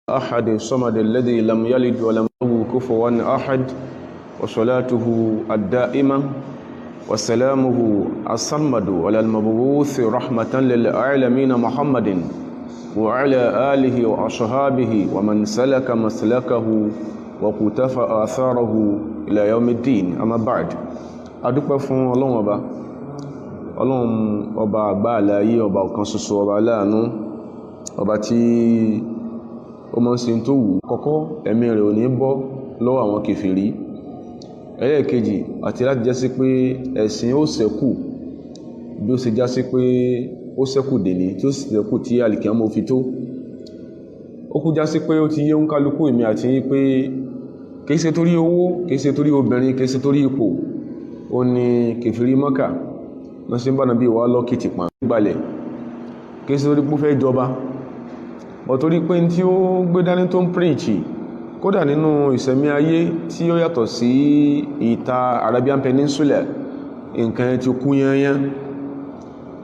أحد الصمد الذي لم يلد ولم يكن كفوا أحد وصلاته الدائمة وسلامه الصمد على المبعوث رحمة للعالمين محمد وعلى آله وأصحابه ومن سلك مسلكه وقتفى آثاره إلى يوم الدين. أما بعد adúpẹ́ fún Ọlọ́run ọba àgbà àlàyé ọba ọ̀kan ṣoṣo ọba aláàánú ọba tí ó mọ́ sí tó wù kọ́kọ́ ẹ̀mí rẹ̀ ò ní bọ́ lọ́wọ́ àwọn kèfèrí ẹlẹ́ẹ̀kejì àti láti jẹ́ sí pé ẹ̀sìn ó ṣẹ́kù bí ó ṣe já sí pé ó ṣẹ́kù dèní tí ó sì ṣẹ́kù tí àlìkíyámọ̀ fi tó ó kú já sí pé ó ti yé ń kálukú èmi àti yí pé kìí ṣe torí owó kìí ṣe torí obìnrin kìí ṣe torí ipò ó ní kèfèrí Mákà wọ́n ṣe ń bá Nàbí wà lọ́kìtì pàn gbalẹ̀ kìí ṣe torí pé ó fẹ́ jọba ọ̀torí pé tí ó gbé dání tó ń píríǹchì kódà nínú ìṣẹ̀mí ayé tí ó yàtọ̀ sí ìta Arabian Peninsula nǹkan ti kú yányán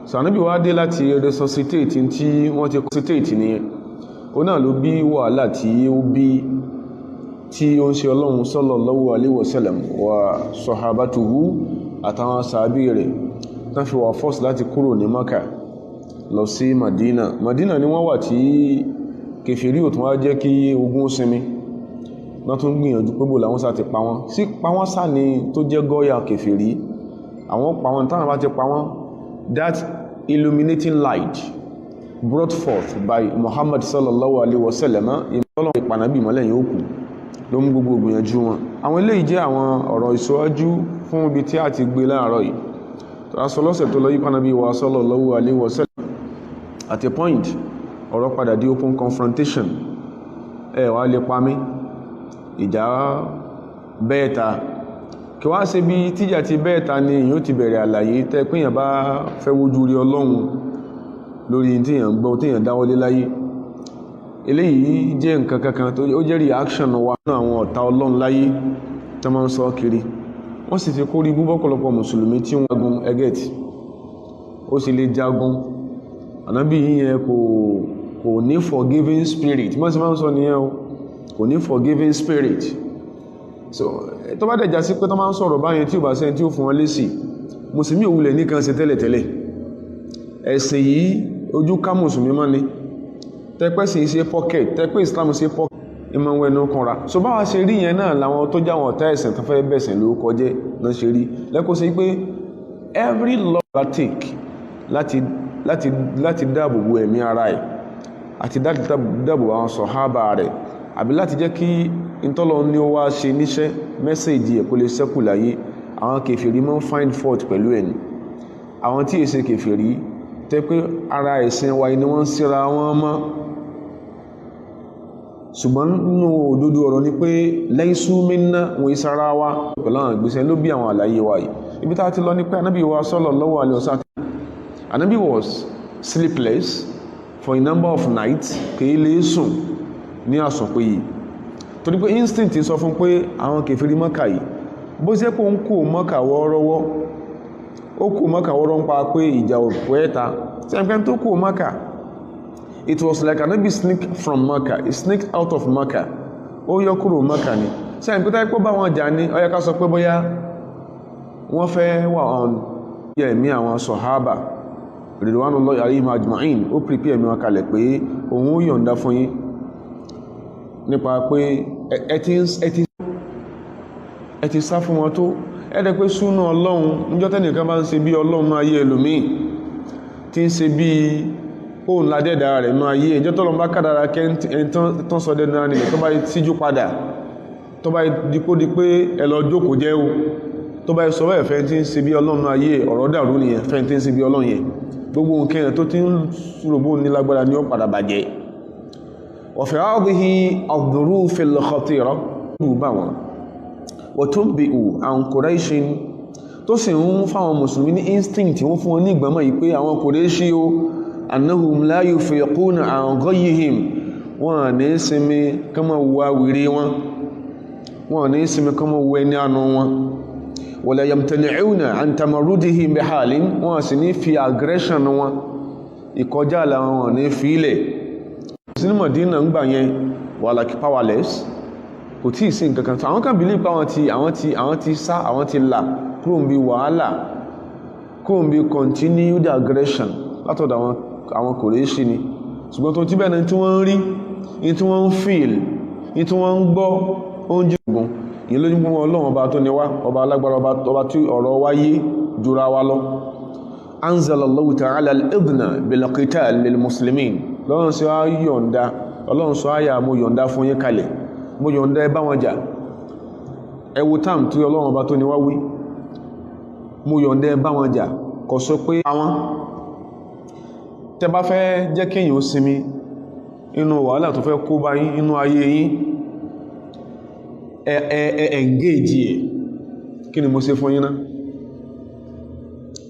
sànábì wá dé láti resuscitate tí wọ́n ti resuscitate nìyẹn ó náà ló bí wàhálà tí ó bí tí ó ń ṣe Ọlọ́run sallallahu alaihi wasallam wa sahabatuhu àtàwọn sàábì rẹ̀ tán fi wà force láti kúrò ní Mákà lọ sí Madina ni wọ́n wà tí kèfèrí ò tún wá jẹ́ kí ogun sinmi náà tún gbìyànjú pé bò làwọn sá ti pa wọ́n sí pa wọ́n sá ni tó jẹ́ gọ́yà kèfèrí àwọn pa wọ́n táwọn bá ti pa wọ́n that illuminating light brought forth by Muhammad sallallahu alaihi wasallam ìmọ̀lọ́lọ́ ìpànàbí mọ́lẹ̀yìn òkú ló mú gbogbo gbìyànjú wọn àwọn eléyìí jẹ́ àwọn ọ̀rọ̀ ìṣọ́jú fún ibi tí a ti gbé láàárọ̀ yìí tó a sọ lọ́sẹ̀ tó lọ yí pànàbí wa sallallahu alaihi wasallam at a point ọ̀rọ̀ padà di open confrontation wá lè pa mí ìjà bẹ́ẹ̀ta kí wá ṣe bí tíjà ti bẹ́ẹ̀ta ni èyàn ti bẹ̀rẹ̀ àlàyé tẹ́ pínyàn bá fẹ́ wojú rí Ọlọ́run lórí tíyàn gbọ́ tíyàn dáwọlé láyé eléyìí jẹ́ nǹkan kankan tó ó jẹ́ reaction wa náà àwọn ọ̀tá Ọlọ́run láyé tó máa ń sọ kiri wọ́n sì fi kórí búbọ́pọ̀lọpọ̀ mùsùlùmí tí wọ́n jagun ẹgẹ́tì ó sì lè jagun ànábì yíyẹn kò ní forgiving spirit mọ́ sí máa ń sọ nìyẹn o kò ní forgiving spirit so tó bá dẹ̀já sí pé tó máa ń sọ̀rọ̀ báyẹn tí ò bá sẹ́ni tí ó fún wọn lésì mùsùlùmí òwúlẹ̀ nìkan ṣe tẹ́lẹ̀tẹ́lẹ̀ ẹ̀sìn yìí ojú ká mùsùlùmí mọ́ ni tẹ́pẹ́ sì ṣe pocket tẹ́pẹ́ Islam ṣe pocket ìmọ̀ ẹnu kanra so báwa ṣe rí yẹn náà làwọn tó jáwọn ọ̀tá ẹ̀sìn tó fẹ́ bẹ̀sìn ló kọjẹ́ náà ṣe rí lẹ́kọ̀ọ́ sí pé every law I take láti dáàbòbò ẹ̀mí ara ẹ̀ àti dáàbòbò àwọn sọ̀hábà rẹ̀ àbí láti jẹ́ kí ìtọ́lọ ní ó wá ṣe níṣẹ́ mẹ́sẹ̀jì ẹ̀ kó lè ṣẹ́kù láyé àwọn kèfèrí mọ́ find fault pẹ̀lú ẹni àwọn tí èsè kèfèrí tẹ́ pé ara ẹ̀sìn wa ni wọ́n síra wọn mọ́ ṣùgbọ́n nínú òdodo ọ̀rọ̀ ni pé laysu minna wọn ìsára wa pẹ̀lú àwọn ìgbésẹ̀ ló bí àwọn àlàyé wa yìí ibi tá ti lọ ní pé Ànábì wa sallallahu alaihi wasallam Ànábì was sleepless for a number of nights kìí lè sùn ní àsùnpé yìí torí pé instinct sọ fún pé àwọn kèfèrí Mákà yìí bó ṣe kó ń kó Mákà wọ́ọ́rọ́wọ́ ó kó Mákà wọ́ọ́rọ́ ń pa pé ìjà òpó ẹ̀ta tí ẹgbẹ́ tó kó Mákà it was like Ànábì sneaked from Mákà he sneaked out of Mákà ó yọ kúrò Mákà ni tí ẹgbẹ́ tó pé bá wọn jà ní ó yẹ ká sọ pé bóyá wọ́n fẹ́ wà on ẹ̀mí àwọn sọ̀hábà ridwanullahi alayhim ajma'in ó prepare mi wọn kalẹ̀ pé òun ó yọ̀ǹda fún yín nípa pé ẹ ti sá fún wọn tó ẹ̀dẹ̀ pé súnú Ọlọ́run níjọ́ tẹ́nìkan bá ń ṣe bí Ọlọ́run ayé ẹlòmíì tí ń ṣe bí òun ládẹ́dà rẹ̀ náà ayé ẹjọ́ tọ́lọ́run bá kádàrá kẹ́ntán sọ dẹ́dà nílẹ̀ tó bá síjú padà tó bá dípò di pé ẹlọ jókòó jẹ́ o tó bá sọ bẹ́ẹ̀ fẹ́ tí ń ṣe bí Ọlọ́run ayé ọ̀rọ̀ dàrú nìyẹn fẹ́ tí ń ṣe bí Ọlọ́run yẹn gbogbo nǹkan ẹ̀ tó ti ń rògbò ní lágbára ní ó padà bàjẹ́ ọ̀fẹ́ àwọ̀dìhì àdúrú fil-khatira bá wọn wọ́n tó ń bí ò àwọn Quraishin tó sì ń fáwọn mùsùlùmí ní instinct wọ́n fún wọn ní ìgbàmọ̀ yìí pé àwọn Quraishi o annahum la yufiquna an ghayyihim wọ́n ní sinmi kama wà wìrí wọ́n ní sinmi kama wà ní ànú wọn wala yamtani'una an tamarrudihim bihalin wọ́n sì ní fi aggression wọn ìkọjá làwọn ní fílẹ̀ sí ní Mọ̀dínà ń gbà yẹn wà like powerless, kò tí ì sí nǹkan kan. Àwọn kan believe pé àwọn ti sá, àwọn ti là kúrò níbi wàhálà, kúrò níbi continued aggression látọ̀dọ̀ àwọn Kùrẹ́ṣì ni. Ṣùgbọ́n tó ti bẹ́ẹ̀ ni tí wọ́n ń rí, ní tí wọ́n ń feel, ní tí wọ́n ń gbọ́ oúnjẹ ògùn, ìyẹn lójú pé Ọlọ́run ọba tó ní wá, ọba alágbára, ọba tí ọ̀rọ̀ wáyé jura wa lọ. Anzalallahu ta'ala al-idhna bil-qital lil-muslimin. Ọlọ́run sọ yọ̀ǹda, Ọlọ́run sọ àyà mo yọ̀ǹda fún yín kalẹ̀, mo yọ̀ǹda ẹ bá wọn jà. Ẹ wo táàmù tí Ọlọ́run ọba tó ní wá wí, mo yọ̀ǹda ẹ bá wọn jà, kò sọ pé àwọn tẹ́ bá fẹ́ jẹ́ kí èyàn ó sinmi inú wàhálà tó fẹ́ kó bá yín inú ayé yín, engage ẹ̀. Kí ni mo ṣe fún yín náà?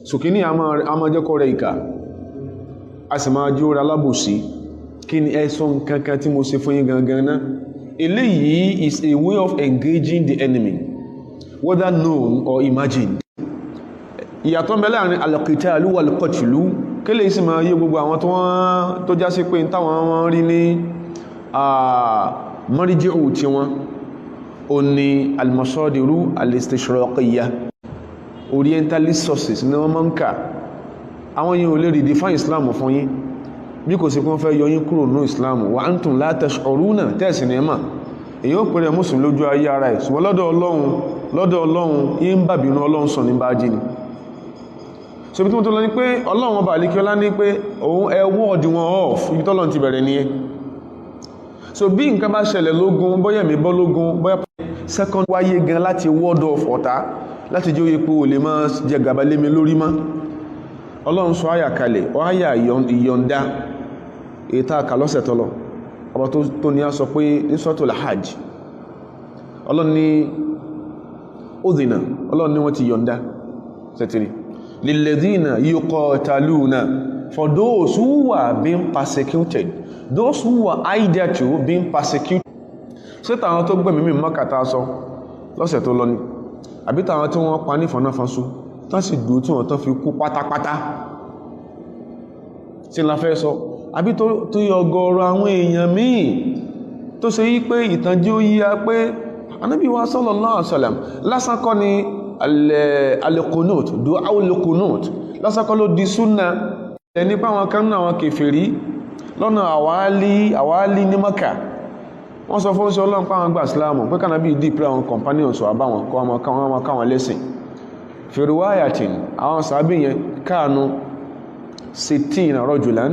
So kí ní a máa jẹ́ kọ́ rẹ̀ ìkà, a sì máa jí ó ra lábòsí. Kí ni ẹ sọ nǹkankan tí mo ṣe fún yín gangan náà? Eléyìí is a way of engaging the enemy, whether known or imagined. Ìyàtọ̀ ń bẹ láàrin al-qitalu wal-qatlu, kí lè sì máa yé gbogbo àwọn tó já sí pé táwọn wọ́n rí ní marji'u tí wọ́n o ní al-masadiru al-istishraqiyya, orientalist sources ní wọ́n máa ń kà. Àwọn yìí ò lè redefine Islam fún yín bí kò sí pé wọ́n fẹ́ yọ yín kúrò ní Islam. Wa antum la tash'uruna, tẹ́ẹ̀sì ní ẹ̀mà. Èyí ó pèrè Muslim lójú ayé ara ẹ̀, ṣùgbọ́n lọ́dọ̀ Ọlọ́run yí ń bàbí inú Ọlọ́run sọ ní bá jí ni. So ibi tí mo tó lọ ní pé Ọlọ́run ọba àlékiọlá ní pé òun wọ́ọ̀dì wọn off, ibi tọ́lọ́run ti bẹ̀rẹ̀ nìyẹn. So bí nǹkan bá ṣẹlẹ̀ lógún, bóyá mi bọ́ lógún, bóyá second wáyé gan láti ward off ọ̀tá, láti jẹ́ òye pé o lè máa jẹ gàba lé mi lórí mọ́. Ọlọ́run sọ àyà kalẹ̀, ọ àyà ìyọ̀ǹda ètà kàlọ́sẹ̀ tọ́lọ. Ọba tó ní a sọ pé ní Suratul Hajj, Ọlọ́run ní udhina, Ọlọ́run ní wọ́n ti yọ̀ǹda sẹ́tìrì lilladhina yuqataluna, for those who are being persecuted, those who are either to being persecuted. Ṣé tàwọn tó gbẹ̀mí mi mọ́kàtà sọ lọ́sẹ̀ tó lọ ní, àbí tàwọn tí wọ́n pa ní fọ́náfọ́sú tán sì dúró tí wọ́n tán fi kú pátápátá tí la fẹ́ sọ, àbí tó yọ ọgọ́rọ̀ àwọn èèyàn míì tó ṣe yí pé ìtànjí ó yíya pé Ànábì wa sallallahu alaihi wasallam lásán kọ́ ni al-qunut, du'a al-qunut lásán kọ́ ló di súnà. Ẹni pé àwọn kan náà àwọn kèfèrí lọ́nà àwálí ní Mákà, wọ́n sọ fún Ọlọ́run pàwọn gbà Ìsìlámù pé kànábì dì pé àwọn companions wà bá wọn kọ́ ọmọ káwọn lẹ́sìn. Fi riwayatin, àwọn sàábì yẹn káànú 60 rajulan,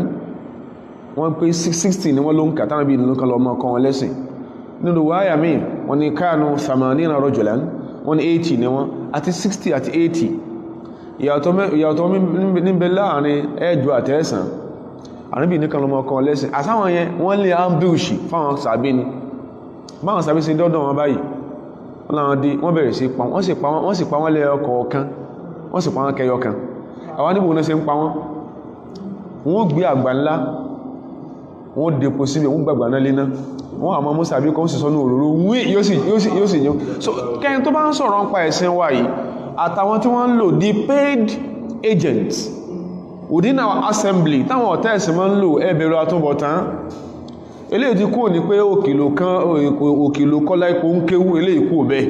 wọ́n pé 60 ni wọ́n ló ń kà tánàbí ìlú kan lọ mọ́ kọ́ wọn lẹ́sìn. Nínú wáyà míì wọ́n ni káànú 80 rajulan, wọ́n ni 80 ni wọ́n, àti 60 àti 80. Ìyàtọ̀ níbẹ̀ láàrin ẹ̀jọ àtẹ́ẹ̀sàn, Ànábì ní kan lọ mọ́ kọ́ wọn lẹ́sìn. Àsáwọn yẹn wọ́n lè ambush fáwọn sàábì ni. Báwọn sàábì sí dọ́dọ̀ wọn báyìí, wọ́n láwọn dé, wọ́n bẹ̀rẹ̀ sí pa wọ́n sì pa wọ́n lẹ́yọ kọ̀ọ̀kan, wọ́n sì pa wọ́n kẹyọ kan. Àwọn níbo náà ṣe ń pa wọ́n, wọ́n gbé àgbà ńlá, wọ́n dèpò síbẹ̀, wọ́n gbàgbà náà léná, wọ́n àmọ́ mọ́ sàbí kan sì sọ́nà òróró yóò sì yán. So kẹ́yìn tó bá ń sọ̀rọ̀ ń pa ẹ̀sìn wa yìí, àtàwọn tí wọ́n ń lò the paid agents within our assembly táwọn ọ̀tá ẹ̀sìn máa ń lò ẹbẹ̀rọ àtúbọ̀tán. Eléyìí ti kúrò ní pé òkìlò kọ́lá ipò ń kéwú, eléyìí kúrò bẹ́ẹ̀,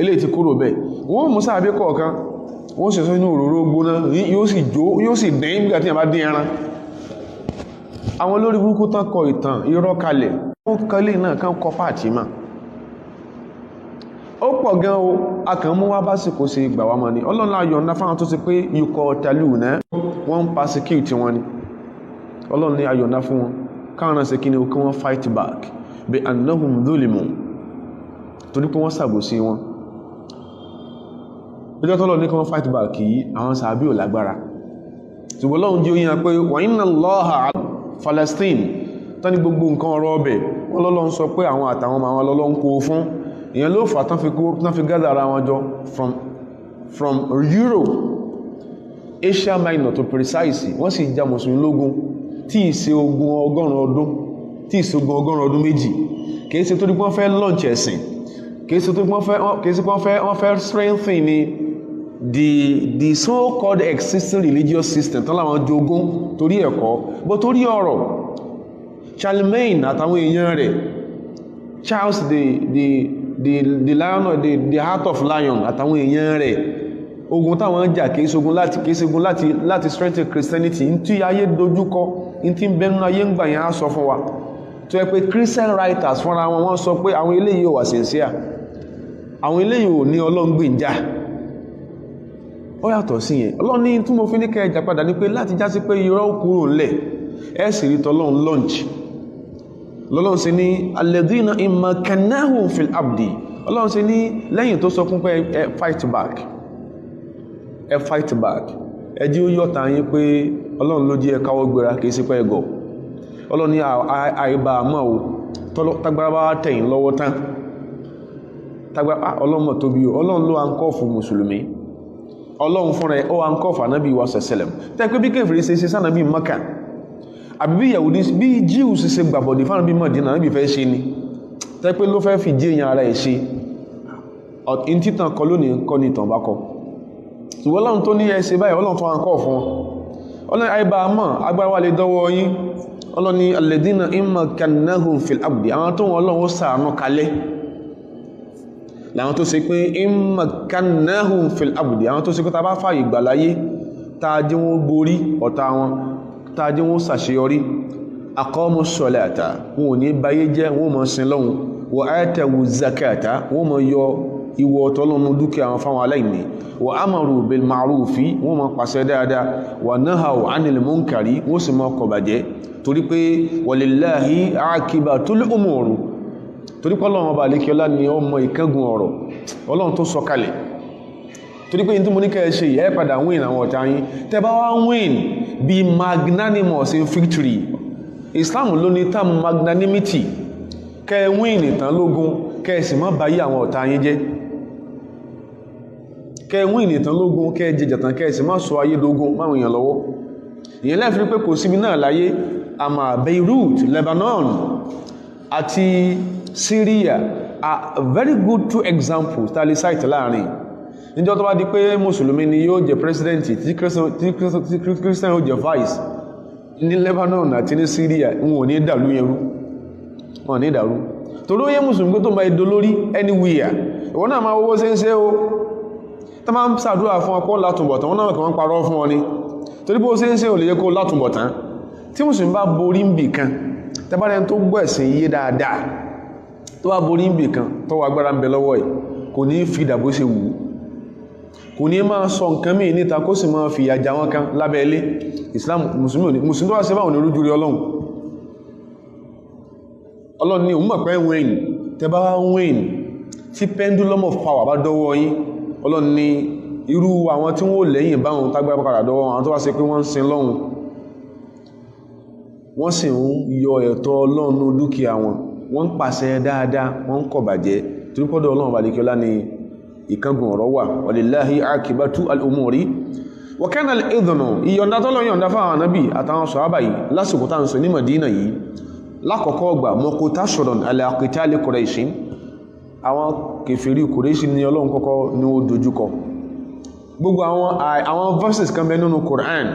eléyìí ti kúrò bẹ́ẹ̀. Wọ́n mú sàbí kọ̀ọ̀kan, wọ́n sì sọ́nà òróró gbóná, yóò sì dín nígbà tí a bá dín ẹran. Àwọn olórí burúkú tán kọ ìtàn irọ́ kalẹ̀, wọ́n kọlé náà kán kọ pàtí mà. Ó pọ̀ gan o, a kàn mú wá básìkò sí ìgbà wa mọ́ ni. Ọlọ́run á yọ̀ǹda fáwọn tó ti pé yuqataluna, wọ́n ń persecute wọn ni. Ọlọ́run ní a yọ̀ǹda fún wọn káwọn náà ṣe kí ni ó kí wọ́n fight back bi annahum dhulimu, torí pé wọ́n ṣàbòsí wọn. Ìjọ́ tọ́lọ̀ ní kí wọ́n fight back yìí, àwọn sàábí ò lágbára. Ṣùgbọ́n Ọlọ́run jí ó yíyan pé wa inna Allaha Palestine tán ní gbogbo nǹkan ọ̀rọ̀ ọbẹ̀, wọ́n lọ́lọ́run sọ pé àwọn àtàwọn àwọn lọ́lọ́run kó fún. Ìyẹn ló fà tán fi gather ara wọn jọ from Europe, Asia Minor to precise, wọ́n sì jà Mùsùlùmí lógun tí ìṣe ogun ọgọ́rùn ọdún méjì. Kìí ṣe tó dípọ́ wọ́n fẹ́ launch ẹ̀sìn, kìí ṣe tó dípọ́ wọ́n fẹ́ strengthen ni the so-called existing religious system tán láwọn jogún torí ẹ̀kọ́, bó torí ọ̀rọ̀. Charlemagne àtàwọn èèyàn rẹ̀, Charles the lion or the heart of lion àtàwọn èèyàn rẹ̀, ogun táwọn jà kéèsógun láti strengthen Christianity in tí ayé dojúkọ, in tí bẹnu ayé ń gbà yẹn á sọ fún wa tó yẹ pé Christian writers fúnra wọn wọ́n sọ pé àwọn eléyìí ò wà sincere, àwọn eléyìí ò ní Ọlọ́run gbé ń jà. Ó yàtọ̀ sí yẹn. Ọlọ́run ní tí mo fi ní kẹjà padà ní pé láti já sí pé irọ́ kúrò ńlẹ̀ ẹ sì rí tọ́lọ́run launch. Ọlọ́run sì ní alladhina immakannahum fil abdi. Ọlọ́run sì ní lẹ́yìn tó sọ fún pé ẹ fight back, ẹ jí ó yọ̀ta yín pé Ọlọ́run ló jí ẹ káwọ́ gbéra kìí sí pé ẹgọ̀. Ọlọ́run ní àìbá àmọ́ o tágbára bá tẹ̀yìn lọ́wọ́ tán, Ọlọ́run tóbi o, Ọlọ́run ló àǹkọ́ọ̀fù mùsùlùmí, Ọlọ́run fúnra ẹ̀ ó àǹkọ́ọ̀fù ànábì wa sẹ̀sẹ̀lẹ̀m tẹ́ pé bí kéfìrí ṣe sánàbí Mákà àbí bí Yahudi bí Jíù ṣe gbàbọ̀dì fún ànábì Mádínà ànábì fẹ́ ṣe ni tẹ́ pé ló fẹ́ fi jí èèyàn ara ẹ̀ ṣe in títàn kọ lónìí kọ́ ní ìtàn bá kọ. ṣùgbọ́n Ọlọ́run tó ní ẹ ṣe báyìí Ọlọ́run tó àǹkọ́ọ̀fù wọn. Ọlọ́run àìbá àmọ́ agbára wà lè dọ́wọ́ yín. Ọlọ́run ní alladhina immakannahum fil abdi, àwọn tó wọn Ọlọ́run ó ṣàánú kalẹ̀ láwọn tó ṣe pé immakannahum fil abdi, àwọn tó ṣe pé ta bá fàyè gbà láyé ta jẹ́ wọ́n borí ọ̀tá wọn, ta jẹ́ wọ́n ṣàṣeyọrí. Aqamu ssalata, wọn ò ní báyé jẹ́, wọ́n mọ̀ sin lọ́hun. Wa atawu zakata, wọ́n mọ̀ yọ ìwọ̀ ọ̀tọ́lọ́nù dúkìá wọn fáwọn aláìní. Wa amaru bil ma'rufi, wọ́n mọ̀ pàṣẹ dáadáa. Wa nahaw anil munkari, wọ́n sì mọ̀ kọ̀bàjẹ́ torí pé walillahi aqibatul umur, torí pé Ọlọ́run ọba àlékiọlá ni ọmọ ìkángun ọ̀rọ̀ Ọlọ́run tó sọ kalẹ̀. Torí pé tí mo ní kẹ́ ṣe ẹ padà win àwọn ọ̀tá yín, tẹ́ bá wá win, be magnanimous in victory. Islam ló ní term magnanimity, kẹ́ win ìtàn lógún kẹ́ sì má báyé àwọn ọ̀tá yín jẹ́, kẹ́ win ìtàn lógún kẹ́ jẹjẹ̀tàn kẹ́ sì má sọ ayé dógún máwọn èèyàn lọ́wọ́. ìyẹn lẹ́fìrí pé kò síbi náà láyé àmà Beirut, Lebanon àti Syria are very good two examples tàbí site láàrin. Níjọ́ tó bá di pé Mùsùlùmí ni yóò jẹ president tí Christian yóò jẹ vice ní Lebanon àti ní Syria, wọn ò ní dàlú yẹn rú, wọn ò ní dàrú. Torí ó yẹ Mùsùlùmí tó máa ìdó lórí anywhere, ìwọ́n náà máa owó ṣe ń ṣe o, tó máa ń ṣàdúrà fún ọkọ̀ látùnbọ̀tán, wọn náà kàn ń parọ́ fún wọn ni, torí bó ṣe ń ṣe ò lè yẹ kó látùnbọ̀tán. Tí Mùsùlùmí bá borí ń bì kan, tẹ́bárẹ́ tó gbọ́ ẹ̀sìn yé dáadáa, tó bá borí ń bì kan tó wà agbára ń bẹ lọ́wọ́ ẹ̀, kò ní fi dàbó ṣe wù, kò ní máa sọ nǹkan mí níta kó sì máa fi ìyàjà wọn kan lábẹ́ ilé. Islam Mùsùlùmí tó wá sí báwọn ní orújú rí Ọlọ́run ní òun mọ̀ pé win, tẹ́bá win tí pendulum of power bá dọ́wọ́ yín, Ọlọ́run ní irú àwọn tí wọ́n lẹ́yìn báwọn tágbára padà dọ́wọ́ àwọn tó wá sí pé wọ́n ń sin lọ́hun, wọ́n sì ń yọ ẹ̀tọ́ Ọlọ́run dúkìá wọn, wọ́n ń pàṣẹ dáadáa, wọ́n ń kọ̀ bàjẹ́, torí pọ́dọ̀ Ọlọ́run balikiola ni ìkángun ọ̀rọ̀ wà. Walillahi akibatu al-umuri wa kana al-idhnu, ìyọ̀ǹda tọ́lọ́ yọ̀ǹda fáwọn ànábì àtàwọn sọ̀hábà yìí lásìkò tá à ń sọ ní Madina yìí lákọ̀ọ́kọ́ gbà muqtashiran ala qitali Quraishin, àwọn kèfèrí Quraishi ní Ọlọ́run kọ́kọ́ ní ó dojúkọ. Gbogbo àwọn verses kan bẹ nínú Quran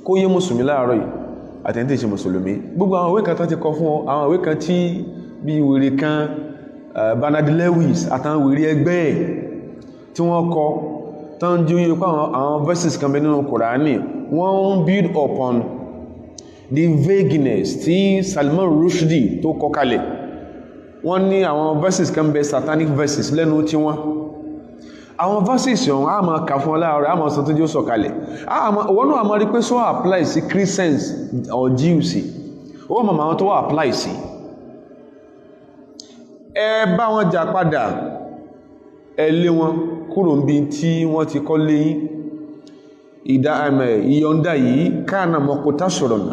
kó yé mùsùlùmí láàárọ̀ yìí àtẹ́ntẹ́ ṣe mùsùlùmí. Gbogbo àwọn ìwé kan tán ti kọ fún àwọn ìwé kan tí bí wèrè kan Bernard Lewis àtàwọn wèrè ẹgbẹ́ ẹ̀ tí wọ́n kọ tán jí oye pa àwọn verses kan bẹ nínú Qur'ani, wọ́n build upon the vagueness tí Salman Rushdie tó kọ kalẹ̀. Wọ́n ní àwọn verses kan bẹ satanic verses lẹ́nu tí àwọn verses yọ̀n a máa kà fún ọláàrẹ̀, a máa sọ tó jẹ́ sọ kalẹ̀, wọ́n náà máa rí pé so apply sí Christians or Jews, ó mọ̀ àwọn tó wà apply sí. Ẹ bá wọn jà padà, ẹ lé wọn kúrò níbi tí wọ́n ti kọ́ léyìn. Ìyọ̀ǹda yìí kana muqtashiran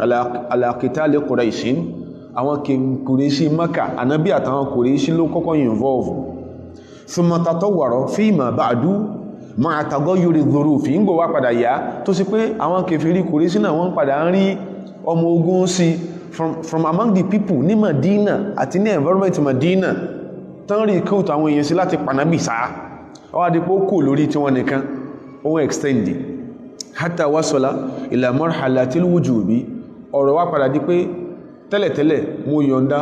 ala qitali Quraishin, àwọn Quraishi Mákà, ànábì àtàwọn Quraishi ló kọ́kọ́ involve. Thumma tatawwara fima ba'du ma'a taghayyuri dhurufi, ń gbọ́ wá padà yá tó sì pé àwọn kèfèrí Quraishi náà wọ́n padà ń rí ọmọ ogun sí from among the people ní Madina àti ní environment Madina tán rí kóòtù àwọn èèyàn sí láti pànábì sáà, ọwá dípò kò lórí tí wọ́n nìkan ohun extendi hatta wasala ila marhalatil wujubi. Ọ̀rọ̀ wá padà di pé tẹ́lẹ̀tẹ́lẹ̀ mo yọ̀ǹda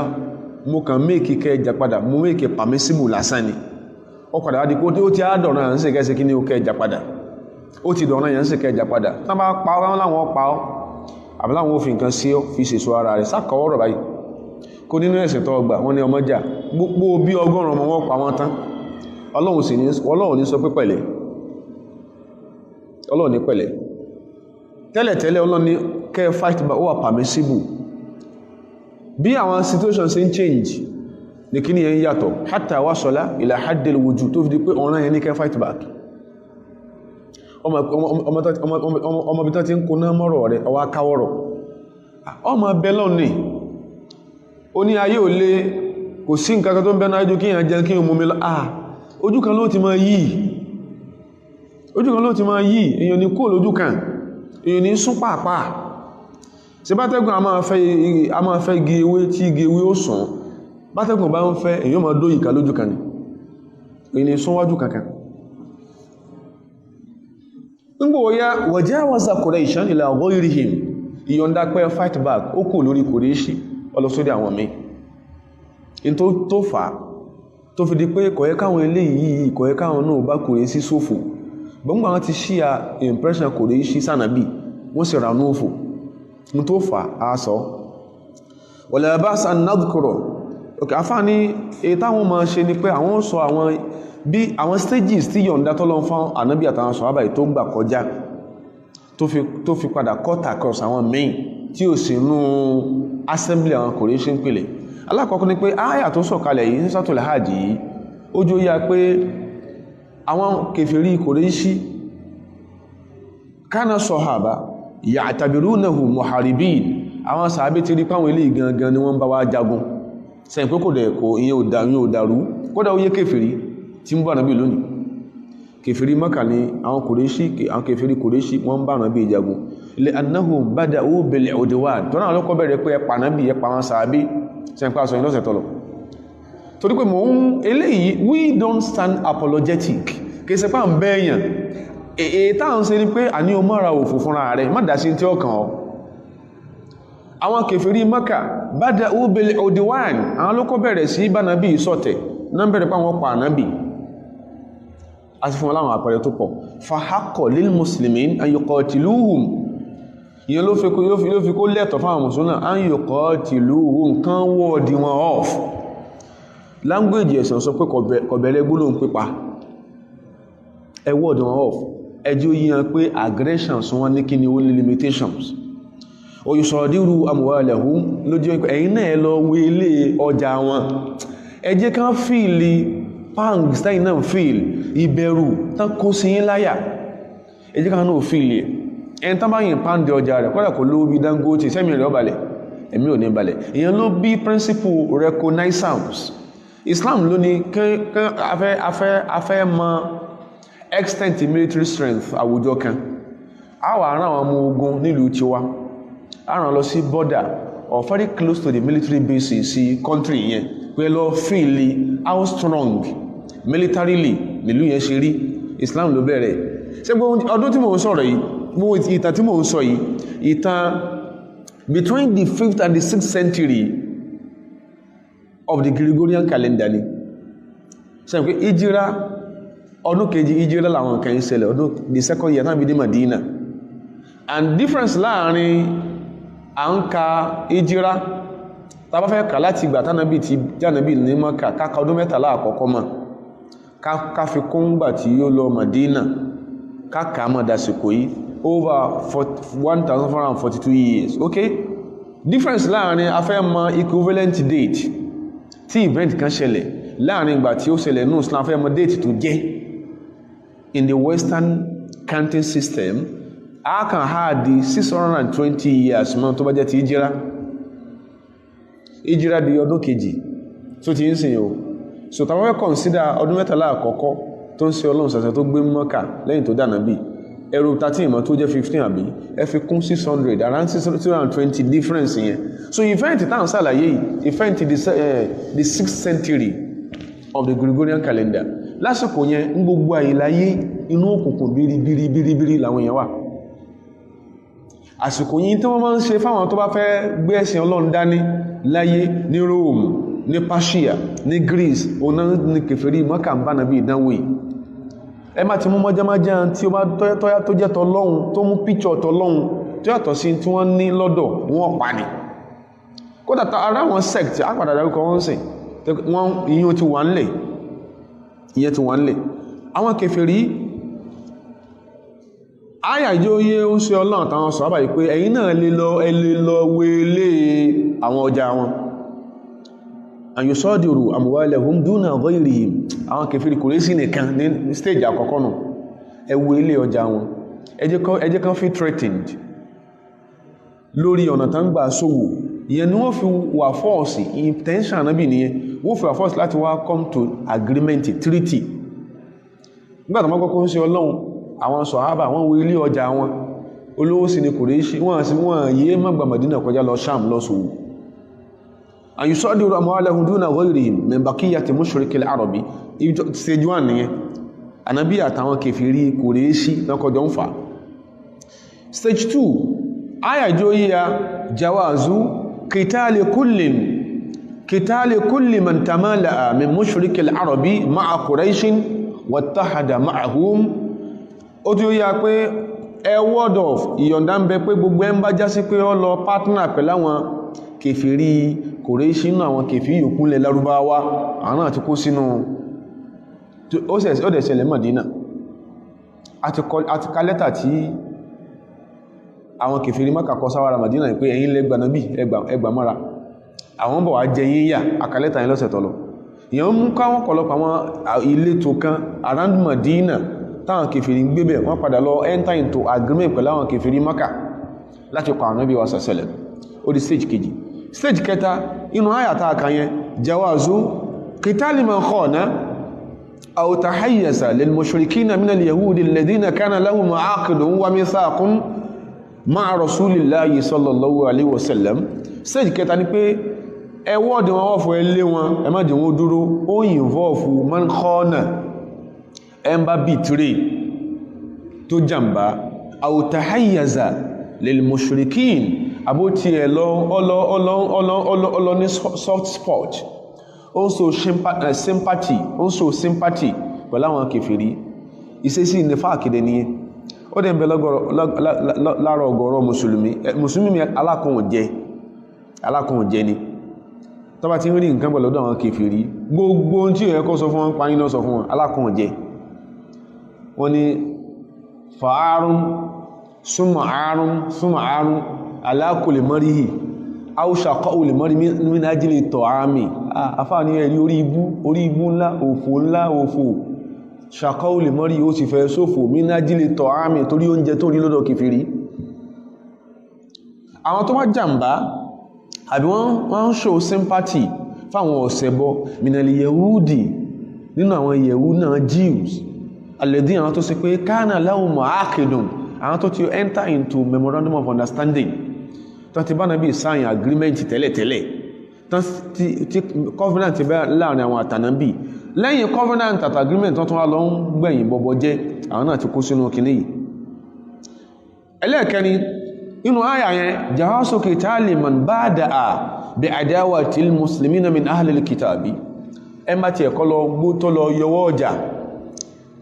mo kàn méèkì kẹjà padà mo méèkì permissible lásán ni ó padà wá di kó ó ti àádọ́rùn à ń sì kẹ́sẹ̀ kí ní ó kẹjà padà ó ti dọ̀rùn yẹn ń sì kẹjà padà tán bá pa ọ́ láwọn pa ọ́ àbí láwọn òfin nǹkan sí ọ́ fi ṣèṣọ́ ara rẹ̀ sákọ̀ọ́ ọ̀rọ̀ báyìí kó nínú ẹ̀sìn tó gbà wọ́n ní ọmọ jà gbogbo bí 100 ọmọ wọn pa wọ́n tán Ọlọ́run ní sọ pé pẹ̀lẹ́ Ọlọ́run ní pẹ̀lẹ́ tẹ́lẹ̀tẹ́lẹ̀ Ọlọ́run ní kẹ́ fight back ó wà permissible bí àwọn situation ṣe ń change ní kí ní yẹn yàtọ̀ hatta wasala ila haddil wujud tó fi di pé ọ̀ràn yẹn ní kẹ́ fight back ọmọ bí tán ti ń kó náà mọ́rọ̀ rẹ̀ ọwá káwọ́rọ̀ ọmọ bẹ́lọ́n ní ó ní ayé ò lé kò sí nǹkan tó ń bẹ́ná ayé kí yàn jẹ́ kí yàn mú mi lọ ojú kan ló ti máa yìí èyàn ní kó lójú kan èyàn ní sún pàápàá ṣe bátẹ́gùn a máa fẹ́ igi ewé tí igi ewé ó sàn bátẹ́gùn bá ń fẹ́ èyàn máa dó ìkà lójú kan ní èyàn ní sún wájú kankan nígbò ya wajawaza Quraishan ila ghayrihim ìyọ̀ndá pé fight back ó kò lórí Quraishi ọlọ́sódé àwọn mí in tó fà tó fi di pé kọ̀yẹ́ káwọn eléyìí kọ̀yẹ́ káwọn náà bá Quraishi sófò gbọ́ngbà wọn ti ṣíya impression Quraishi sánàbí wọ́n sì rà nóòfò in tó fà á sọ wala ba'sa an nadhkura afá ní èyí táwọn máa ṣe ni pé àwọn sọ bí àwọn stages tí yọ̀ǹda tọ́lọ́n fún ànábì àtàwọn sọ̀hábà tó gbà kọjá tó fi padà cut across àwọn main tí ó sì nú assembly àwọn Quraishi ń pèlè alákọ̀ọ́kọ́ ni pé áyà tó sọ̀kalẹ̀ yìí ní Suratul Hajj yìí ó jó yá pé àwọn kèfèrí Quraishi kana sọ̀hábà ya'tabirunahu muharibin àwọn sàábé ti rí páwọn ilé gangan ni wọ́n bá wá jagun sẹ́yìn pé kò dẹ̀ kò ìyẹn ò dàrú kódà ó yé kèfèrí tí ń bá nàbí lónìí kèfèrí Mákà ní àwọn kèfèrí Quraishi wọ́n bá nàbí ìjagun lè annahum bada'u bil udwan tó náà lọ́kọ́ bẹ̀rẹ̀ pé ẹpa nàbí ẹpa wọn sàábí sẹ́ńpá sọ ìlọ́sẹ̀ tọ́lọ̀ torí pé eléyìí we don't stand apologetic kìí sẹpá ń bẹ́ẹ̀yàn èyí táà ń ṣe ní pé àní o mọ́ra òfò fúnra rẹ̀ má dá sí tí ó kàn ọ́ àwọn kèfèrí Mákà bada'u bil udwan àwọn lọ́kọ́ bẹ̀rẹ̀ sí bá nàbí ìsọ̀tẹ̀ náà bẹ̀rẹ̀ pá wọn pa nàbí àti fún aláwọn àpẹẹrẹ tó pọ̀ fahaqqa lil muslimin an yuqatiluhum ìyẹn ló fi kó lẹ́tọ̀ fáwọn mùsùlùmí an yuqatiluhum kan wọ́ọ̀dì wọn off language ẹ̀sàn sọ pé kọ̀bẹ̀rẹ̀ gbólóhùn pípa ẹ wọ́ọ̀dì wọn off ẹjọ́ yíyan pé aggression sún wọn ní kí ni ó ní limitations oyusadiru amwalahum lójú ẹ̀yìn náà lọ wé ilé ọjà wọn ẹ jẹ́ kán fíìlì pangs táyì náà fíìlì ìbẹ̀rù tán kó sí yín láyà ẹ jẹ́ kán náà fíìlì ẹni tán bá yìn pàndì ọjà rẹ̀ kọ́dà kò lówó bí Dangote sẹ́mi rẹ̀ ọbalẹ̀ ẹ̀mí ò ní balẹ̀ èyàn ló bí principle reconnaissance Islam ló ní afẹ́ mọ extent military strength àwùjọ kan a wà rán àwọn ọmọ ogun nílùú tiwa a rán lọ sí border or very close to the military bases sí country yẹn pé lọ fíìlì how strong militarily nílùú yẹn ṣe rí Islam ló bẹ̀rẹ̀ ṣé gbogbo ọdún tí mò ń sọ̀rọ̀ yìí gbogbo ìtàn tí mò ń sọ yìí ìtàn between the 5th and the 6th century of the Gregorian calendar ni ṣe pé ìjírá ọdún kejì ìjírá làwọn nǹkan ń ṣẹlẹ̀ ọdún the second year náà bí dé Madina and difference láàrin à ń ka ìjírá tàbá fẹ́ kà láti ìgbà tánàbí ti jánàbí ní Mákà káka ọdún mẹ́tàlá àkọ́kọ́ mọ́ ká fi kún gbà tí ó lọ Madina káka mọ́ dásìkò yìí over 1442 years okay difference láàrin a fẹ́ mọ̀ equivalent date tí event kan ṣẹlẹ̀ láàrin ìgbà tí ó ṣẹlẹ̀ ní Islam fẹ́ mọ̀ date tó jẹ́ in the western counting system a kàn ha di 620 years mọ́ tó bá jẹ́ ti ìjírá di ọdún kejì tó ti ń sìn yóò so tàbí wọ́n consider ọdún mẹ́tàlá àkọ́kọ́ tó ń ṣe Ọlọ́run sàṣẹ tó gbé Mákà lẹ́yìn tó dànà bí ẹrù 13 ìmọ̀ tó jẹ́ 15 àbí ẹ fi kún 600 around 620 difference yẹn so event táwọn sàlàyé event the 6th century of the Gregorian calendar lásìkò yẹn ń gbogbo àyíláyé inú òkùnkùn bírí làwọn èèyàn wà àsìkò yìí tí wọ́n máa ń ṣe fáwọn tó bá fẹ́ gbé ẹ̀sìn Ọlọ́run dání láyé ní Rome ní Persia ní Greece ọ̀nà ní kèfèrí Mákà ń bá nàbí ìdánwò yìí. Ẹ má ti mú mọ́jámájá tí ó bá tọ́yá tó jẹ́ tọlọ́hun tó mú píkṣọ̀ tọlọ́hun tó yàtọ̀ sí tí wọ́n ní lọ́dọ̀ wọ́n pa ni. Kódà ara wọn sect àpàdà dárúkọ wọn sìn wọ́n ìyẹn ti wà ńlẹ̀ àwọn kèfèrí àyà ìjọ yé ó ń ṣe Ọlọ́run táwọn sọ àbáyé pé ẹ̀yin náà lè lọ wélé àwọn ọjà wọn àyùsọ́dìrù amwalahum duna ghayrihim àwọn kèfèrí kò rí sí nìkan ní stage àkọ́kọ́ nù ẹ wélé ọjà wọn ẹ jẹ́ kan fi threatened lórí ọ̀nà tán gbà sówò ìyẹn ni wọ́n fi wà fọ́ọ̀sì intention náà bì nìyẹn wọ́n fi wà fọ́ọ̀sì láti wá come to agreement treaty nígbàtà mọ́ kọ́kọ́ ń ṣe Ọlọ́run àwọn sọ̀hábà wọ́n wo ilé ọjà wọn olówó sí ni Kùrẹ́ṣì wọ́n yé mọ́gbà Mádínà kọjá lọ Ṣám lọ́sọ̀wọ́ àyùsọ́dìrù amwalahum duna ghayrihim min baqiyyati mushrikil arabi stage 1 nìyẹn Ànábì àtàwọn kèfèrí Kùrẹ́ṣì lọ́kọjọ́ ń fà stage 2 ayàjò yíya jawazu qitali kulli man tamala'a min mushrikil arabi ma'a Qurayshin wattahada ma'ahum ó tí ó yá pé word of ìyọ̀ǹda ń bẹ pé gbogbo ẹ ń bá já sí pé ó lọ partner pẹ̀láwọn kèfèrí Kùrẹ́ṣì nínú àwọn kèfèrí yòókùnlẹ̀ Lárúbáwá àwọn náà ti kó sínú ó dẹ̀ ṣẹlẹ̀ Mádínà àti ka lẹ́tà tí àwọn kèfèrí Mákà kọ sáwárà Mádínà pé ẹ̀yin lẹ́gbà nábì ẹgbà mọ́ra àwọn bọ̀ wá jẹ yíyà àkàlẹ́tà yìí lọ́sẹ̀ tọ́lọ ìyẹn mú káwọn kọlọpọ̀ àwọn ìletò kan around Mádínà táwọn kèfèrí ń gbébẹ̀ wọ́n padà lọ enter into agreement pẹ̀lú àwọn kèfèrí Mákà láti pa àwọn Ànábì wa sàṣẹlẹ̀ ó di stage kejì stage kẹta inú àyàtà àkànyẹn jawazu qitali man khana aw tahayyaza lil mushrikina min al yahudi alladhina kana lahum aqdun wa mithaqun ma'a rasulillahi sallallahu alaihi wasallam stage kẹta ni pé ẹwọ́dì wọn wọ́n fún ẹlé wọn ẹ má jẹ́ wọn dúró ó involve man khana ẹmbá betray tó jàmbá aw tahayyaza lil mushrikin àbótí ẹ̀ lọ ní soft spot ó ń so sympathy pẹ̀lú àwọn kèfèrí ìṣesí nífà kéde nìyẹn ó dẹ̀ ń bẹ lára ọ̀gọ̀rọ̀ mùsùlùmí alákùnrin jẹ́ ni tó bá ti ń rí nǹkan pẹ̀lú ọ̀dọ̀ àwọn kèfèrí gbogbo tí ó yẹ kó sọ fún wọn pàyín náà sọ fún wọn alákùnrin jẹ́ wọ́n ni fa'arun súnmọ̀ àárún alákùnlé mọ́ríhì áúṣàkọ́ olè mọ́rí mínájílé tọ̀ àmì afá ní ẹ̀rí orí ibú ńlá òfò ṣàkọ́ olè mọ́rí ó sì fẹ́ sófò mínájílé tọ̀ àmì torí oúnjẹ tó rí lọ́dọ̀ kèfèrí àwọn tó wá jàmbá àbí wọ́n ń show sympathy fáwọn ọ̀sẹ̀bọ minali yehudi nínú àwọn yehud náà Jews alẹ́dí àwọn tó sì pé kánà láwọn mọ̀ ákìdùn àwọn tó ti enter into memorandum of understanding tó ti bá nàbí sign agreement tẹ́lẹ̀tẹ́lẹ̀ tí covenant bẹ́ láàrin àwọn àtànàbí lẹ́yìn covenant àti agreement tó tún wá lọ ń gbẹ̀yìn bọ́bọ́ jẹ́ àwọn náà ti kó sínú kìíní yìí ẹlẹ́ẹ̀kẹrin inú àyà yẹn jawasu qitali man bada'a bi adawatil muslimina min ahlil kitabi ẹ má ti ẹ̀kọ́ lọ gbó tó lọ yọwọ́ ọjà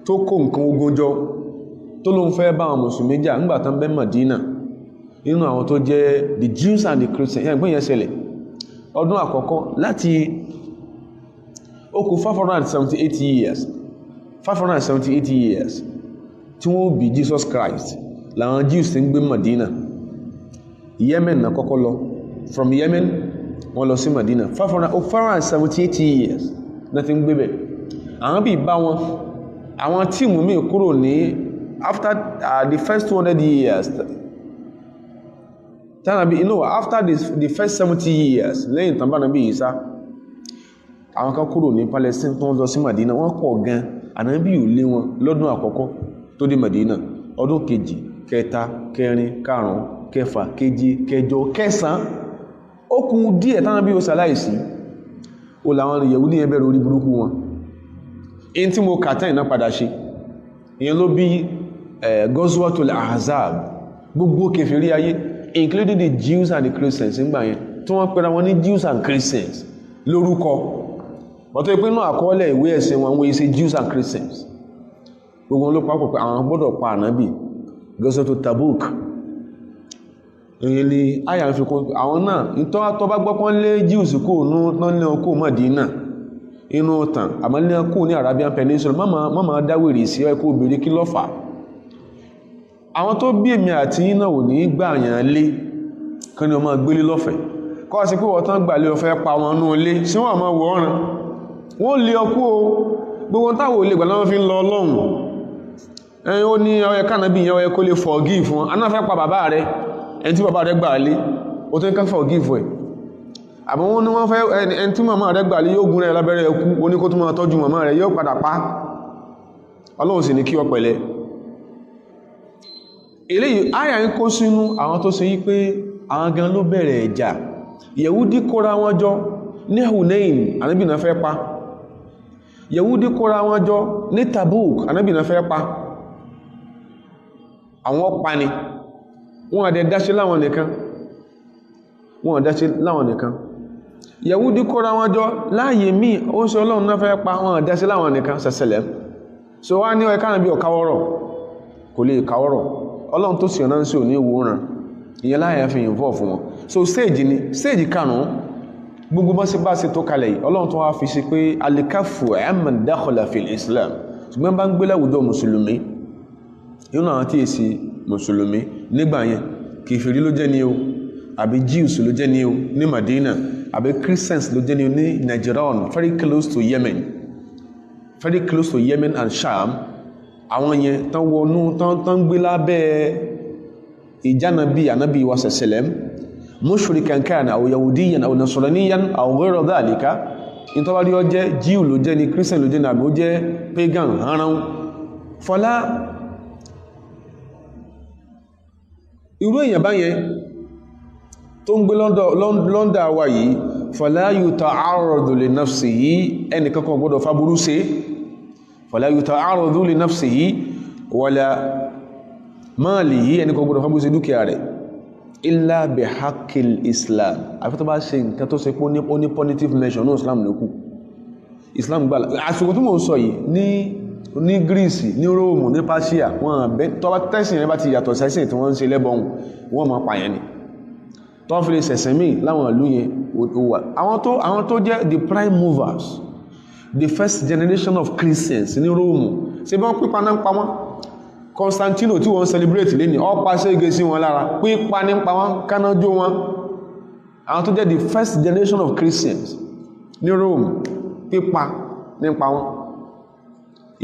tó kó nǹkan ogun jọ tó ló ń fẹ́ bá àwọn mùsùlùmí jà nígbà tán bẹ́ Mádínà nínú àwọn tó jẹ́ the Jews and the Christians yẹn gbọ́n yẹn ṣẹlẹ̀ ọdún àkọ́kọ́ láti ó kù 578 years tí wọ́n bí Jesus Christ làwọn Jews ti ń gbé Mádínà Yemen na kọ́kọ́ lọ from Yemen wọ́n lọ sí Mádínà 578 years na ti ń gbé bẹ̀ àwọn bí bá wọn àwọn tíìmù míì kúrò ní after the first 200 years after the first 70 years lẹ́yìn tàn bá Ànábì Ìsá àwọn kan kúrò ní Palestine tó ń lọ sí Mádínà wọ́n pọ̀ gan Ànábì ò lé wọn lọ́dún àkọ́kọ́ tó dé Mádínà ọdún kejì kẹta kẹrin karùn-ún kẹfà keje kẹjọ kẹsàn ó kù díẹ̀ tánàbí ó ṣaláìsí ó làwọn Yẹhudi yẹn bẹ̀rẹ̀ orí burúkú wọn in tí mo kàtẹ́ ìná padà ṣe ìyẹn ló bí Ghazwatul Ahzab gbogbo kèfèrí ayé including the Jews and the Christians ń gbà yẹn tí wọ́n pera wọn ní Jews and Christians lórúkọ wọ́n tó pé náà àkọọ́lẹ̀ ìwé ẹ̀sìn wọn wọ́n ṣe Jews and Christians gbogbo ló papọ̀ pé àwọn gbọ́dọ̀ pa ànábì gẹ́sọ́ tó Tabuk èyí ni àyà ń fi kún àwọn náà ìtọ́ bá gbọ́pọ́n lé Jews kó ní ọkọ̀ Mádínà inú tàn àmọ́ ní ọkọ̀ ní Arabian Peninsula mọ́mọ́ dáwèrè sí ẹkọ́ obìnrin kí ló fà àwọn tó bí èmi àti iná ò ní gbà yàn lé kí ni ọmọ gbélé lọ́fẹ̀ẹ́ kọ́ sí pé wọ́n tán gbà lé ọfẹ́ pa wọn nú ilé sí wọ́n àmọ́ wọ́n wọ́n lé ọkú o gbogbo táwọn olè gbà láwọn fi ń lọ Ọlọ́run ẹ̀yìn ó ní ọyẹ kánàbí ìyẹn ọyẹ kó lè forgive fún anáfẹ́ pa bàbá rẹ̀ ẹni tí bàbá rẹ̀ gbà lé ó tó ń ká forgive ẹ̀ àmọ́ wọn ní wọ́n fẹ́ ẹni tí màmá rẹ̀ gbà lé yóò gún rẹ̀ lábẹ́rẹ́ ẹkú ó ní kó tó máa tọ́jú màmá rẹ̀ yóò padà pa Ọlọ́run sì ní kí ọ pẹ̀lẹ́ eléyìí àyà ń kó sínú àwọn tó ṣe yí pé àwọn gan ló bẹ̀rẹ̀ ẹ̀jà Yẹ̀húdí kóra wọn jọ ní Hunain Ànábì náà fẹ́ pa Yẹ̀húdí kóra wọn jọ ní Tabuk Ànábì náà fẹ́ pa àwọn pa ni wọ́n àdẹ dáṣe láwọn nìkan Yẹ̀húdí kóra wọn jọ láàyè míì ó ń ṣe Ọlọ́run náà fẹ́ pa wọ́n àdáṣe láwọn nìkan sẹ̀sẹ̀lẹ̀ so wá ní ọ̀ẹ́ká náà bí ọ̀káwọ́rọ̀ kò lè káwọ́rọ̀ Ọlọ́run tó sì ọ̀nà ń sí òní ìwòrán ìyẹn láyé fi yìnbọ̀ fún wọn so stage karùn-ún gbogbo bá sí tó kalẹ̀ yìí Ọlọ́run tó wá fi sí pé alikafu amman dakhala fil Islam ṣùgbọ́n bá ń gbé láwùjọ mùsùlùmí yóò náà tí èsì mùsùlùmí nígbà yẹn kèfèrí ló jẹ́ ní o àbí Jews ló jẹ́ ní o ní Madina àbí Christians ló jẹ́ ní o ní Najran very close to Yemen and Sham àwọn yẹn tán wọnú tán gbé lábẹ́ ìjánabi ànábì wa sẹ̀sẹ̀lẹ̀m mushrikan kana aw yahudiyan aw nasraniyan aw ghayra dhalika in tó bá rí ó jẹ́ Jew ló jẹ́ ní Christian ló jẹ́ ní àbí ó jẹ́ pagan haran fọlá irú èyàn báyẹn tó ń gbé London wa yìí fọlá yuta'arradu li nafsihi ẹnìkankan gbọ́dọ̀ fáburú sí fala yuta'arradu li nafsihi wala malihi ẹni kò gbọdọ̀ fábú sí dúkìá rẹ̀ illa bi haqqil Islam àfi tó bá ṣe nǹkan tó ṣe pé ó ní positive mention ní Islam lókù Islam gbà àsìkò tó mọ̀ ń sọ yìí ní Greece ní Rome ní Persia wọ́n tó bá tẹ́sìn rẹ̀ bá ti yàtọ̀ sẹ́sìn tí wọ́n ń ṣe lẹ́bọ̀n wọ́n máa pààyàn ni tó fi lè sẹ̀sẹ̀ míì láwọn ìlú yẹn àwọn tó jẹ́ the prime movers the first generation of Christians ní Rome ṣe bí wọ́n pípa náà ń pa wọ́n Constantino tí wọ́n celebrate lé ní ọpa ṣe igi sí wọn lára pípa ní pa wọ́n kánájó wọn àwọn tó jẹ́ the first generation of Christians ní Rome pípa ní pa wọ́n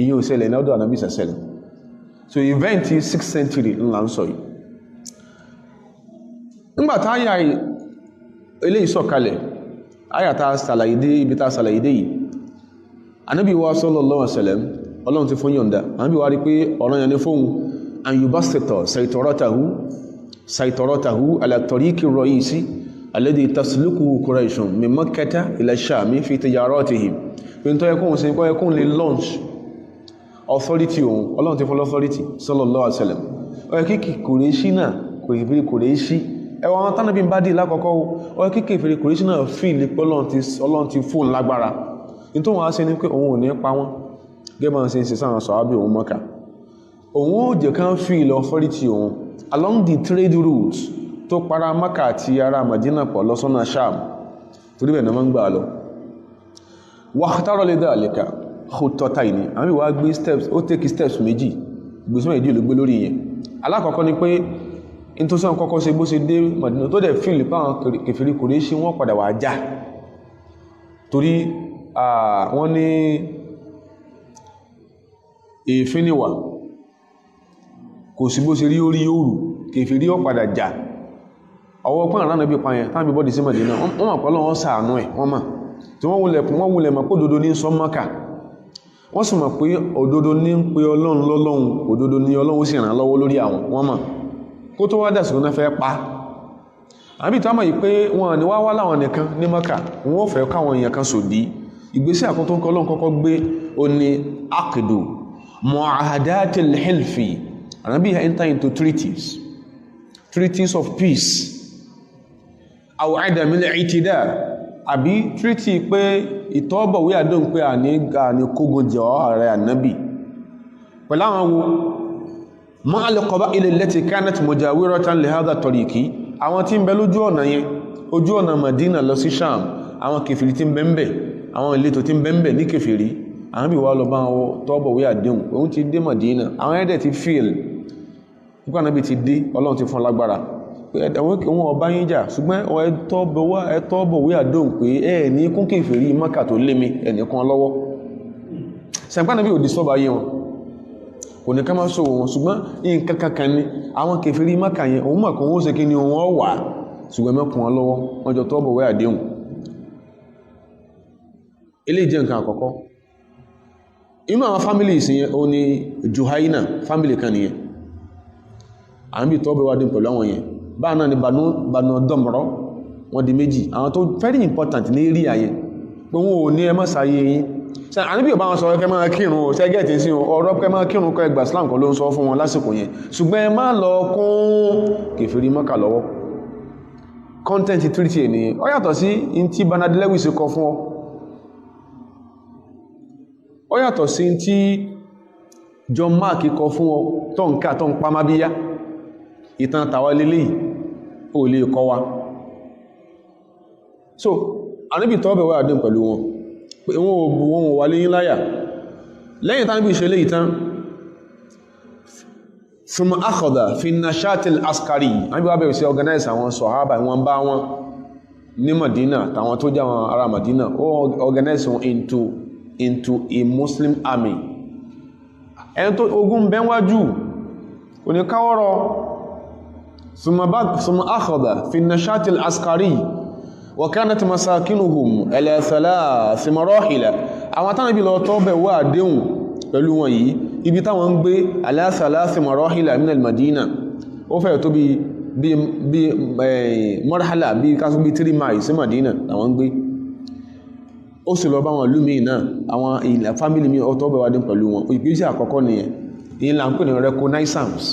ìyẹn ò ṣẹlẹ̀ ní ọdún Ànábì ṣẹlẹ̀ so event 6th century ńlá ń sọ yìí nígbàtá àyà eléyìí sọ̀kalẹ̀ àyà tá ṣàlàyé dé ibi tá ṣàlàyé dé yìí Ànábì wa sallallahu alaihi wasallam Ọlọ́run ti fún yọ̀ǹda Ànábì wa rí pé ọ̀rọ̀ yẹn ní fóun an yubasita saytoratahu ala tariqi ar-ra'isi alladhi taslukuhu Quraishun min Makkata ila Shami fi tijaratihim pé tó yẹ kóhun sí kọ́ yẹ kóhun lè launch authority òun Ọlọ́run ti fún authority sallallahu alaihi wasallam ọ̀yẹ́ kíkì Kùrẹ́ṣì náà kò ìfìrí Kùrẹ́ṣì ẹwà wọn tánàbí bá dì lákọ̀ọ́kọ́ ọ̀yẹ́ kíkì ìfìrí Kùrẹ́ṣì náà fíìlì pé Ọlọ́run ti fún lágbára ní tó wọ́n á ṣe ní pé òun ò ní pa wọ́n gẹ́bà sí ṣe sáwọn sọ̀hábí òun Mọ́kà òun ó jẹ́ kán fi ilẹ̀ authority òun along the trade routes tó para Mọ́kà àti ara Madina pọ̀ lọ́sọ́nà Sham torí bẹ̀ náà máa ń gbà lọ wàhátàrọ̀ lè dá àlẹ́kà khutọ́ta ìní àmì wá gbé steps ó take steps méjì ìgbésùn ìdí olùgbé lórí yẹn alákọ̀ọ́kọ́ ni pé in tó sọ́n kọ́kọ́ ṣe bó ṣe dé Madina tó dẹ̀ fíìlì páwọn kèfèrí Kùrẹ́ṣì wọ́n padà wà já torí wọ́n ní èéfín níwà kò sí bó ṣe rí orí òòrù kèfèrí ó padà jà ọwọ́ pọ́n àránà bí pààyàn táàbí bọ́dì sí Mádínà wọ́n mọ̀ pọ́lọ́ wọ́n ṣàánú ẹ̀ wọ́n mọ̀ tí wọ́n wulẹ̀ mọ̀ pé òdodo ní sọ Mákà wọ́n sì mọ̀ pé òdodo ní ń pe Ọlọ́run lọ́lọ́run òdodo ní Ọlọ́run sì ràn lọ́wọ́ lórí àwọn wọ́n mọ̀ kó tó wá dàsìkò náà fẹ́ pa àbí tó mọ̀ yìí pé wọn ní wá láwọn nìkan ní Mákà wọ́n fẹ́ káwọn èèyàn kan sòdí ìgbésẹ̀ àkọ́tọ́ ń kọ́ Ọlọ́run kọ́kọ́ gbé ó ní aqidu mu'ahadatil hilfi Ànábì enter into treaties of peace aw adam al-i'tida àbí treaty pé ìtọ́bọ̀wé àdéhùn pé àní kógun jọ ààrẹ ànábì pẹ̀lú àwọn wo ma al-qaba'il allati kanat mujawiratan li hadha tariqi àwọn tí ń bẹ lójú ọ̀nà yẹn ojú ọ̀nà Madina lọ sí Sham àwọn kèfèrí tí ń bẹ ń bẹ àwọn ìletò tí ń bẹ ń bẹ ní kèfèrí àwọn bí wà lọ bá wọn tọ́bọ̀wé àdéhùn òun ti dé Madina àwọn ẹ̀dẹ̀ ti fíìl nípa ànábì ti dé Ọlọ́run ti fún lágbára pé ẹ̀wọ́n kí wọ́n ọba yín jà ṣùgbọ́n ẹ̀tọ́bọ̀wé àdéhùn pé ẹ̀ ní kún kèfèrí Mákà tó lé mi ẹnìkan lọ́wọ́ sẹ̀ǹpá ànábì ò di sọ́ba yé wọn kò ní ká máa sọ wọn ṣùgbọ́n nǹkan kankan ní àwọn kèfèrí Mákà yẹn òun mọ̀ kí wọ́n ṣe kí ni wọ́n wà ṣùgbọ́n mẹ́kùn wọn lọ́wọ́ wọ́n jọ tọ́bọ̀wé àdéhùn ilé jẹ́ nǹkan àkọ́kọ́ inú àwọn families yẹn o ní Juhaina family kan nìyẹn àwọn bí tọ́bọ̀wé àdéhùn pẹ̀lú àwọn yẹn báà náà ni Banu Damra wọ́n di méjì àwọn tó very important ní rí àyẹ pé wọ́n ò ní ẹmọ́ sáyé yìí ṣe àníbí ọba wọn sọ kẹ máa kírun ṣẹ́gẹ̀ẹ́tì sí ọ̀rọ̀ kẹ máa kírun kọ ẹgbà Islam kan ló ń sọ fún wọn lásìkò yẹn ṣùgbọ́n ẹ má lọ kún kèfèrí Mákà lọ́wọ́ content treaty ènìyàn ó yàtọ̀ sí in tí Bernard Lewis kọ fún ó yàtọ̀ sí in tí John Mark kọ fún ọ tó ń ká tó ń pamábíyá ìtàn tàwa lélẹ́yìí ó lè kọ́ wa so àníbì tọ́bẹ̀wé àdéhùn pẹ̀lú wọn pé wọ́n wà léyìn láyà lẹ́yìn tán bí ìṣẹ́lẹ̀ ìtàn thumma akhadha fi nashatil askari àbí wà bẹ̀rẹ̀ sí organize àwọn sọ̀hábà wọn bá wọn ní Madina tàwọn tó jẹ́ àwọn ará Madina ó organize wọn into a Muslim army ẹni tó ogun bẹ́wájú oníkáwọ́rọ̀ thumma akhadha fi nashatil askari وكانت مساكنهم على 3 مراحل àwọn tán bí lọ tọ́bẹ̀wé àdéhùn pẹ̀lú wọn yìí ibi táwọn ń gbé على 3 مراحل من المدينة ó fẹ́ tó bí marhala bí kásù bí 3 miles sí Madina àwọn ń gbé ó sì lọ bá wọn lú míì náà àwọn ilẹ̀ family mi ó tọ́bẹ̀wé àdéhùn pẹ̀lú wọn ìgbésẹ̀ àkọ́kọ́ nìyẹn ìyẹn là ń pè ní reconnaissance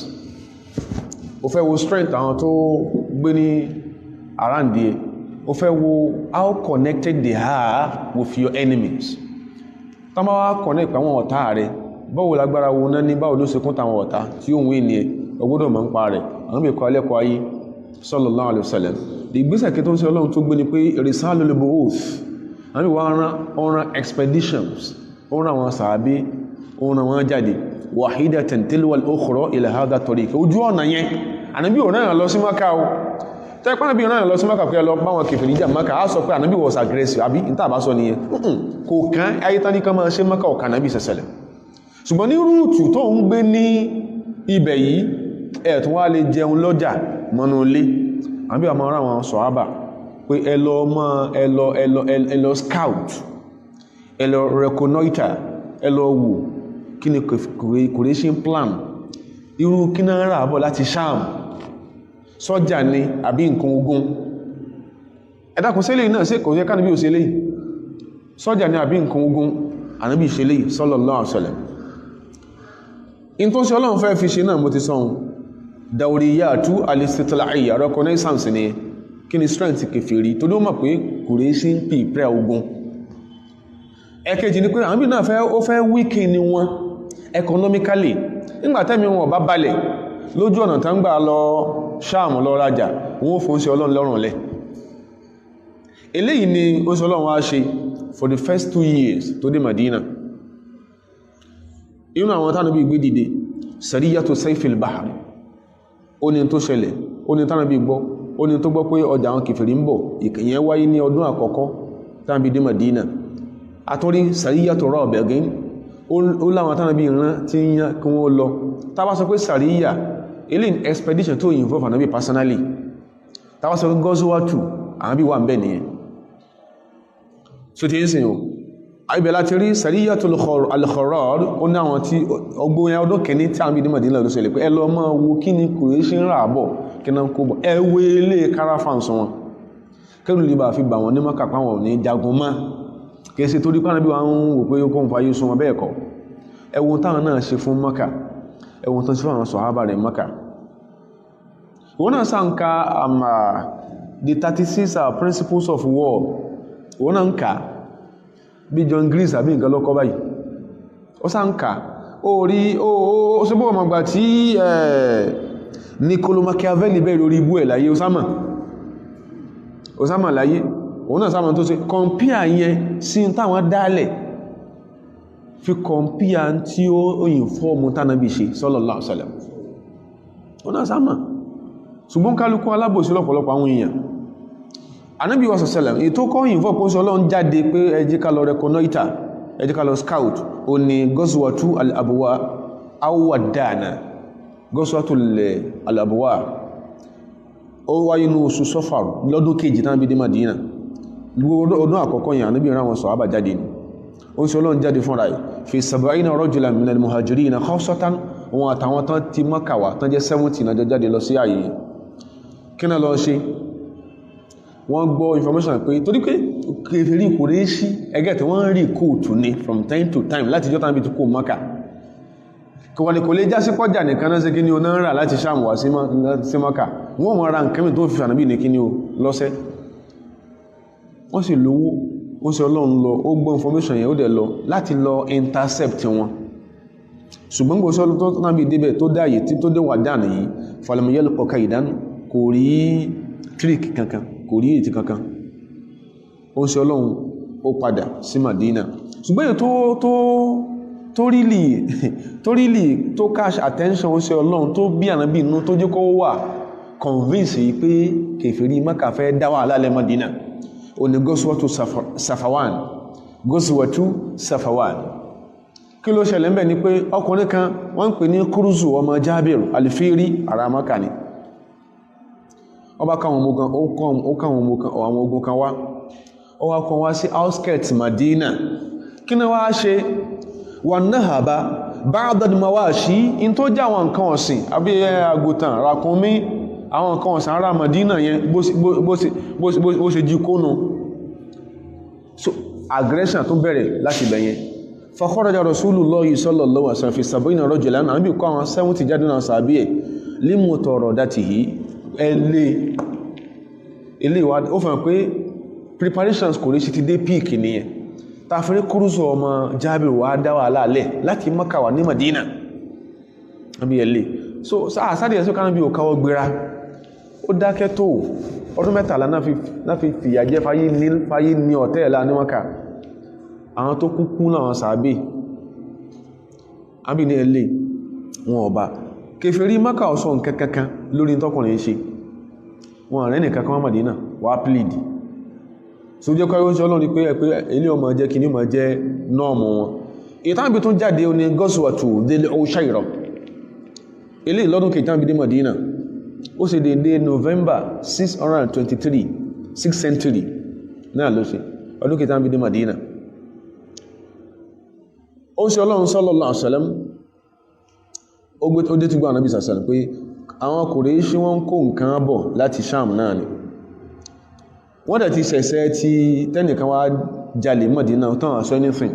ó fẹ́ wo strength àwọn tó gbé ní around there ó fẹ́ wo how connected they are with your enemies tó máa wá connect àwọn ọ̀tá rẹ̀ báwo lágbára wo náà ní báwo ló ṣe kún tàwọn ọ̀tá tí ó ń wé ní ẹ ọgbọ́dọ̀ mọ̀ ń pa rẹ̀ àwọn mẹ́kọ́ alẹ́kọ̀ọ́ ayé sallallahu alaihi wasallam ìgbésẹ̀ kí tó ń ṣe Ọlọ́run tó gbé ni pé risalul bu'uth àwọn ìwà ọ̀ràn expeditions ọ̀ràn àwọn sàábé ọ̀ràn wọn jáde wahidatan tilwal ukhra ila hadha tariq ojú ọ̀nà yẹn ànábì ò náà lọ sí Mákà o tẹ́pẹ́ ànábì náà lọ sí Mákà pé lọ bá wọn kèfèrí jà Mákà á sọ pé ànábì was aggressive àbí ìtàbá sọ nìyẹn kò kán ayétání kan máa ṣe Mákà ọ̀kan ànábì sẹ̀sẹ̀lẹ̀ ṣùgbọ́n ní rúùtù tó ń gbé ní ibẹ̀ yìí ẹ̀tún wá lè jẹun lọ́jà mọ́nú ilé àbí àmọ́ ara wọn sọ̀hábà pé ẹ lọ scout ẹ lọ reconnoiter ẹ lọ wò kí ni Quraysh plan irú kí náà rà bọ̀ láti Sham sọ́jà ni àbí nǹkan ogun ẹ̀dàkùn sílẹ̀ náà sí kò yẹ kánàbí ò sílẹ̀ sọ́jà ni àbí nǹkan ogun ànábì sílẹ̀ sallallahu alaihi wasallam in tó ṣe Ọlọ́run fẹ́ fi ṣe náà mo ti sọ́hun dawriyatu al-istitla'iyya reconnaissance ni kí ni strength kèfèrí tó ló mọ̀ pé Quraysh ń pè prẹ́ ogun ẹ̀kejì ni pé ànábì náà ó fẹ́ weaken ni wọn economically nígbàtẹ́mi wọn bá balẹ̀ lójú ọ̀nà tán gbà lọ Ṣáàmù lọ rajà wọ́n fún sí Ọlọ́run lọ́rùn lẹ́ eléyìí ni ó sọ Ọlọ́run wá ṣe for the first 2 years tó dé Madina inú àwọn tánàbí gbé dìde sariyatu sayfil bahri ó ní tó ṣẹlẹ̀ ó ní tánàbí gbọ́ ó ní tó gbọ́ pé ọjà àwọn kèfèrí ń bọ̀ ìyẹn wáyé ní ọdún àkọ́kọ́ tánàbí dé Madina àtúrí sariyatu rabi'in ó láwọn tánàbí ìran tí ń yá kí wọ́n lọ tá bá sọ pé sàríyà ilé expedition tó involve ànábì personally tá bá sọ pé gọ́zúwátù ànábì wà ń bẹ̀ nìyẹn so ti ń sìn o àìbẹ̀ láti rí sàríyàtul al-Kharar ó ní àwọn tí ọgbó yẹn ọdún kẹ́ni tí ànábì dé Mádínà ló ṣẹlẹ̀ pé ẹ lọ máa wo kí ni Quraysh ń rà bọ̀ kí náà kó bọ̀ ẹ wé ilé caravans wọn kẹ́rù lè bá fi gbà wọn ní Mákà páwọn ò ní jagun mọ́ kẹsí torí pé ànábì wa ń wò pé ó kó ń fayé sun wọn bẹ́ẹ̀ kọ́ ẹwùn táwọn náà ṣe fún Mákà ẹwùn tó ṣe fún àwọn sọ̀hábà rẹ̀ Mákà wọ́n náà sáà ń ka the 36 are principles of war wọ́n náà ń kà bí John Greece àbí nǹkan lọ́kọ́ báyìí ó sá ń kà ó rí ó ṣe bọ́ ọmọgbà tí Niccolo Machiavelli bẹ̀rẹ̀ lórí ibú ẹ̀ láyé Osama láyé òun náà sáàmà tó ṣe kọmpíà yẹn sí táwọn dálẹ̀ fi kọmpíà tí ó yìn fọ́ọ̀mù tánàbí ṣe sallallahu alaihi wasallam òun náà sáàmà ṣùgbọ́n kálukú alábòsí lọ́pọ̀lọpọ̀ àwọn èèyàn Ànábì wa sallam èyí tó kọ́ yìn fọ́ọ̀pọ̀ sí Ọlọ́run jáde pé ẹ jẹ́ ká lọ reconnoiter ẹ jẹ́ ká lọ scout ó ní Ghazwatu al-Abwa awadana Ghazwatu al-Abwa ó wáyé ní oṣù Safar lọ́dún kejì tán bí dé Madina ọdún àkọ́kọ́ yẹn Ànábì rán wọn sàhábà jáde ni ó ń sọ Ọlọ́run jáde fúnra ẹ̀ fi 70 rajulan min al-muhajirin khassatan wọn àtàwọn tán ti Mákà wá tán jẹ́ 70 náà jáde lọ sí ààyè kí náà lọ ṣe wọ́n gbọ́ information pé torí pé kèfèrí Kùrẹ́ṣì ẹgẹ́ tí wọ́n rí kóòtù ní from time to time láti jọ́ta bí tó kó Mákà kí wọ́n ni kò lè já sí pọ́jà nìkan náà sí kí ni o náà rà láti Ṣáàmù wá sí Mákà wọ́n mọ̀ ra nǹkan mi tó fi Ànábì ní kí ni o lọ́sẹ̀ wọ́n sì lówó ó sì Ọlọ́run lọ ó gbọ́ information yẹn ó dẹ̀ lọ láti lọ intercept wọn ṣùgbọ́n gbọ́ sọ́lọ́ tó náà bí débẹ̀ tó dáyé tí tó dé wà dáà nìyí falam yalqa kaidan kò rí trick kankan kò rí ètì kankan ó sì Ọlọ́run ó padà sí Madina ṣùgbọ́n èyí tó rí tó cash attention ó sì Ọlọ́run tó bí Ànábì inú tó jẹ́ kó wà convince yìí pé kèfèrí Mákà fẹ́ dá wàhálà lẹ́ Madina ó ní Ghazwatu Safawan kí ló ṣẹlẹ̀ ńbẹ̀ ni pé ọkùnrin kan wọ́n ń pè ní Kurzu ọmọ Jábìr Al-Fihri ará Mákà ni ọba káwọn ogun kan wá ó wá kan wá sí outskirts Madina kí ni wá ṣe wà nahaba ba'd al-mawashi in tó jẹ́ àwọn nǹkan ọ̀sìn àbí àgùtàn ràkúnmí àwọn nǹkan ọ̀sìn ará Madina yẹn bó ṣe jí kónú so aggression tó bẹ̀rẹ̀ láti bẹ̀yẹn fa kharaja Rasulullahi sallallahu alaihi wasallam fi 70 rajulan náà bí kọ́ àwọn 70 jáde náà sàbí ẹ̀ limutaradatihi ilé ìwà ó fẹ́ pé preparations kò rí sí ti dé peak nìyẹn ta fẹ́rẹ́ Kurzu ọmọ Jábìr wà dáwà aláàlẹ̀ láti Mákà wà ní Madina àbí ẹ̀lẹ́ so sáàdì ẹ̀sọ́ kanáà bí ò káwọ́ gbéra ó dákẹ́ tó ọdún mẹ́tàlá náà fi fìyà jẹ fáyé ní ọ̀tẹ́ẹ̀lá ní Mákà àwọn tó kúkú náà sàábé àbí ní ẹ̀lẹ́ wọn ọba kèfèrí Mákà ọ̀sọ̀ nǹkankan lórí tọkùnrin ṣe wọn rẹ̀ nìkan kan Madina wà plead so jẹ́ kọ́ ìwọ́n Ọlọ́run pé ilé ọmọ jẹ́ kí ní ọmọ jẹ́ nọ́ọ̀mù wọn ìtàbí tó jáde ní Ghazwatu Dhil Ushayrah ilé ìlọ́dún kejì bí dé Madina ó sì dédé November 623 6th century náà ló ṣe ọdún kejì bí dé Madina ó sì Ọlọ́run sallallahu alaihi wasallam ó dé tí gbọ́ Ànábì sallallahu alaihi wasallam pé àwọn Kùrẹ́ṣì wọ́n kó nǹkan bọ̀ láti Sham náà ni wọ́n dẹ̀ ti ṣẹ̀ṣẹ̀ tí tẹ́nìkan wá jalè Mọ̀dínà tán àṣọ anything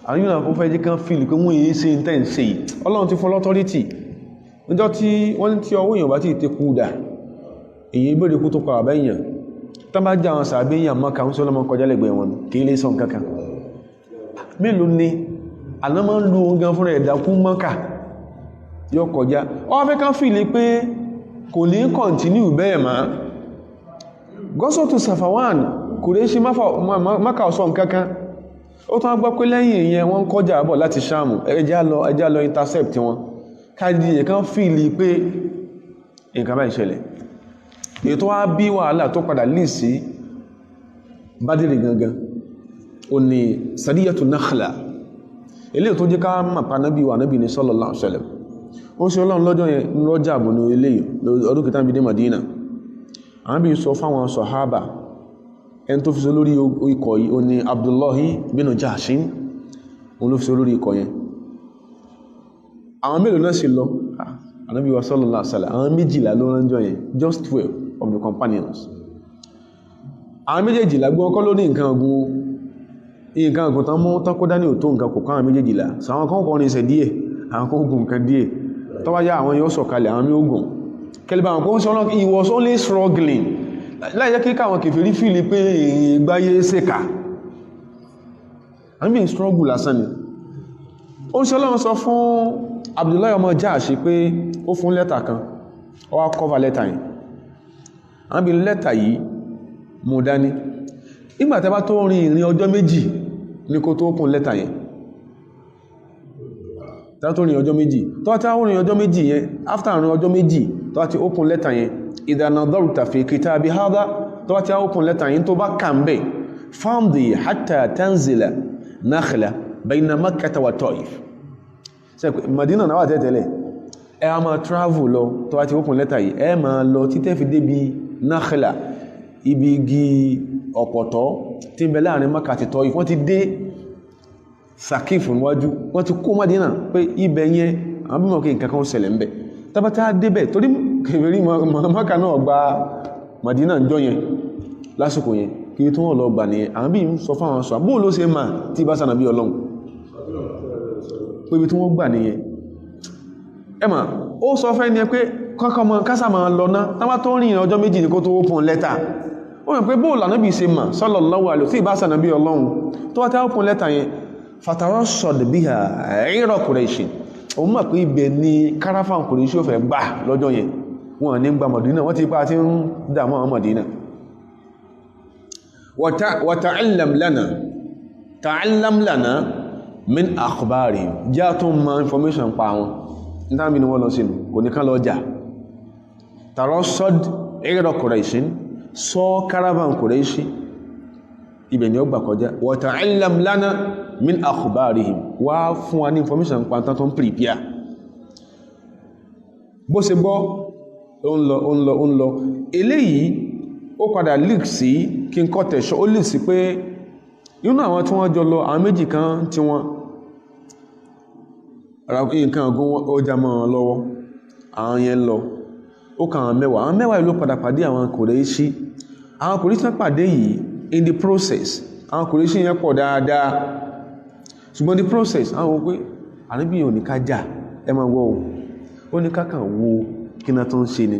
àwọn yíò náà kó fẹ́ jí kan fíìlì pé wọ́n yìí ṣe tẹ́ ń ṣe yìí Ọlọ́run ti fún lọ́tọ́rítì níjọ́ tí wọ́n tí ọwọ́ èèyàn bá ti tẹ́ kú dà èyí ìbéèrè kú tó pàrà bẹ́yàn tán bá já àwọn sàbẹ́yàn Mákà ń sọ́lọ́mọ kọjá lẹ́gbẹ̀ẹ́ wọn kì í lè sọ kankan mélòó ni àná máa ń lu ogan fúnra ẹ̀dá kú Mákà yóò kọjá wọ́n fẹ́ kán fìlì pé kò ní continue bẹ́ẹ̀ máa Ghazwatu Safawan Kùrẹ́ṣì Mákà ọ̀sọ̀ nǹkankan ó tán gbọ́ pé lẹ́yìn ìyẹn wọ́n kọjá bọ̀ láti Ṣáàmù ẹjá lọ intercept wọn káàdì ẹ̀kan fìlì pé nǹkan bá ìṣẹ̀lẹ̀ ètò wá bí wàhálà tó padà lè sí Bádìrì gangan ó ní Sariyatu Nakhla ilé tó jẹ́ ká màpá nábì wà nábì ní sallallahu alaihi wasallam ó ṣe Ọlọ́run lọ́jọ́ yẹn lọ́jà àbùnú ilé ọdún kìtà bí dé Madina àwọn bí sọ fáwọn sọ̀hábà ẹni tó fi so lórí ikọ̀ yìí ó ní Abdullahi bin Jahshin òun ló fi so lórí ikọ̀ yẹn àwọn mélòó náà sì lọ Ànábì wa sallallahu alaihi wasallam àwọn méjìlá ló ránjọ́ yẹn just 12 of the companions àwọn méjèèjìlá gbọ́n kọ́ ló ní nǹkan ọ̀gùn tán mú tán kó dání ò tó nǹkan kò káwọn méjèèjìlá so àwọn kan kọ́ ní ìṣẹ̀ díẹ̀ àwọn kan gùn nǹkan díẹ̀ tó bá yá àwọn yóò sọ̀kalẹ̀ àwọn yóò gùn kẹlẹ̀bà àwọn kó ń sọ he was only struggling láìjẹ́ kí káwọn kèfèrí fìlì pé èyí gbáyé ṣèkà àmì struggle lásán ni ó ṣe Ọlọ́run sọ fún Abdullahi ọmọ Jahsh pé ó fún lẹ́tà kan ó wá cover lẹ́tà yìí àmì lẹ́tà yìí mú dání ìgbàtẹ́ bá tó rin ìrìn ọjọ́ méjì ní kó tó open lẹ́tà yẹn tó rin ọjọ́ méjì tó wá tí ó rin ọjọ́ méjì yẹn after rin ọjọ́ méjì tó wá tí open lẹ́tà yẹn idha nadarta fi kitabi hadha tó wá tí ó open lẹ́tà yẹn tó bá kà ń bẹ̀ famdi hatta tanzila nakhla bayna Makkah wa Taif Madina náà wà tẹ́tẹ́lẹ̀ ẹ a máa travel lọ tó wá tí open lẹ́tà yìí ẹ máa lọ títẹ́ fi débi nakhla ibi igi ọ̀pọ̀tọ́ tí ń bẹ láàrin Makkah àti Taif wọ́n ti dé Sakif níwájú wọ́n ti kó Madina pé ibẹ̀ yẹn àwọn bímọ̀ kí nǹkan kan ṣẹlẹ̀ ń bẹ̀ tàbátá débẹ̀ torí kèfèrí Makkah náà gba Madina jọ yẹn lásìkò yẹn kí tí wọ́n lọ gbà ní àwọn bí sọ fáwọn sọ àbúrò ló ṣe máa tí bá sànà bí Ọlọ́run pé ibi tí wọ́n gbà nìyẹn ẹmà ó sọ fẹ́ ní ẹ pé kọ́kọ́ kásà máa lọ ná tàbá tó rìn ọjọ́ méjì ní kó tó open lẹ́tà ó rìn pé bóòlù ànábì ṣe mà sallallahu alaihi tí bá sànà bí Ọlọ́run tó wá tẹ́ open lẹ́tà yẹn fatarasad biha ira Quraish òun mọ̀ pé ibẹ̀ ni caravan Quraish ó fẹ́ gbà lọ́jọ́ yẹn wọ́n ní gba Madina wọ́n ti pa ti ń dàmú àwọn Madina wa ta'allam lana min akhbari já tó ma information pa wọn nítorí ni wọ́n lọ sínú kò ní ká lọ jà tarasad ira Quraish sọ caravan Quraish ibẹ̀ ni ó gbà kọjá wa ta'allam lana min akhbarihim wá fún wa ní information pàtàkì tó ń prepare bó ṣe gbọ́ ó ń lọ eléyìí ó padà leak sí kí n kọ́ tẹ̀ṣọ́ ó leak sí pé inú àwọn tí wọ́n jọ lọ àwọn méjì kan tí wọ́n ara nǹkan ọgbọ́n ó já mọ́ wọn lọ́wọ́ àwọn yẹn lọ ó kà àwọn mẹ́wàá ló padà pàdé àwọn Kùrẹ́ṣì pàdé yìí in the process àwọn Kùrẹ́ṣì yẹn pọ̀ dáadáa ṣùgbọ́n the process àwọn pé àníbí ò ní ká jà ẹ máa wọ́ ó ní kákàn wo kí náà tó ń ṣe ni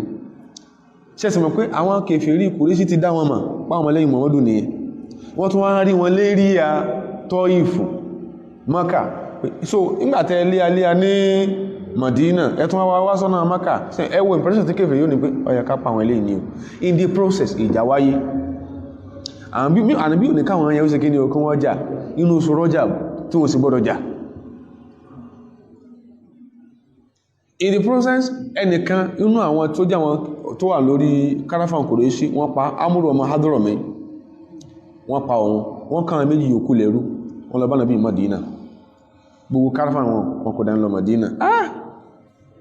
ṣẹ́sì mọ̀ pé àwọn kèfèrí Kùrẹ́ṣì ti dá wọn mà páwọn ọmọlẹ́yìn Muhammadu nìyẹn wọ́n tún wá rí wọn lérí à Tọ́ìfù Mákà so nígbàtẹ́ léa ní Madina ẹ tún wá sọ́nà Mákà ẹ wo impression tí kèfèrí yóò ní pé ó yẹ ká pa àwọn eléyìí ni o in the process ìjà wáyé àníbí ò ní káwọn ẹyẹ ó ṣe kí ni okun wọ́n jà inú oṣù Rọ́jàb tí wọ́n sì gbọ́dọ̀ jà in the process ẹnìkan inú àwọn tó jẹ́ àwọn tó wà lórí caravan Kùrẹ́ṣì wọ́n pa Amúrù ọmọ Hadrami wọ́n pa òun wọ́n kàn méjì yòókù lẹ́rú wọ́n lọ bá Nàbí Madina gbogbo caravan wọn kò dán lọ Madina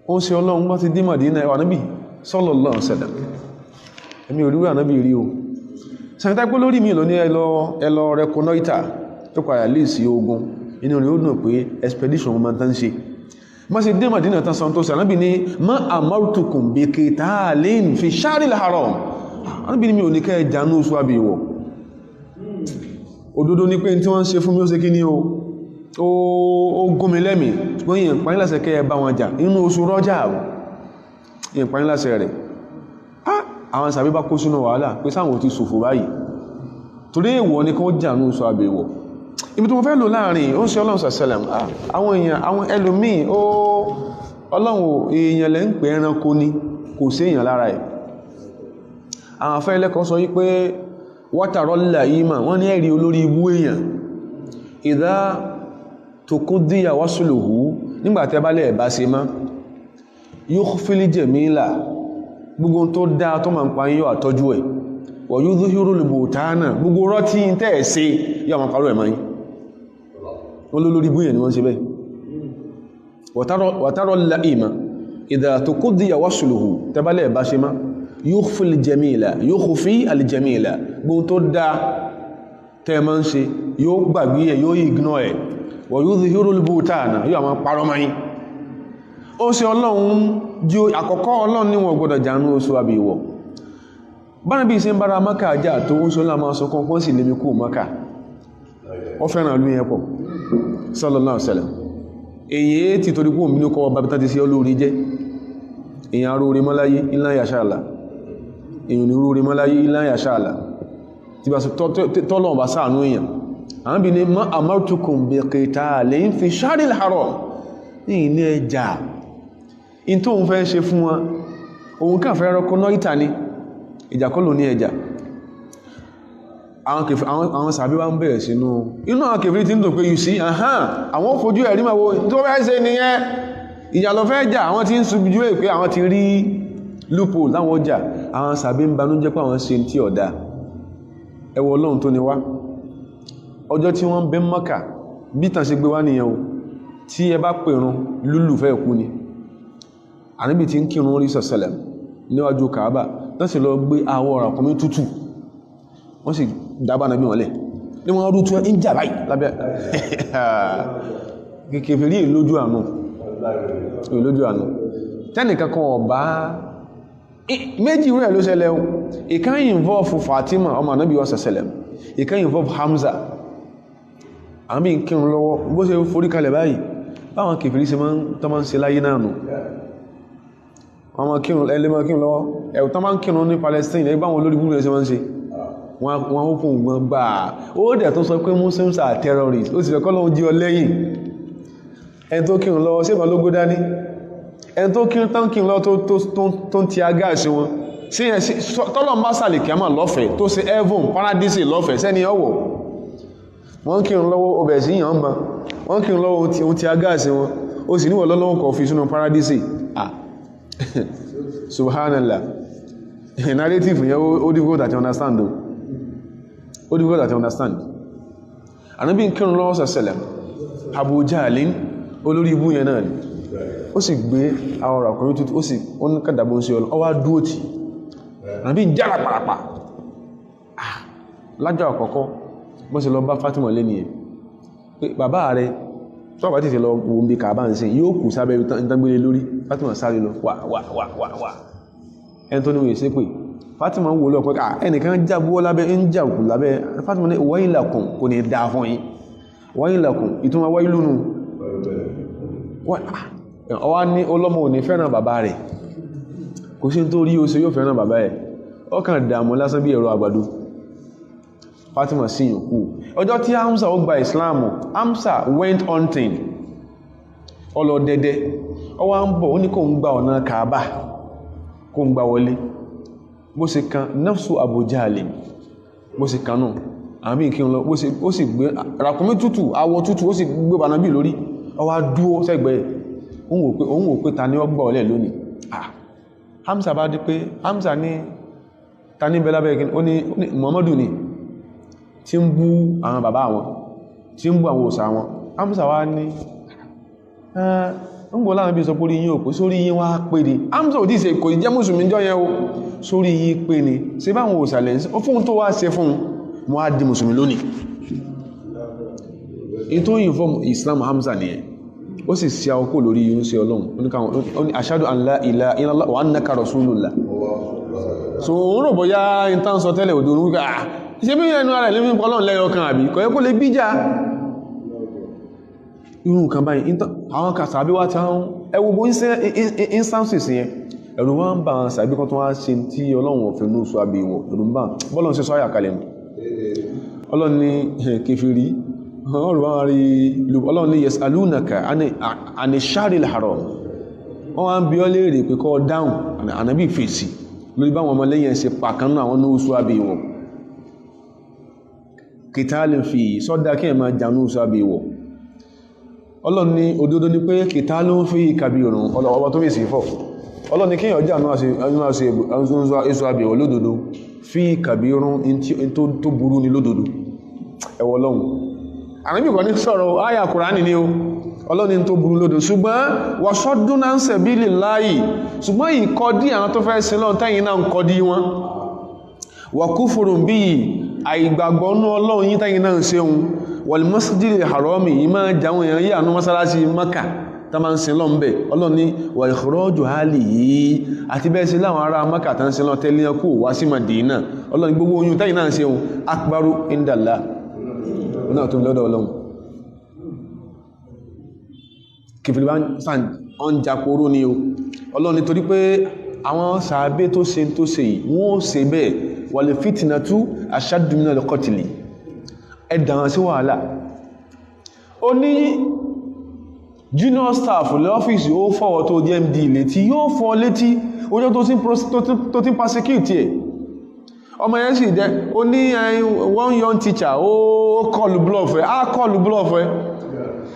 ó ń ṣe Ọlọ́run gbọ́ ti dé Madina ẹwà Nàbí sallallahu alaihi wasallam èmi ò rí wà Nàbí rí o sẹ́ńtà pé lórí mi lọ ní ẹlọ reconnoiter tó padà lè sí ogun inú rẹ̀ ó dùn pé expedition wọn máa tán ṣe má ṣe dé Madina tán san tó sẹ Ànábì ní ma amartukum bi qitalin fi sharil haram Ànábì ní mi ò ní kẹ́ ẹ̀jánú oṣù àbíwọ̀ òdodo ní pé tí wọ́n ṣe fún mi ó ṣe kí ní ó gómi lẹ́mì wọ́n yìí ìpáyínláṣẹ́ kẹ́ ẹ bá wọn jà inú oṣù Rọ́jàb ìpáyínláṣẹ́ rẹ̀ àwọn sàbí bá kó sínú wàhálà pé sáwọn ti ṣòfò báyìí torí èèwọ̀ ní kán jà ní oṣù àbẹ̀wọ̀ ibi tí mo fẹ́ lò láàrin ó ń ṣe Ọlọ́run sàṣẹlẹ̀m àwọn èèyàn àwọn ẹlòmíì Ọlọ́run èèyàn lẹ́ ń pè ẹranko ni kò sí èèyàn lára ẹ̀ àwọn afẹ́ ilẹ́kọ̀ọ́ sọ wípé wátàrọ́lá ìmà wọ́n ní ẹ̀rí olórí ibú èèyàn ìdá tó kó díyà wásùlùhù nígbàtẹ́ bá lẹ́ẹ̀bá ṣe má yóò fílì jẹ̀mílà gbogbo tó dáa tó ma ń pa yíò àtọ́jú ẹ̀ wọ̀ yóò dúhírò lùbò tánà gbogbo rọ́tí tẹ́ẹ̀ sí yóò ma parọ́ ẹ̀ máa yí wọ́n lórí ibú èèyàn ni wọ́n ṣe bẹ́ẹ̀ wátàrọ́lá ìmà ìdá tó kó díyà wásùlùhù tẹ́bá lẹ́ẹ̀bá ṣe má yukhfi al-jamila yukhfi al-jamila gbogbo tó dá tẹ́ ma ń ṣe yóò gbàgbé ẹ̀ yóò ignore ẹ̀ wa yudhiru al-butana yóò àwọn parọ́mọ́yìn ó ṣe Ọlọ́run jí àkọ́kọ́ Ọlọ́run níwọ̀n gbọ́dọ̀ jánú oṣù àbíwọ̀ bára bí i ṣe ń bára Mákà jà tó ń sọ láàmà sọ kan kún sí lè mikú Mákà ó fẹ́ràn lú yẹn pọ̀ sallallahu alaihi wasallam èyí ti torí kú òmìnú kọwọ́ bàbí tàbí sí olóorí jẹ́ èyàn aró orí mọ́láyé ilá yàṣàlá èyàn ní rúrí mọ́láyé ilá yàṣáàlá tí bá tọ́lọ̀ bá sáànú èyàn àwọn bí ní ma amartukum bi qitalin fi shahril haram ní ilé ẹjà in tó ń fẹ́ ṣe fún wọn òun kàn fẹ́ rọ́kọ́ náà ìta ní ìjà kọ́ ló ní ẹjà àwọn sàbí wá ń bẹ̀rẹ̀ sínú inú àwọn kèfèrí tí ń tò pé yìí sí àwọn fojú ẹ̀rí máa wo tó fẹ́ ṣe nìyẹn ìjà lọ fẹ́ jà àwọn tí ń subjú ẹ̀ pé àwọn ti rí loophole láwọn ọjà àwọn sàbí ń banújẹ́ pé àwọn ṣe tí ọ̀dá ẹwọ Ọlọ́run tó ní wá ọjọ́ tí wọ́n bẹ́ Mákà bí tàn ṣe gbé wá nìyẹn o tí ẹ bá pèrún lúlù fẹ́ kú ni Ànábì tí ń kírun rí sọ̀sẹ̀lẹ̀ níwájú Kàábà tán sì lọ gbé àwọ̀ ràkúnmí tútù wọ́n sì dábà Ànábì wọn lẹ̀ ní wọ́n rú tún ń jà báyìí lábẹ́ kèfèrí ìlójú àánú tẹ́nìkan kan ọ̀bá méjì rẹ̀ ló ṣẹlẹ̀ o ìkan involve Fatima ọmọ Ànábì sọ̀sẹ̀lẹ̀ ìkan involve Hamza àmì kírun lọ́wọ́ bó ṣe forí kalẹ̀ báyìí báwọn kèfèrí ṣe máa ń ṣe láyé náà nù wọ́n máa kírun ẹlẹ́mọ̀ kírun lọ́wọ́ ẹ̀wù tán máa ń kírun ní Palestine ẹgbẹ́ àwọn olórí búrú ṣe máa ń ṣe wọ́n ó fún wọn gbà ó dẹ̀ tó sọ pé Muslims are terrorists ó sì fẹ́ kọ́lọ́hún jí ọ lẹ́yìn ẹni tó kírun lọ́wọ́ ṣé ìbọn ló gbó dání ẹni tó kírun tán kírun lọ́wọ́ tó ń ti agá sí wọn sí yẹn tọ́lọ̀ ń bá sàlẹ̀ kí a máa lọ́fẹ̀ẹ́ tó ṣe heaven paradise lọ́fẹ̀ẹ́ sẹ́ni ọ̀wọ̀ wọ́n kírun lọ́wọ́ ọbẹ̀ sí yàn ma wọ́n kírun lọ́wọ́ ohun ti agá sí wọn ó sì níwọ̀ lọ́lọ́wọ́ kọ̀ fi sínú paradise subhanallah narrative yẹn ó difficult to understand though ó difficult to understand Ànábì ń kírun lọ́wọ́ sọ̀sẹ̀lẹ̀ Abu Jahlin olórí ibú yẹn náà ni ó sì gbé àwọn ọ̀rọ̀ ọkùnrin tútù ó sì ó ní kàdàbó ń ṣe ọwá dúó tí Ànábì ń jára pàràpà lájọ́ àkọ́kọ́ bó ṣe lọ bá Fatima lé nìyẹn pé bàbá rẹ̀ tó bá tètè lọ wo bí Kàábà ń sìn yóò kù sábẹ́ ìtàgbélé lórí Fatima sáré lọ wà ẹni tó níwèé sí pé Fatima ń wò lọ pé ẹnìkan jábọ́ lábẹ́ ń jàkù lábẹ́ Fatima ní wailakum kò ní dáa fún yín wailakum ìtumọ̀ wáìlú nù ọwá ní ọlọ́mọ ò ní fẹ́ràn bàbá rẹ̀ kò sí tó rí ó ṣe yóò fẹ́ràn bàbá ẹ̀ ọkàn dààmú lásán bí ẹ̀rọ àgbàdo Fatima sí yòókù ọjọ́ tí Hamza ó gba Islam Hamza went hunting ọlọ́dẹdẹ ọwá ń bọ̀ ó ní kò ń gba ọ̀nà Kaaba kò ń gba wọlé bó ṣe kan nafsu Abu Jahl bó ṣe kan náà àmì ìkírun lọ ó sì gbé ràkúnmí tútù awọ tútù ó sì gbé Ànábì lórí ọwá dúó sẹ́gbẹ̀ẹ́ òun wò pé ta ní ọgbà ọlẹ̀ lónìí Hamza bá dé pé Hamza ní ta ní bẹ́lábẹ́ ìkíní ó ní Muhammadu ni tí ń bú àwọn bàbá wọn tí ń bú àwọn òsà wọn Hamza wá ní ń gbọ́ láàrín bí sọ pórí yín òkú sórí yín wá pé ní Hamza ò dí ṣe kò jẹ́ mùsùlùmí jọ yẹn o sórí yín pé ní ṣe bá àwọn òsà lẹ́yìn ó fún tó wá ṣe fún wọn á di mùsùlùmí lónìí ètò ìfọ́m Islam Hamza nìyẹn ó sì sí àwọ́kò lórí yín sí Ọlọ́run ashhadu an la ilaha illallah wa annaka rasulullah so òun rò bóyá ìtàn sọ tẹ́lẹ̀ òdò orúkà ṣe bí ẹnu ara ìlú fún Ọlọ́run lẹ́yọ kan àbí kò yẹ kó lè bíjà irú nǹkan báyìí àwọn kàsàbí wá tí wọ́n ẹwùgbó instances yẹn ẹ̀rù wọ́n ń bá àwọn sàbí kan tó wá ṣe tí Ọlọ́run ọ̀fẹ́ ní oṣù àbí ìwọ̀ ẹ̀rù ń bá bọ́lọ̀ ṣe sọ àyà kalẹ̀ mú Ọlọ́run ní kèfèrí Ọlọ́run ní yasalunaka ani sharil haram wọ́n wá ń bí ọ léèrè pé kọ́ dáhùn Ànábì fèsì lórí báwọn ọmọ lẹ́yìn ẹ̀ṣẹ̀ pàkánú àwọn ní oṣù àbí ìwọ̀ kìtàlì fi sọ́dá kí ẹ máa jànú oṣù àbí ìwọ̀ Ọlọ́run ní òdodo ní pé kìtàlì ń fi kabirun ọba tó fèsì fọ́ Ọlọ́run ní kí èèyàn jànú oṣù àbí ìwọ̀ lódodo fi kabirun tó burú ní lódodo ẹwọ Ọlọ́run Ànábì kò ní sọ̀rọ̀ àyà Kùránì ní o Ọlọ́run tó burú lódò ṣùgbọ́n wasaddun an sabilillahi ṣùgbọ́n ìkọdí àwọn tó fẹ́ sin lọ́n tẹ́yìn náà ń kọdí wọn wa kufrun bihi àìgbàgbọ́ ní Ọlọ́run yí tẹ́yìn náà ń ṣeun wal masjidil harami yí máa jáwọn èèyàn yí àánú mọ́sálásí Mákà tá máa ń sin lọ́n bẹ̀ Ọlọ́run ní wa ikhraju ahlihi àti bẹ́ẹ̀ sí láwọn ará Mákà tá ń sin lọ́n tẹ́lẹ̀ kú wá sí Mádínà Ọlọ́run gbogbo oyún tẹ́yìn náà ń ṣeun akbaru indallah náà tó lọ́dọ̀ Ọlọ́run kìfìlì bá ń jàkóró ní o Ọlọ́run nítorí pé àwọn sàábé tó ṣe yìí wọ́n ṣe bẹ́ẹ̀ wal fitnatu ashaddu minal qatli ẹ̀dàn sí wàhálà. Ó ní junior staff lọ́fíìsì ó fọ́wọ́ tó jẹ́ MD létí yóò fọ́ létí ọjọ́ tó ti persecute ẹ̀. Ọmọ yẹn sì jẹ́ ó ní one young teacher ó kọlù bluff ẹ̀ á kọlù bluff ẹ̀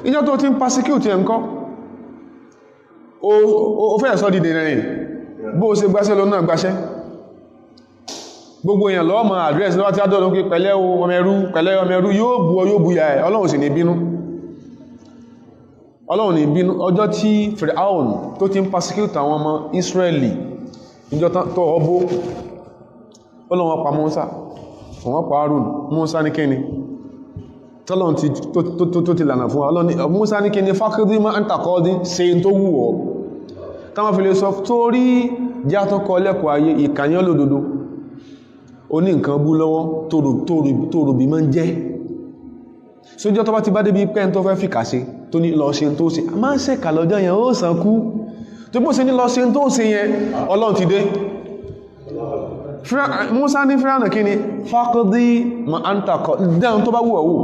ìjọ́ tó ti persecute ẹ̀ ńkọ́ ó fẹ́ sọ́ dìde rẹ̀ bó ṣe gbáṣẹ́ lọ náà gbáṣẹ́. Gbogbo èèyàn lọ́wọ́ mọ̀ àdírẹ́sì lọ́wọ́ tí á dọ́dọ́ pé pẹ̀lẹ́ ọmọ ẹrú yóò bú ọ yóò bú ya ẹ̀ Ọlọ́run sì ní bínú. Ọlọ́run ní bínú ọjọ́ tí Firaun tó ti ń persecute àwọn ọmọ Israeli ìjọ tó ọbó Ọlọ́run pa Mùsá wọ́n pa Harun Mùsá ní kíni tọ́lọ́run tó ti lànà fún Ọlọ́run Mùsá ní kíni faqdi ma anta qadin ṣe tó wù ọ́ táwọn fi lè sọ torí jẹ́ tó kọ lẹ́kọ̀ọ́ ayé ìkànyán lòdòdó ó ní nǹkan bú lọ́wọ́ tó rùbí máa ń jẹ́ sójọ́ tó bá ti bá débi pẹ́ tó fẹ́ fìkà ṣe tó ní lọ ṣe tó ṣe a máa ń ṣe kà lọ́jọ́ yẹn ó sàn kú tó bó ṣe ní lọ ṣe tó ṣe yẹn Ọlọ́run ti dé. Mùsá ní Fíráùnù kí ni faqdi ma anta qadin dẹ́n tó bá wù ọ̀wù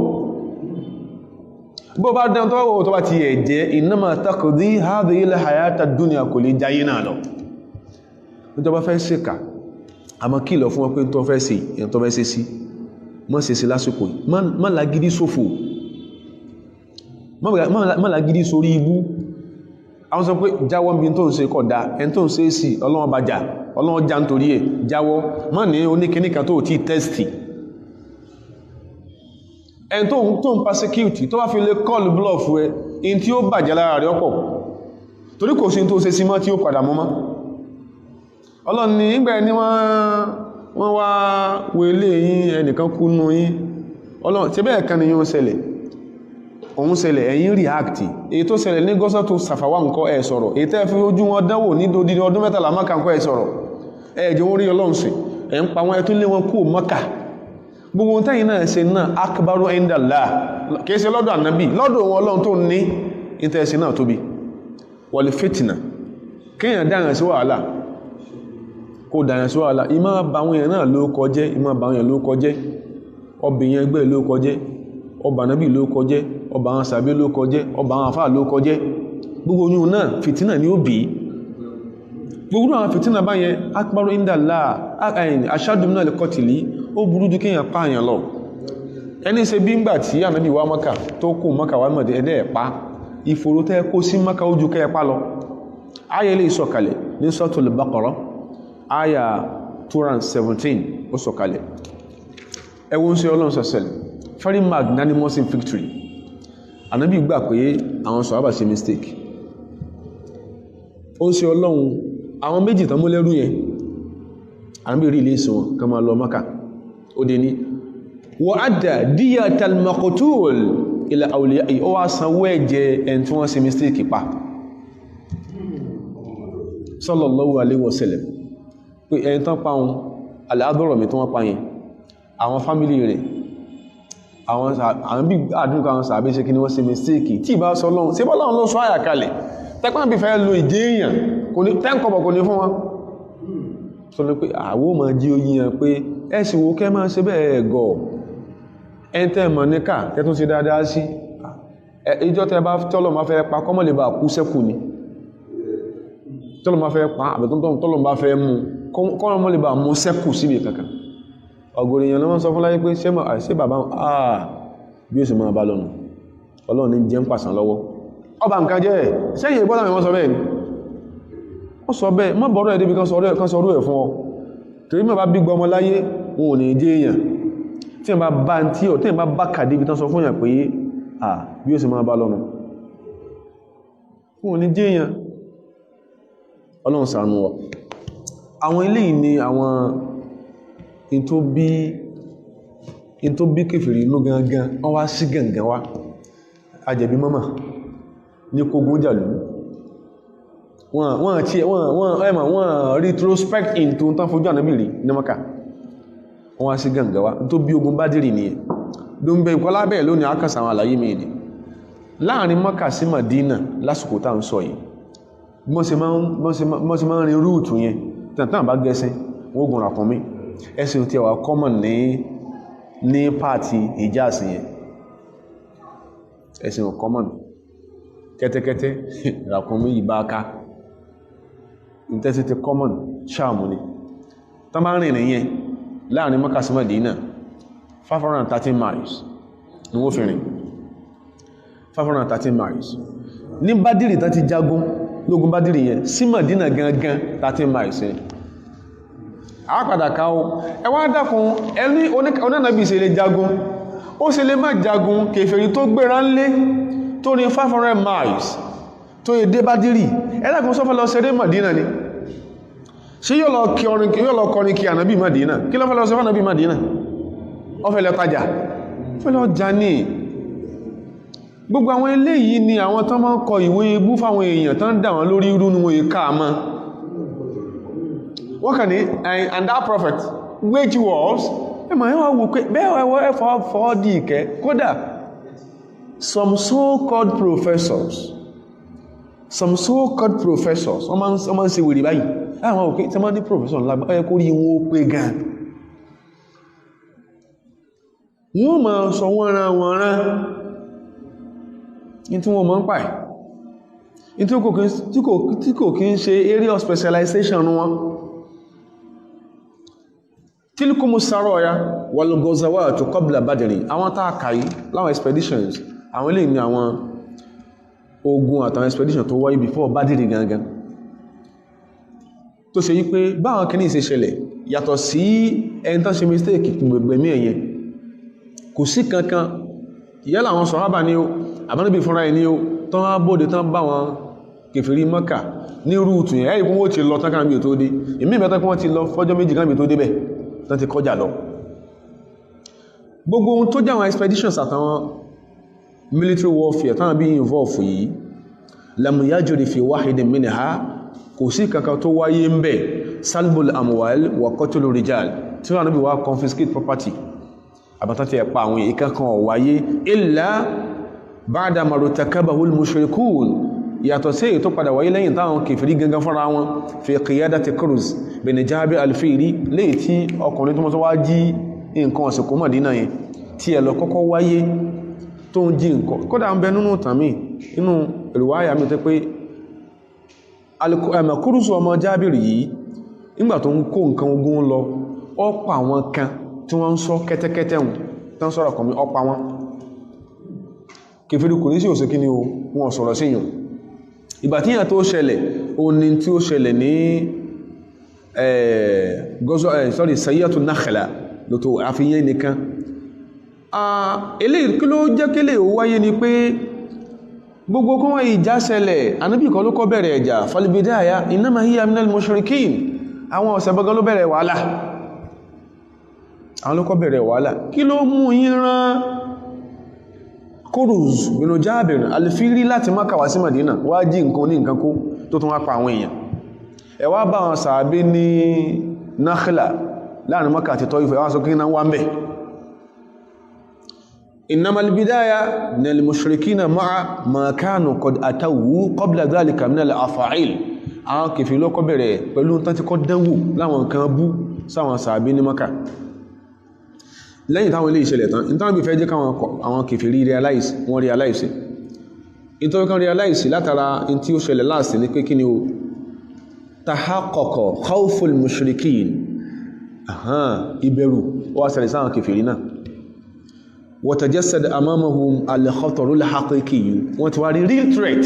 bó bá dẹ́n tó bá wù tó bá ti yẹ jẹ́ innama taqdi hadhihi al-hayata ad-dunya kò lè jayé náà lọ tó bá fẹ́ ṣe kà àmọ́ kí lọ fún wọn pé tó fẹ́ ṣe èyàn tó fẹ́ ṣe sí mọ́ ṣe sí lásìkò má lágídí sófò má lágídí sórí ibú. Àwọn sọ pé jáwọ́ bí tó ń ṣe kódà ẹni tó ń ṣe sí Ọlọ́run bá jà Ọlọ́run já nítorí ẹ̀ jáwọ́ má ní oníkíníkà tó ti tẹ́sítì. Ẹni tó ń persecute tó bá fi lè call bluff ẹ in tí ó bàjẹ́ lára rẹ̀ ọ̀pọ̀ torí kò sí tó ṣe sí mọ́ tí ó padà mọ́ Ọlọ́run ní ìgbà ní wọ́n wá wọlé yín ẹnìkan kú nú yín Ọlọ́run ṣe bẹ́ẹ̀ kan ni yóò ṣẹlẹ̀ òun ṣẹlẹ̀ ẹ̀yin react èyí tó ṣẹlẹ̀ ní gọ́sọ́ tó sàfàwà nǹkan ẹ̀ sọ̀rọ̀ èyí tẹ́ fi ojú wọn dánwò ní dòdìdì ọdún mẹ́tàlá Mákà nǹkan ẹ̀ sọ̀rọ̀ ẹ̀jẹ̀ wọ́n rí Ọlọ́run sí ẹ̀ ń pa wọn ẹ̀ tún lé wọn kú Mákà gbogbo tẹ́yìn náà ṣe náà akbaru indallah kìí ṣe lọ́dọ̀ ànábì lọ́dọ̀ wọn Ọlọ́run tó ní ìtẹ́ẹ̀ṣe náà tóbi wal fitna kéèyàn dáhùn sí wàhálà kó dáyàn sí wàhálà ìmá bàwọn èèyàn náà ló kọjẹ́ ọbìyàn ẹgbẹ́ ló kọjẹ́ ọba nábì ló kọjẹ́ ọba àwọn sàbí ló kọjẹ́ ọba àwọn àfáà ló kọjẹ́ gbogbo oyún náà fìtínà ni ó bí gbogbo àwọn fìtínà báyẹn akbaru indallah ashaddu minal qatli ó burú jù kéèyàn pààyàn lọ. Ẹni ṣe bí ńgbà tí ànábì wá Mákà tó kù Mákà wá mọ̀dé ẹ̀dẹ́ ẹ̀pá ìfòrò tẹ́ kó sí Mákà ojú kẹ́ẹ̀pá lọ. Ayé lè sọ̀kalẹ̀ ní Suratul Baqarah aya 217 ó sọ̀kalẹ̀ ẹwọ́n sí Ọlọ́run sọ̀sẹ̀lẹ̀ very magnanimous in victory. Ànábì gbà pé àwọn sọ̀hábà ṣe mistake ó ń sí Ọlọ́run àwọn méjì tán mú lẹ́rú yẹn Ànábì rí ilé ìsìn wọn kan máa lọ Mákà ó dé ní wa adda diyatal maqtul ila awliya'i ó wá sanwó ẹ̀jẹ̀ ẹni tí wọ́n ṣe mistake pa sallallahu alaihi wasallam pé ẹni tán pa wọn aláàbọ̀rọ̀ mi tó wọ́n pa yẹn àwọn fámílì rẹ̀ àwọn bí àdúnkà àwọn sàbí ṣe kí ni wọ́n ṣe mistake tí ìbá sọ lọ́wọ́ sí bọ́lọ́wọ́ ló sọ àyàkalẹ̀ tẹ́kùn bí fẹ́ lo ìdí èèyàn kò ní tẹ́ǹkọ̀bọ̀ kò ní fún wọn sọ ní pé àwọ́ mọ̀ jí oyin yẹn pé ẹ̀sìn wo kẹ́ máa ṣe bẹ́ẹ̀ gọ̀ ẹni tẹ́ mọ̀ níkà tẹ́tún ṣe dáadáa sí ìjọ tẹ́ bá tọ́lọ̀ máa fẹ́ pa kọ́mọ̀ lè bá kú sẹ́kù ni tọ́lọ̀ máa fẹ́ pa àbẹ̀tọ́lọ̀ máa fẹ́ mú kọ́nà mọ́ lè bá mú sẹ́kù síbi kankan ọgọ̀rọ̀ èèyàn lọ́wọ́n sọ fún láyé pé ṣé bàbá bí ó sì máa bá lọ́nà Ọlọ́run ní jẹ́ ń pàṣán lọ́wọ́ ọba nǹkan jẹ́ sẹ́yìn ìgbọ́nà mi wọ́n sọ bẹ́ẹ̀ ni ó sọ bẹ́ẹ̀ mọ́ bọ̀rọ̀ ẹ̀dẹ́bí kan sọrú ẹ̀ fún ọ torí mọ́ bá bí gbọmọ láyé wọn ò ní jẹ́ èèyàn tí wọ́n bá bá kàdé ibi tán sọ fún yàn pé bí ó sì máa bá lọ́nà wọn ò ní jẹ́ èèyàn Ọlọ́run ṣàánú wa àwọn ilé ni àwọn in tó bí kèfèrí inú gangan wọ́n wá sí gangan wá ajẹ̀bí mọ́mà ní kógún jàlú wọ́n retrospect into tán fojú ànábì rí ní Mákà wọ́n wá sí gangan wá tó bí ogun Bádírì nìyẹn ló ń bẹ ìkọlá bẹ́ẹ̀ lónìí akásà àwọn àlàyé mìí láàrin Mákà sí Mádínà lásìkò tá ń sọ yìí mọ́ sí máa ń rin rúùtù yẹn tàn bá gẹ́sìn wọ́n gùn ràkúnmí ẹ̀sìn tí wà common ní pàtí Hijaz yẹn ẹ̀sìn ò common kẹ́tẹ́kẹ́tẹ́ ràkúnmí ìbáka intensity common ṣáàmù ni tán bá rìn nìyẹn láàrin Mákà sí Mádínà 513 miles ni wọ́n fi rìn 513 miles ní Bádìrì tán ti jagun lógun Bádìrì yẹn sí Mádínà gangan 13 miles yẹn àápadà ká ó ẹwà dákun ẹni onánàbí ṣe lè jagun ó ṣe lè má jagun kèfèrí tó gbéra ńlé tó ní 500 miles tó yẹ dé Bádìrì ẹlẹ́kùn sọ́fẹ́ lọ ṣeré Mádínà ni ṣe yóò lọ kọrin kí ànábì Mádínà kí ló fẹ́ lọ sọ́fẹ́ ànábì Mádínà ó fẹ́ lọ tajà fẹ́ lọ jà ní gbogbo àwọn eléyìí ni àwọn tán máa ń kọ ìwé ibú fáwọn èèyàn tán dà wọn lórí irú ní wọ́n yìí káàmá wọ́n kàn ní and that prophet wage wars ẹmọ̀ ẹwà wò pé bẹ́ẹ̀ ẹwà fọ́ dì ìkẹ́ kódà some so-called professors wọ́n máa ń ṣe wèrè báyìí àwọn òkè tí wọ́n ní professor lágbà ẹ kó rí wọn ó pé gan wọ́n máa sọ wọ́n rán ní tí wọ́n máa ń pàì tí kò kí ń ṣe area of specialization wọn tilkumu saraya wal ghazawat qabla Badri àwọn tá kàí láwọn expeditions àwọn ilé ní àwọn ogun àtàwọn expedition tó wáyé before Badri gangan tó ṣe yí pé báwọn kìíní ṣe ṣẹlẹ̀ yàtọ̀ sí ẹni tán ṣe mistake gbẹ̀gbẹ̀mí ẹ̀yẹn kò sí kankan yálà àwọn sọ̀hábà ní o àbánábì fúnra ẹ̀ ní o tán á bóde tán bá wọn kèfèrí Mákà ní rúùtù yẹn ẹ̀rí kún ó ti lọ tán kánàbí ò tó dé ìmí ìbẹ̀tọ́ kí wọ́n ti lọ fọ́jọ́ méjì kánàbí tó débẹ̀ tán ti kọjá lọ gbogbo ohun tó jẹ́ àwọn expeditions àtàwọn military warfare tán bí involve yìí lam yajri fi wahidin minha kò sí kankan tó wáyé ń bẹ̀ salbul amwal wa qatlu rijal tí wọ́n níbi wá confiscate property àbátá ti ẹ̀pa àwọn ìkankan wáyé illa ba'da martakabahu al-mushrikun yàtọ̀ sí èyí tó padà wáyé lẹ́yìn táwọn kèfèrí gangan fọ́nra wọn fi qiyadati Kurz bin Jabir al-Fihri léyìí tí ọkùnrin tó mọ́ tó wá jí nǹkan ọ̀sìnkú Mádínà yẹn tí ẹ lọ kọ́kọ́ wáyé tó ń jí nǹkan kódà ń bẹ nínú tàmí inú ìrìwáyà mi tẹ́ pé Kurz ọmọ Jabir yìí nígbà tó ń kó nǹkan ogun lọ ọ̀pọ̀ àwọn kan tí wọ́n ń sọ kẹ́tẹ́kẹ́tẹ́ wọn tán sọ́rọ̀ kọ̀mí ọ̀pá wọn kèfèrí kò ní sí òsèkí ni wọ́n sọ̀rọ̀ sí yàn ìgbà tí yàn tó ṣẹlẹ̀ o ní tí ó ṣẹlẹ̀ ní Sayyatu Nakhla lótò àfihàn nìkan eléyìí kí ló jẹ́ kí lè wáyé ni pé gbogbo kọ́ wọ́n ìjà ṣẹlẹ̀ Ànábì kọ́ ló kọ́ bẹ̀rẹ̀ ẹ̀jà falbidaya innama hiya minal mushrikin àwọn ọ̀sẹ̀ bọ́gán ló bẹ̀rẹ̀ wàhálà àwọn ló kọ́ bẹ̀rẹ̀ wàhálà kí ló mú yín rán Kurz bin Jabir al-Fihri láti Mákà wá sí Mádínà wá jí nǹkan ní nǹkan kó tó tún wá pa àwọn èèyàn ẹ wá bá wọn sàábé ní Nakhla láàrin Mákà àti Taif wá sọ kí náà wá ń bẹ̀ innama al-bidaya min al-mushrikina ma'a ma kanu qad atawu qabla dhalika min al-afa'il àwọn kèfèrí ló kọ́ bẹ̀rẹ̀ pẹ̀lú tán ti kọ́ dánwò láwọn nǹkan bú sáwọn sàábé ní Mákà lẹ́yìn táwọn ilé ìṣẹ̀lẹ̀ tán ìtàn bí fẹ́ jẹ́ káwọn àwọn kèfèrí wọ́n realize ìtọ́ kan realize látara in tí ó ṣẹlẹ̀ láàsì ní pé kí ni ó tahaqqaqa khawful mushrikin ìbẹ̀rù ó wá ṣẹlẹ̀ sáwọn kèfèrí náà wa tajassada amamahum al-khatarul haqiqi wọ́n ti wá rí real threat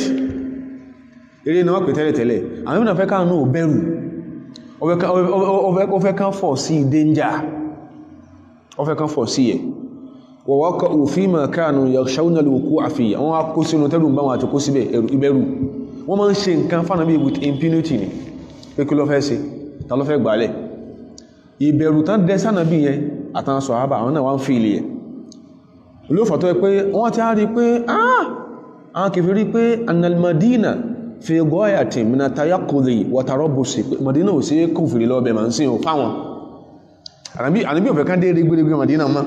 eré ni wọ́n pè tẹ́lẹ̀tẹ́lẹ̀ àwọn ìbìnà fẹ́ káwọn náà bẹ̀rù ó fẹ́ kán fọ̀ sí danger ó fẹ́ kán fọ̀ sí ẹ̀ wa waqa'u fima kanu yakhshawna al-wuqu'a fihi àwọn akó sínú tẹ́lù ń bá wọn àti kó síbẹ̀ ìbẹ̀rù wọ́n máa ń ṣe nǹkan fánàbí with impunity ni pé kí ló fẹ́ ṣe ta ló fẹ́ gbálẹ̀ ìbẹ̀rù tán dẹ sánàbí yẹn àtàwọn sàhábà àwọn náà wá ń fi ilẹ̀ olóòfà tó yẹ pé wọ́n ti á rí pé àwọn kìí rí pé annal Madina fi ghayatin min at-tayaqqudhi wa tarabbusi Madina ò sí kò fìrí lọ́bẹ̀ ma ń sin ò fáwọn ànábí ọ̀fẹ́ ká dé rí gbérégbé Madina mọ́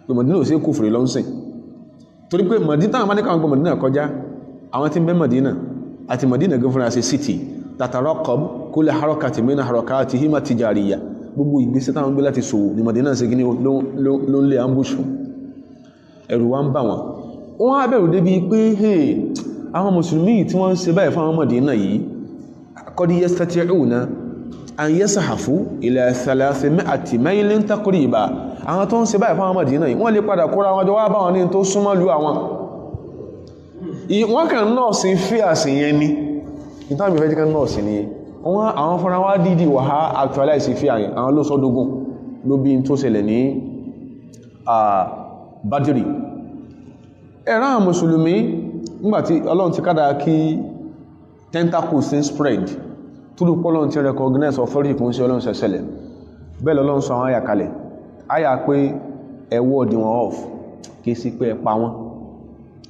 pé Madina ò sí kò fìrí lọ́nsìn torí pé Madina àwọn mọ́níkà Madina kọjá àwọn tí ń bẹ Madina àti Madina gan fúnra sí city tataraqqab kullu harakati min harakatihim at-tijariyya gbogbo ìgbésẹ̀ táwọn gbé láti ṣòwò ní Madina ṣe kíní ló ń lé ambush fún ẹ̀rù wá ń bà wọ́n á bẹ̀rù débi pé àwọn mùsùlùmí tí wọ́n ń ṣe báyìí fún àwọn Madina yìí qad yastati'una an yasahafu ila 300 mailin taqriba àwọn tó ń ṣe báyìí fún àwọn Madina yìí wọ́n lè padà kóra wọn jọ wá bá wọn ní tó súnmọ́ lu àwọn wọ́n kàn nọ́ọ̀sì fíàsì yẹn ni ìtàbí fẹ́ jíkà nọ́ọ̀sì ni àwọn fúnra wá dìdì wà á actualize fíà yẹn àwọn ló sọ́dógún ló bí tó ṣẹlẹ̀ ní Badri ẹ̀rọ àwọn mùsùlùmí nígbàtí Ọlọ́run ti kádà kí tentacles sin spread túlù pọ́lọ́run ti recognize authority kún sí Ọlọ́run ṣẹṣẹlẹ̀ bẹ́ẹ̀ lọ́lọ́run sọ àwọn àyà kalẹ̀ àyà pé ẹwọ́ ọdí wọn off kìí sí pé ẹpa wọn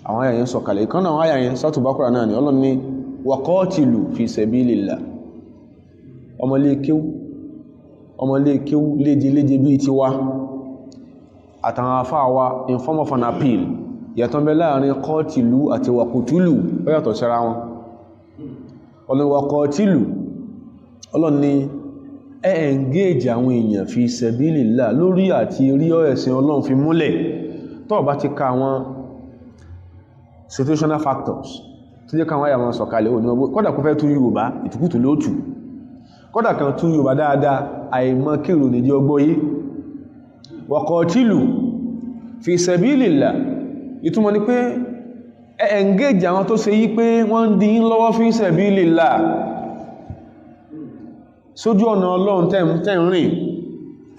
àwọn àyà yẹn sọ kalẹ̀ ìkan náà àyà yẹn Suratul Baqara náà ni Ọlọ́run ní waqatilu fi sabilillah ọmọlé kéwú léje bí ti wá àtàwọn afá wa in form of an appeal yàtọ̀ bẹ láàrin qatilu àti waqtulu ó yàtọ̀ síra wọn Ọlọ́run waqatilu Ọlọ́run ní engage àwọn èèyàn fi sabilillah lórí àti rí ẹ̀sìn Ọlọ́run fi múlẹ̀ tó bá ti ka àwọn situational factors tó jẹ́ káwọn àyàmọ̀ sọ̀kalẹ̀ òní ọgbọ́ kọ́dà kó fẹ́ tún Yorùbá ìtùkùtù lóòtù kọ́dà kan tún Yorùbá dáadáa àìmọ́ kírò ní jẹ́ ọgbọ́ yìí waqatilu fi sabilillah ìtumọ̀ ni pé engage àwọn tó ṣe yí pé wọ́n ń dín lọ́wọ́ fi sabilillah sójú ọ̀nà Ọlọ́run tẹ́ ń rìn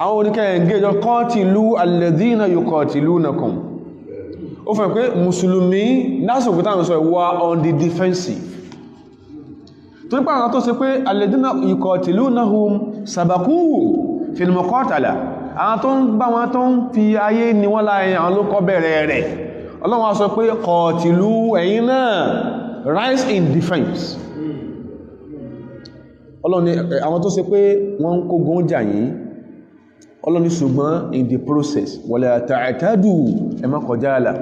àwọn oníkẹ́ engage qatilu alladhina yuqatilunakum ó fẹ́ pé mùsùlùmí lásìkò táwọn sọ ìwà on the defensive tó nípa àwọn tó ṣe pé alladhina yuqatilunahum sabaqu fil muqatala àwọn tó ń bá wọn tó ń fi ayé ni wọ́n láyé àwọn ló kọ́ bẹ̀rẹ̀ rẹ̀ Ọlọ́run á sọ pé qatilu ẹ̀yin náà rise in defense Ọlọ́run ní àwọn tó ṣe pé wọ́n ń kógun jà yìí Ọlọ́run ní ṣùgbọ́n in the process wala ta'tadu ẹ má kọjá àlà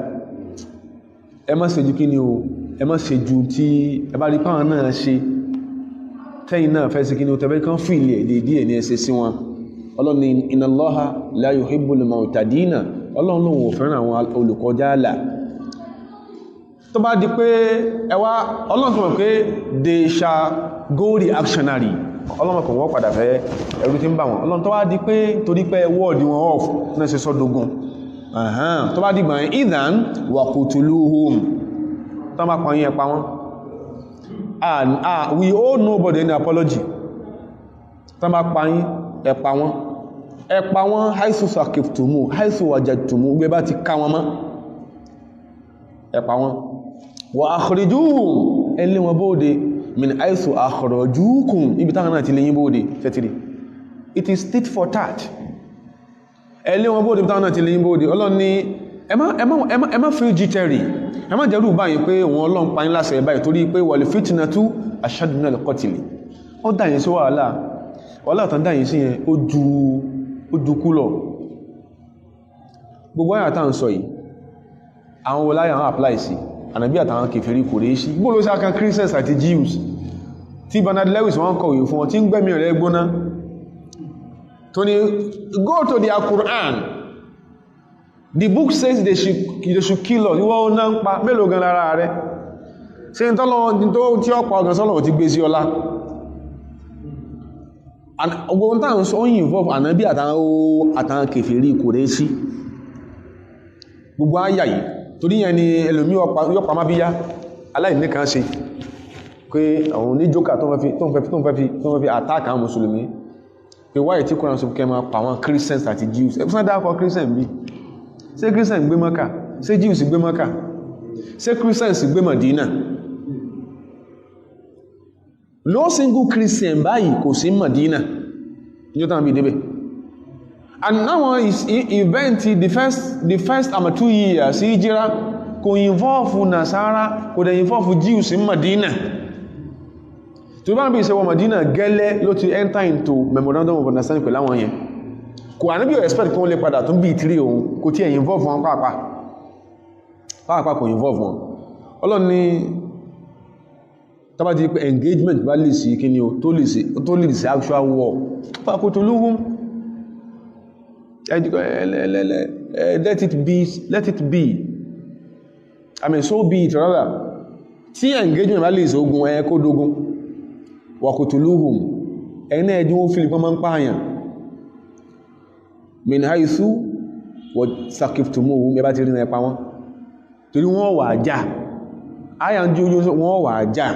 ẹ má ṣe jù kí ni o ẹ má ṣe jù tí ẹ bá rí pàwọn náà ṣe tẹ́yìn náà fẹ́ sí kí ni o tẹ́bẹ́ kan fìlì ẹ̀ dédé ẹ̀ ní ẹsẹ̀ sí wọn Ọlọ́run ní inna Allaha la yuhibbul mu'tadina Ọlọ́run lòun ò fẹ́ràn àwọn olùkọjá àlà tó bá di pé ẹwà Ọlọ́run tó mọ̀ pé they shall go reactionary Ọlọ́run kò wọ́n padà fẹ́ ẹrú tí ń bà wọn Ọlọ́run tó wá di pé torí pé wọ́ọ̀dì wọn off náà ṣe sọ́dógún tó bá dìgbà yẹn idhan waqtuluhum tó bá pa yín ẹ pa wọ́n we owe nobody any apology tó bá pa yín ẹ pa wọ́n haisu sakiftumu haisu wajadtumu gbé bá ti ká wọn mọ́ ẹ pa wọ́n wa akhrijuhum ẹ lé wọn bóde min aisu akhrajukum ibi táwọn náà ti lè yín bóde fẹ́tìrì it is tit for tat ẹ lé wọn bóde ibi táwọn náà ti lè yín bóde Ọlọ́run ní ẹ má feel jittery ẹ má jẹ́rù báyìí pé òun Ọlọ́run pa yín láṣẹ báyìí torí pé wal fitnatu ashaddu minal qatl ó dáyìn sí wàhálà tán dáyìn sí yẹn ó ju kú lọ gbogbo àyà tá ń sọ yìí àwọn wọláyà àwọn apply sí ànàbí àtàwọn kèfèrí Kùrẹ́ṣì gbóòlò sí akan Christians àti Jews tí Bernard Lewis wọ́n kọ̀wé fún wọn tí ń gbẹ̀mí rẹ̀ gbóná tó ní go to their Quran the book says they should kill us ìwọ́n náà ń pa mélòó gan lára rẹ̀ ṣe ń tọ́lọ́ tí ó pa ọgán sọ́lọ̀ ti gbé sí ọlá ọgbọ̀n táwọn sọ yìí involve ànàbí àtàwọn kèfèrí Kùrẹ́ṣì gbogbo ayà yìí torí yẹn ni ẹlòmí yọpa má bí yá aláìní kan ṣe pé àwọn oníjókà tó ń fẹ́ fi attack àwọn mùsùlùmí pé wáyé tí kúrò sókè máa pa àwọn Christians àti Jews ẹ̀fún náà dákọ̀ Christian bí ṣé Christian gbé Mákà ṣé Jews gbé Mákà ṣé Christians gbé Mádínà no single Christian báyìí kò sí Mádínà ní ó tàn bí débẹ̀ and now is event the first 2 years hijira kò involve Nasara kò dẹ̀ involve Jews in Medina tó bá ń bí ìṣẹ́wọ̀ Medina gẹ́lẹ́ ló ti enter into memorandum of understanding pẹ̀lú àwọn yẹn kò ànábí ò expect kí wọ́n lè padà tún bí ìtìrí òun kò tí ẹ̀ involve wọn pàápàá kò involve wọn Ọlọ́run ní tàbá ti pé engagement bá lè sí kí ni o tó lè sí actual war faqtuluhum let it be I mean so be it rather tí engagement bá lè sí ogun kó dógún waqtuluhum ẹ̀nà ẹ̀dí wọ́n fílì pọ́n máa ń pààyàn min haythu wa saqiftumuhum ẹ bá ti rí ẹpa wọn torí wọ́n wà já àyà ń jí ojú wọ́n wà já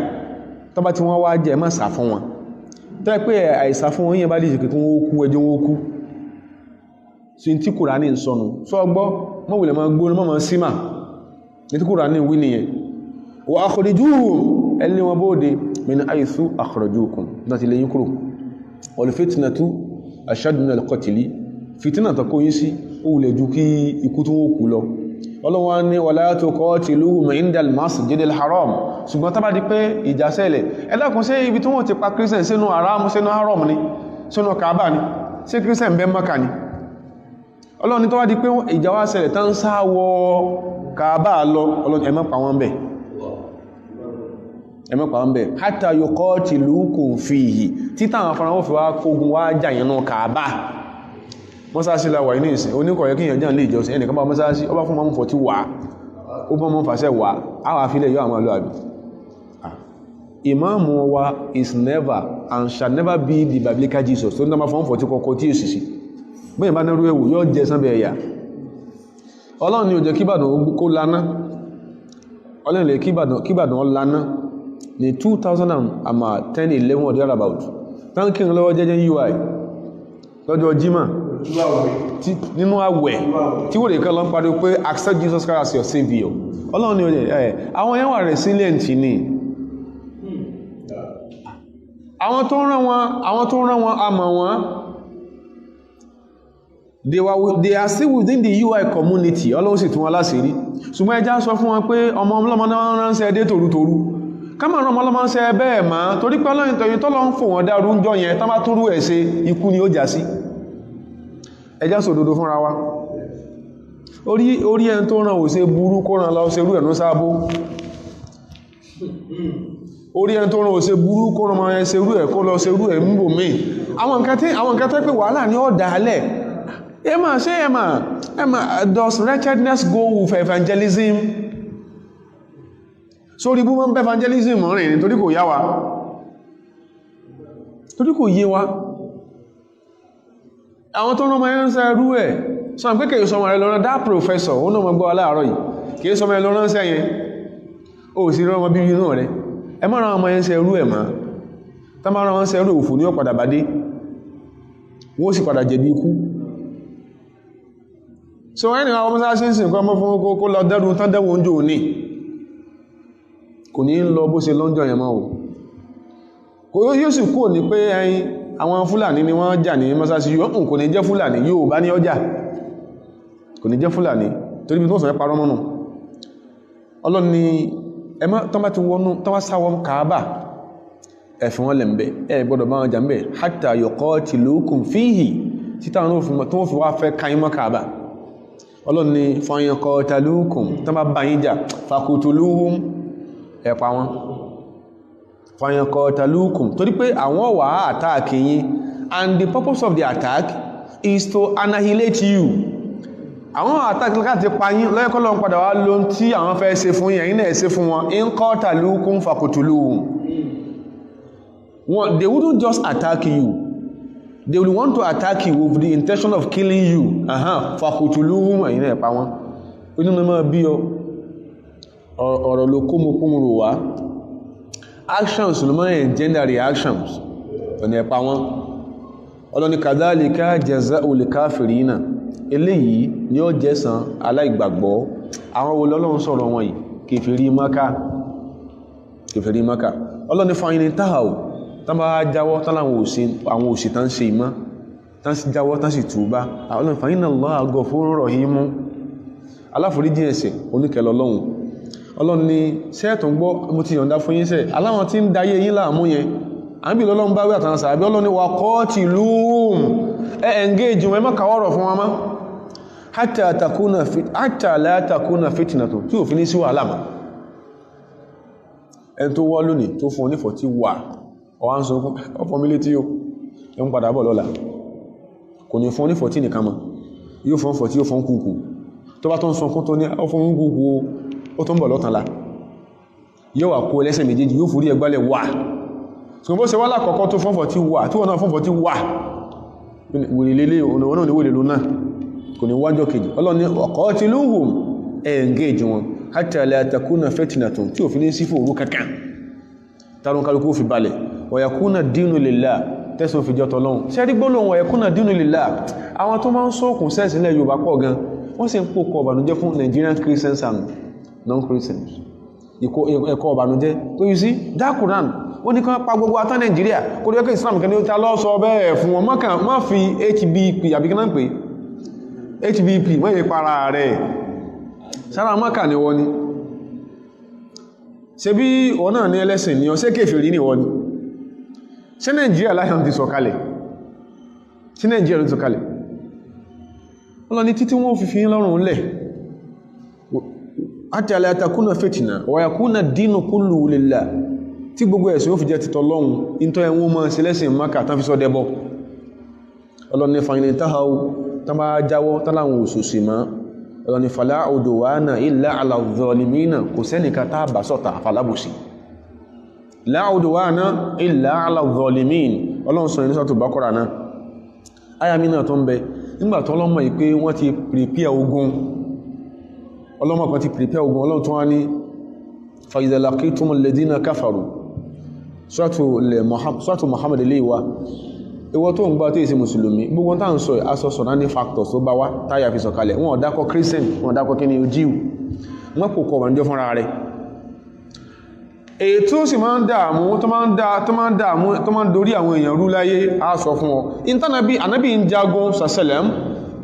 tọ́bá tí wọ́n wá jẹ́ má sà fún wọn tó ẹ pé àìsà fún wọn yẹn bá dìjì kí wọ́n kú ẹjọ́ wọn kú sí tí Kùránì ń sọnù sọ gbọ́ mọ́wùlẹ̀ máa gbóná mọ́ símà ní tí Kùránì wí nìyẹn wa akhrijuhum ẹlẹ́ wọn bóde min haythu akhrajukum náà ti lè yín kúrò wal fitnatu ashaddu min al-qatli fìtínà tó kó yín sí ó wùlẹ̀ ju kí ikú tó wó kú lọ ọlọ́wọ́n ní wala tuqatiluhum inda al-masjidil haram ṣùgbọ́n tó bá di pé ìjà ṣẹlẹ̀ ẹlẹ́kùn sí ibi tí wọ́n ti pa kírísẹ̀ sínú haram ni sínú kaaba ni sí kírísẹ̀ ń bẹ Mákà ni ọlọ́wọ́n ní tó bá di pé ìjà wá ṣẹlẹ̀ tán sáwọ kaaba lọ ọlọ́wọ́n ẹ má pa wọ́n bẹ̀ hatta yuqatilukum fihi títà àwọn afárá wọ́n fi wá kógun wá jà yẹn náà kaaba mọ́sáàsí la wà ní ìsìn oníkọ̀ọ̀yẹ́ kí ìyànjẹ́ lè jọsìn ẹnìkan bá mọ́sáàsí ọba fún mọ́mù 40 wà ó bọ́ mọ́ fàṣẹ wà áwà fílẹ̀ yóò àmà lọ́àbí ìmáàmù wa is never and shall never be the biblical Jesus tó ní ọmọ fún 40 kọkọ tí èsì sí bẹ́ẹ̀ bá nẹ́rú ẹwù yóò jẹ sánbẹ̀ ẹ̀yà ọlọ́run ni ò jẹ́ kíbàdàn kó lánà ọlọ́run lè kíbàdàn lánà ní 2010-11 or thereabout tánkì lọ́wọ́ jẹ́jẹ́ UI lọ́jọ́ Jímọ̀ nínú àwẹ̀ tí wọ́n lè kọ́ lọ ń parí pé accept Jesus Christ as your Savior ọlọ́run ni ó jẹ́ àwọn yẹn wà resilient ni àwọn tó rán wọn àmọ́ wọn they are still within the UI community ọlọ́run sì tún wọn láṣìírí ṣùgbọ́n ẹjá sọ fún wọn pé ọmọ ọlọ́mọ náà ránṣẹ́ dé tòrútorú kámọ̀ ọmọ ọlọ́mọ ránṣẹ́ bẹ́ẹ̀ máa torí pé ọlọ́run tọ̀yìn tọ́lọ́ ń fò wọ́n dárú ń jọ yẹn tán bá tún rú ẹ̀ ṣe ikú ni ó já sí ẹjá sòdodo fúnra wa orí ẹni tó ràn ò ṣe burú kó ràn lọ ṣerú ẹ̀nú sáàbó orí ẹni tó ràn ò ṣe burú kó ràn máa ṣerú ẹ̀ kó lọ ṣerú ẹ̀ ń bò mí àwọn nǹkan tẹ́ pé wàhálà ní ọ̀dà alẹ́ does wretchedness go with evangelism sórí bú mọ́ ń bẹ́ evangelism rìn nítorí kò yá wa torí kò yé wa àwọn tó rọmọ ẹ̀ránṣẹ́ ẹrú ẹ̀ sọ́n pé kèé sọmọ rẹ̀ lọ́rán dá professor ó náà mọ́ gbọ́ aláàrọ̀ yìí kèé sọmọ rẹ̀ lọ́ránṣẹ́ yẹn ó sì rọmọ bí inú rẹ̀ ẹ mọ́ rọmọ ẹ̀ránṣẹ́ ẹrú ẹ̀ máa tá má ránṣẹ́ ẹrú òfò ní ọ̀padà bá dé wọ́n sì padà jẹ̀bi ikú so ẹni àwọn ọmọ sáà sí ìsìn kọ́ mọ́ fún kó lọ dẹ́rù tán dẹ́wò oúnjẹ òní kò ní lọ bó ṣe lọ́njọ́ yẹn mọ́ o yóò sì kúrò ní pé ẹyin àwọn Fúlàní ni wọ́n jà ní mọ́sáàsì yóò kò ní jẹ́ Fúlàní yóò bá ní ọjà kò ní jẹ́ Fúlàní torí bí tó sọ parọ́ mọ́nù Ọlọ́run ni ẹmọ́ tán bá ti wọnú tán bá sáwọn Kaaba ẹ̀fìn wọn lẹ̀m̀bẹ̀ ẹ gbọ́dọ̀ bá wọn jà mbẹ̀ hatta yuqatilukum fihi títà tó fi wá fẹ́ káyín mọ́ Kaaba Ọlọ́run ni fa in qatalukum tán bá bá yín jà faqtuluhum ẹ pa wọn fa in qatalukum torí pé àwọn wà attack yín and the purpose of the attack is to annihilate you àwọn attack láti pa yín lọ́yẹ́kọ́lọ́ ń padà wá ló tí àwọn fẹ́ ṣe fún yín náà ṣe fún wọn in qatalukum faqtuluhum they wouldn't just attack you they will want to attack you with the intention of killing you faqtuluhum ẹ̀yin náà pa wọn inú ní máa bí ọ̀rọ̀ ló kó mú kúmùrù wá actions ló máa engender reactions ọ̀nà ẹ̀pa wọn ọlọ́ni kadhalika jaza'ul kafirina eléyìí ni ó jẹ́san aláìgbàgbọ́ àwọn wo lọ́lọ́run sọ̀rọ̀ wọn yìí kèfèrí Mákà ọlọ́ni fa'in tahaw tán bá jáwọ́ tán àwọn òsì tán ṣe ìmá tán sì jáwọ́ tán sì túbá ọlọ́ni fa inna Allaha ghafurur rahim aláforíjì ẹ̀ṣẹ̀ oníkẹlọ Ọlọ́run Ọlọ́run ni sẹ́ẹ̀tùn gbọ́ mo ti yọ̀ǹda fún yín sẹ́ aláwọn tí ń dayé yín láàmú yẹn àbí Ọlọ́run bá wí àtàwọn sàábí Ọlọ́run ni wa qatiluhum engage wọn mọ́kàwọ́rọ̀ fún wọn má hatta la takuna fitnatun tí ò fi ní sí wàhálà mọ́ ẹni tó wọ́ lónìí tó fún onífọ̀tí wà ọwá ń sọ ọfọ́ mílé tí ó ń padà bọ̀ lọ́la kò ní fún onífọ̀tí nìkan mọ́ yóò fún fọ̀tí yóò fún kúkú tó bá tó ń sọ kún tó ní ọfún kúkú ó tó ń bọ̀ lọ́tànlá yóò wà kó ẹlẹ́sẹ̀ méjèèjì yóò forí ẹgbálẹ̀ wà ṣùgbọ́n bó ṣe wá lákọ̀ọ́kọ́ tó fún fọ̀tí wà tí wọ́n náà fún fọ̀tí wà wèrèlélé òun ní wèrèlú náà kò ní wájọ́ kejì ọlọ́ni qatiluhum engage wọn hatta la takuna fitnatun tí ò fi ní sí fún òru kankan tàbí kálukú fi balẹ̀ wa yakuna dinu lillah tẹ́sùn fi jọ tọ́lọ́run ṣe rí gbólóhùn wa yakuna dinu lillah àwọn tó máa ń sókùn sẹ́ẹ̀sì ilẹ̀ Yorùbá pọ̀ gan wọ́n sì ń pò kọ ọ̀bànújẹ́ fún Nigerian Christians and non-Christians ẹ̀kọ́ ọ̀bànújẹ́ tó yí sí dákùnrán ó ní kan pa gbogbo atán Nàìjíríà kó lè kí Islam kan ní ó ta lọ́ sọ bẹ́ẹ̀ fún wọn mọ́kàn má fi HBP àbí kí náà pé HBP wọ́n yẹ para rẹ̀ sára mọ́kà ni wọ́n ni ṣe bí wọ́n náà ní ẹlẹ́sìn ni ọ ṣé kèfèrí ni wọ́n ni ṣé Nàìjíríà láyé ti sọ̀kalẹ̀ ṣé Nàìjíríà ló ti sọ̀kalẹ̀ wọ́n lọ ní títí wọ́n fi fi lọ́rùn lẹ̀ hatta la takuna fitna wa yakuna dinu kullu lillah tí gbogbo ẹ̀sìn ó fi jẹ́ títọ́ lọ́hun ìntọ́ ẹ̀wọ̀n mọ́ sí lẹ́sìn mọ́kà tán fi sọ dẹ́bọ̀ ọlọ́ni fàyínlẹ̀ táhàó tán bá jáwọ́ tánláwọn òṣòṣì mọ́ ọlọ́ni fàlá udwana illa ala zalimina kò sẹ́nìká tábà sọ́ta àfàlábòsì la udwana illa ala zalimin ọlọ́run sọ ní sọ́tù Bákọ́rà náà ayami náà tó ń bẹ nígbà tó ọlọ́mọ yìí pé wọ́n ti prepare ogun ọlọ́mọ kan ti prepare ogun ọlọ́run tó wá ní fa idha laqitumul ladina kafaru sọ́tù Muhammad ilé ìwá ìwọ tó ń gbá tó ìsí mùsùlùmí gbogbo tá ń sọ asọ́sọ̀ náà ní factors tó bá wá táyà fi sọ̀kalẹ̀ wọn dákọ̀ Christian wọn dákọ̀ kí ni Jíù wọ́n kò kọ̀ wọ́n jẹ́ fúnra rẹ̀ èyí tó sì máa ń dààmú tó máa ń dorí àwọn èèyàn rú láyé á sọ fún ọ ìntànàbí ànábì ń jagun sàṣẹlẹ̀m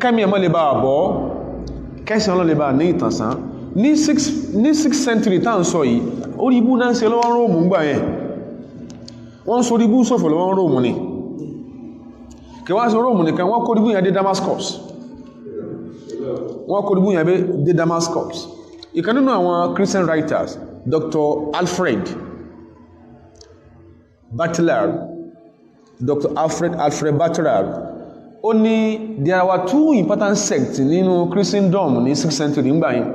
kẹ́mi ẹ̀mọ́ lè bá àbọ̀ kẹ́sàn lọ lè bá ní ìtànsán ní 6th century tá ń sọ yìí orí ibú náà ń ṣe lọ́wọ́ Róòmù ń gbà yẹn wọ́n sọ orí ibú sọ̀fọ̀ lọ́wọ́ Róòmù ni kí wọ́n sọ Róòmù nìkan wọ́n kó orí ibú yẹn dé Damascus ìkan nínú àwọn Christian writers Dr. Alfred Butler ó ní there were two important sects nínú Christendom ní 6th century ńgbà yẹn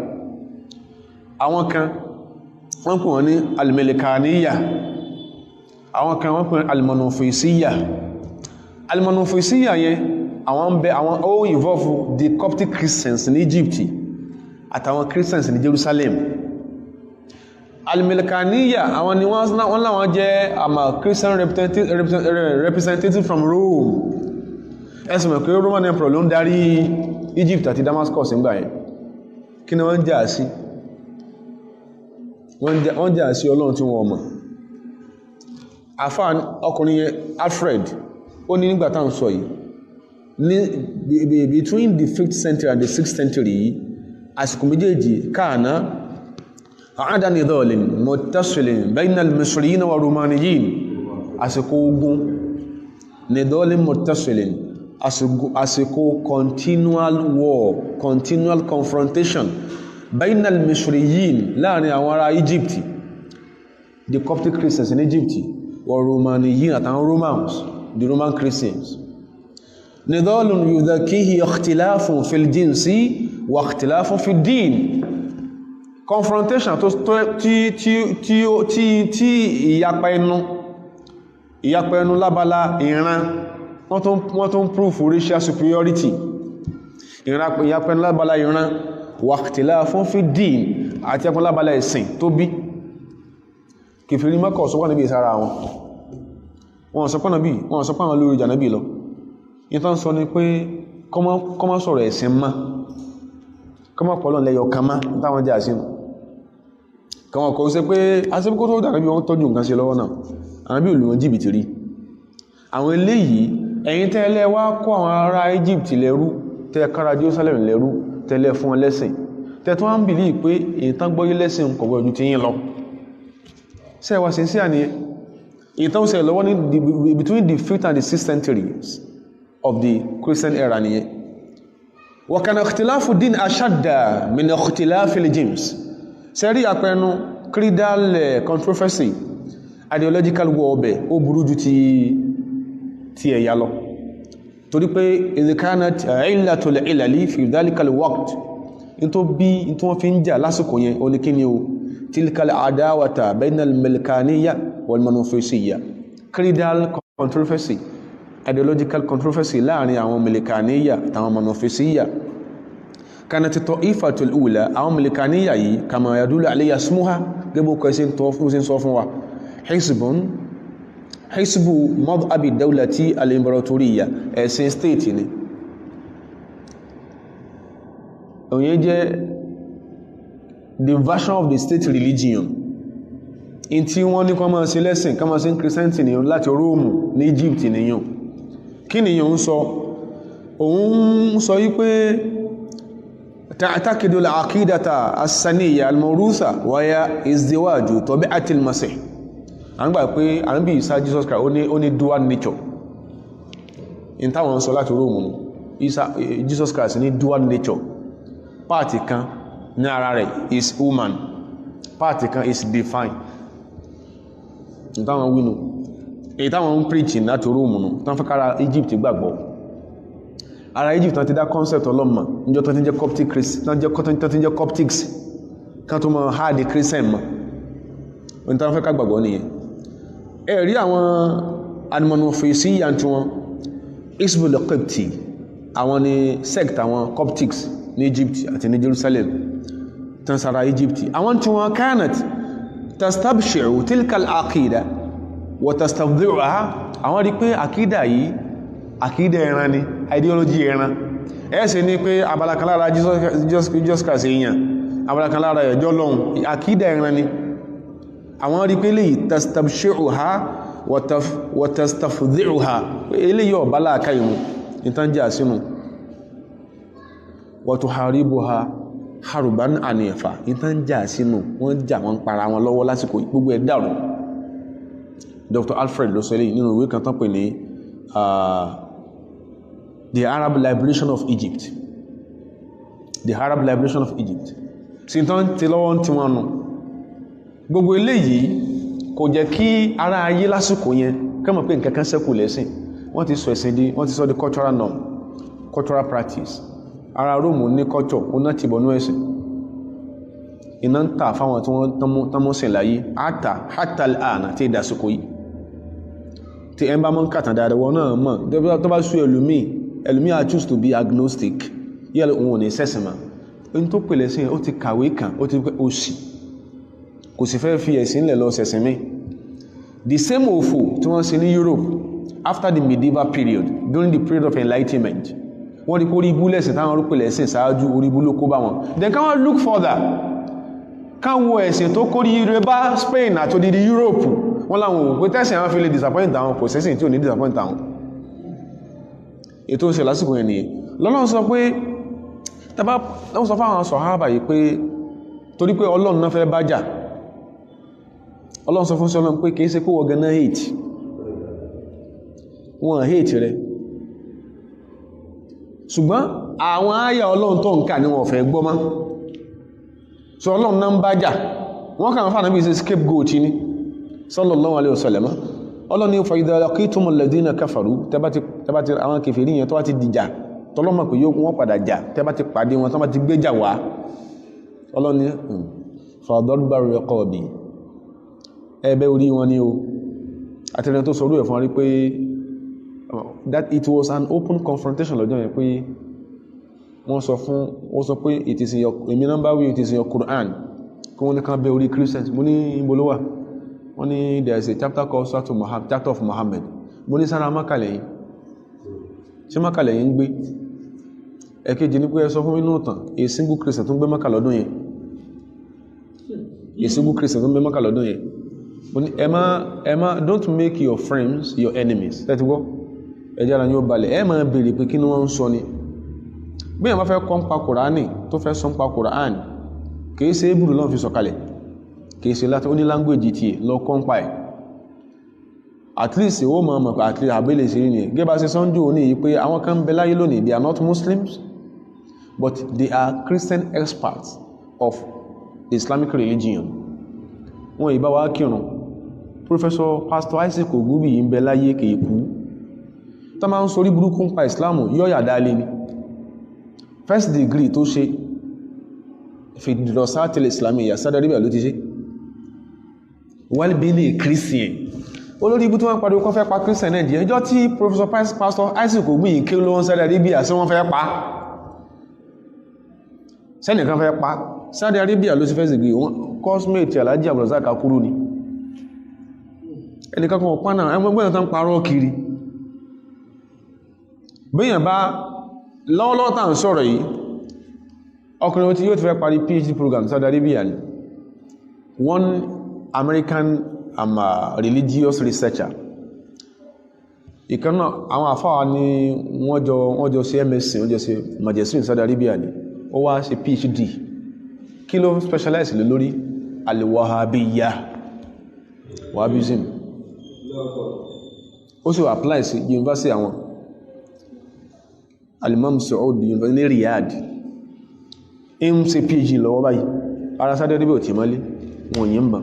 àwọn kan wọ́n pè wọ́n ní al-Melikaniya àwọn kan wọ́n pè ní al-Monofisiya yẹn àwọn ó involve the Coptic Christians ní Egypt àtàwọn Christians ní Jerusalem al-Melikaniya àwọn ni wọ́n láwọn jẹ́ àmà Christian representative from Rome ẹ̀sùn mọ̀ pé Roman Emperor ló ń darí Egypt àti Damascus nígbà yẹn kí ni wọ́n jà sí wọ́n jà sí Ọlọ́run tí wọ́n mọ̀ àfáà ọkùnrin yẹn Alfred ó ní nígbà tá ń sọ yìí ní between the 5th century and the 6th century yìí àsìkò méjèèjì káàná àádá nidhalin muttasilin bayna al-Misriyin wa Romaniyin àsìkò ogun nidhalin muttasilin àsìkò continual war continual confrontation bayna al-Misriyin láàrin àwọn ará Egypt the Coptic Christians in Egypt wa Romaniyin àtàwọn Romans the Roman Christians nidhalun yudhakihi ikhtilafun fil jinsi wa ikhtilafun fid din confrontation tí ìyapa ẹnu lábala ìran wọ́n tó ń proof racial superiority ìyapa ẹnu lábala ìran wa ikhtilafun fid din àti ẹkùn lábala ẹ̀sìn tó bí kèfèrí Mákà sọ́pọ̀ níbi ìsára wọn wọ́n sọpọ̀ àwọn lórí jànábì lọ ìtàn sọ ni pé kọ́mọ́ sọ̀rọ̀ ẹ̀sìn má kọ́mọ́ pọ̀lọ̀ lẹ́yọ kan má táwọn jà sínú kọ́mọ́ kọ́ sí pé asẹ́bíkó tó jànábì wọ́n tọ́jú nǹkan sí lọ́wọ́ náà ànábì olù wọn jìbìtì rí àwọn eléyìí ẹ̀yin tẹ́lẹ̀ wá kó àwọn ará Egypt lẹ́rú tẹ́ kára Jerusalem lẹ́rú tẹ́lẹ̀ fún ẹlẹ́sìn tẹ́tọ́ wọ́n bìlí pé ìtàn gbọ́yé lẹ́sìn kọ̀wọ́ ojú ti yín lọ sẹ́wà sí sí àní ìtàn sẹ́ lọ́wọ́ ní between the 5th and the 6th centuries of the Christian era nìyẹn wa kana ikhtilafu din ashadda min ikhtilafi al-jins sẹ́rí àpẹẹnu creedal controversy ideological war ọbẹ̀ ó burú ju ti ẹ̀yà lọ torí pé ìdíkánat illatul ilali fi dhalikal waqt in tó wọ́n fi ń jà lásìkò yẹn ó ní kí ni o tilkal adawata bainal milkaniya wal manufisiyya creedal controversy ideological controversy láàrin àwọn milkaniya àtàwọn manufisiyya kanat ta'ifatul ula àwọn milkaniya yìí kama yadullu alayya ismuha gẹ́gbó kẹsí ń sọ fún wa hizbu madhhabi dawlati al-imperatoriyya ẹ̀sìn state ni òyìn jẹ́ the version of the state religion in tí wọ́n ní kọ́ máa ṣe lẹ́sìn kọ́ máa ṣe Christianity ni láti Róòmù ní Egypt nìyàn kí nìyàn ń sọ òun sọ yí pé تعتقد العقيدة السنية الموروثة وهي ازدواج طبيعة المسيح an gbà pé an bí Isa Jesus Christ ó ní dual nature in táwọn sọ láti Róòmù Isa Jesus Christ ní dual nature pàtì kan ní ara rẹ̀ is human pàtì kan is divine in táwọn wínú èyí táwọn ń preaching láti Róòmù tán fẹ́ kára Egypt gbàgbọ́ ara Egypt tán ti dá concept ọlọ́mà níjọ́ tán ti jẹ́ Coptic Christians tán ti jẹ́ Coptics kan tó mọ̀ hard Christian mọ̀ ohun tán fẹ́ ká gbàgbọ́ nìyẹn ẹ̀rí àwọn al-Manufisiyya tí wọn Hizbul Qibti àwọn ni sect àwọn Coptics ní Egypt àti ní Jerusalem tán sára Egypt àwọn tí wọn kanat tastabshi'u tilka al-aqida wa tastafdhi'uha àwọn rí pé àkídà yìí àkídà ẹran ni ideology ẹran ẹ̀ẹ́sẹ̀ ní pé abalakan lára Jesus Christ èèyàn abalakan lára ẹjọ́ lọ́hun àkídà ẹran ni àwọn rí pé eléyìí tastabshi'uha wa tastafdhi'uha eléyìí ọ̀bá láàká ìmú ìtàn jà sínú wa tuharibuha haruban anifa ìtàn jà sínú wọ́n jà wọ́n para wọn lọ́wọ́ lásìkò gbogbo ẹ̀ dàrú Dr. Alfred ló sọ eléyìí nínú ìwé kan tán pè ní The Arab Liberation of Egypt. The Arab Liberation of Egypt. Sintan ti lọ́wọ́ tí wọ́n nù. Gbogbo eléyìí kò jẹ́ kí ara ayé lásìkò yẹn kẹ́mọ̀ pé nǹkan kan ṣẹ́kù lẹ́sìn. Wọ́n ti sọ ẹ̀sìn wọ́n ti sọ di cultural norm, cultural practice. Ara Róòmù ní culture, ó náà ti bọ̀nú ẹ̀sìn. Iná ń tà fáwọn tí wọ́n tánmọ́ sìn láyé, hatta al-ana tí ìdásíkò yìí. Tí ẹ bá mọ́ ń kàtàn dáadáa wọn náà mọ̀, tó bá sú ẹlòmíì I choose to be agnostic yẹ́lẹ̀ òun ò ní sẹ́sìmá in tó pèlẹ̀ sí ó ti kàwé kan ó ti pẹ́ òsì kò sì fẹ́ fi ẹ̀sìn lẹ̀ lọ sẹ̀sìn mí the same òfò tí wọ́n ṣe ní Europe after the medieval period during the period of enlightenment wọ́n rí kórí ibú lẹ́sìn táwọn rúpẹ̀lẹ̀ ẹ̀sìn ṣáájú orí ibú ló kó bá wọn then can we look further káwọn ẹ̀sìn tó kórí ire bá Spain àti odidi Europe wọ́n láwọn òwò pé tẹ́sìn àwọn fi lè disappoint àwọn kò sẹ́sìn tí ò ní disappoint àwọn ètò ìṣẹ̀ lásìkò yẹn nìyẹn lọ́lọ́run sọ pé lọ́wọ́ sọ fáwọn sọ̀hábà yìí pé torí pé Ọlọ́run náà fẹ́ bá jà Ọlọ́run sọ fún Ọlọ́run pé kìí ṣe kó wọ́n gẹ́nà hate wọ́n hate rẹ̀ ṣùgbọ́n àwọn àyà Ọlọ́run tó ń kà ní wọ́n fẹ́ gbọ́ mọ́ so Ọlọ́run náà ń bá jà wọ́n kàn fà náà bí i scapegoat ni sallallahu alaihi wasallam Ọlọ́run ní fa idha laqitumul ladhina kafaru tẹ́bátí àwọn kèfèrí yẹn tó wá ti dìjà tọ́lọ́mọ̀ pé yóò wọ́n padà jà tẹ́bátí pàdé wọn tó bá ti gbéjà wá Ọlọ́run ní fa darba riqabi ẹbẹ́ orí wọn ni o àtẹ́lẹ̀ tó sọ̀rọ̀ ẹ̀ fún rí pé that it was an open confrontation lọ́jọ́ yẹn pé wọ́n sọ pé it is in your èmi number way it is in your Quran kí wọ́n ní kan bẹ́ orí Christians mo ní ìbolówà wọ́n ní there is a chapter called chapter of Muhammad mo ní sára mákàlẹ̀ yìí ṣe mákàlẹ̀ yìí ń gbé ẹ̀kejì ní pé ẹ sọ fún inú ìtàn a single Christian tó ń gbé Mákà lọ́dún yẹn a single Christian tó ń gbé Mákà lọ́dún yẹn mo ní ẹ má don't make your friends your enemies tẹ́tí gbọ́ ẹjẹ́ ara yóò balẹ̀ ẹ máa bèèrè pé kí ni wọ́n ń sọ ni bí ẹ̀ bá fẹ́ kọ́ ń pa Kùránì tó fẹ́ sọ ń pa Kùránì kìí ṣe Hébérù lọ́n fi sọ̀kalẹ̀ kìí ṣe láti ó ní language tí lọ kọ́ ń pa ẹ̀ at least ó máa mọ̀ pé at least àbẹ́lẹ̀ sí ní ẹ̀ gẹ́bà sí sọ́njú òní yìí pé àwọn kan ń bẹ láyé lónìí they are not Muslims but they are Christian experts of the Islamic religion wọn ìbá wa kírun. Professor Pastor Isaac Ogunbi ń bẹ láyé kìí kú, tó máa ń sọ orí burúkú ń pa Islam yọ́yà dálé ni. First degree tó ṣe fi dìrọ̀sáàtìlẹ̀ Islamiyya Saudi Arabia ló ti ṣe, wọ́n bí ní Christian. Olórí ibú tí wọ́n pàdé kọ́ fẹ́ pa Christian Nàìjíríà, ìjọ tí Professor Pastor Isaac Ogunbi kí ló ń Saudi Arabia sí wọ́n fẹ́ pa, sẹ́nìkan fẹ́ pa. Saudi Arabia ló ti first degree, wọ́n cosmate Alhaji Abdulrazak Akuru ni. Ẹnìkan kan ọ̀pá náà ẹgbẹ́gbẹ́ tán parọ́ kiri. Bíyàn bá lọ́wọ́lọ́ta ń sọ̀rọ̀ yìí, ọkùnrin tí yóò ti fẹ́ parí PhD program Saudi Arabia ni, one American religious researcher. Ìkan náà àwọn àfáà ni wọ́n jọ sí MSc, wọ́n jọ sí Majesty Saudi Arabia ni, ó wá ṣe PhD. Kí ló specialize lé lórí? Al-Wahhabiyya, Wahhabism. Ó sì apply sí university àwọn Al-Imam Saud University ní Riyadh. In ṣe PhD lọ́wọ́ báyìí, ara Saudi Arabia ò tí mọ́lé, wọn yìí ń bà.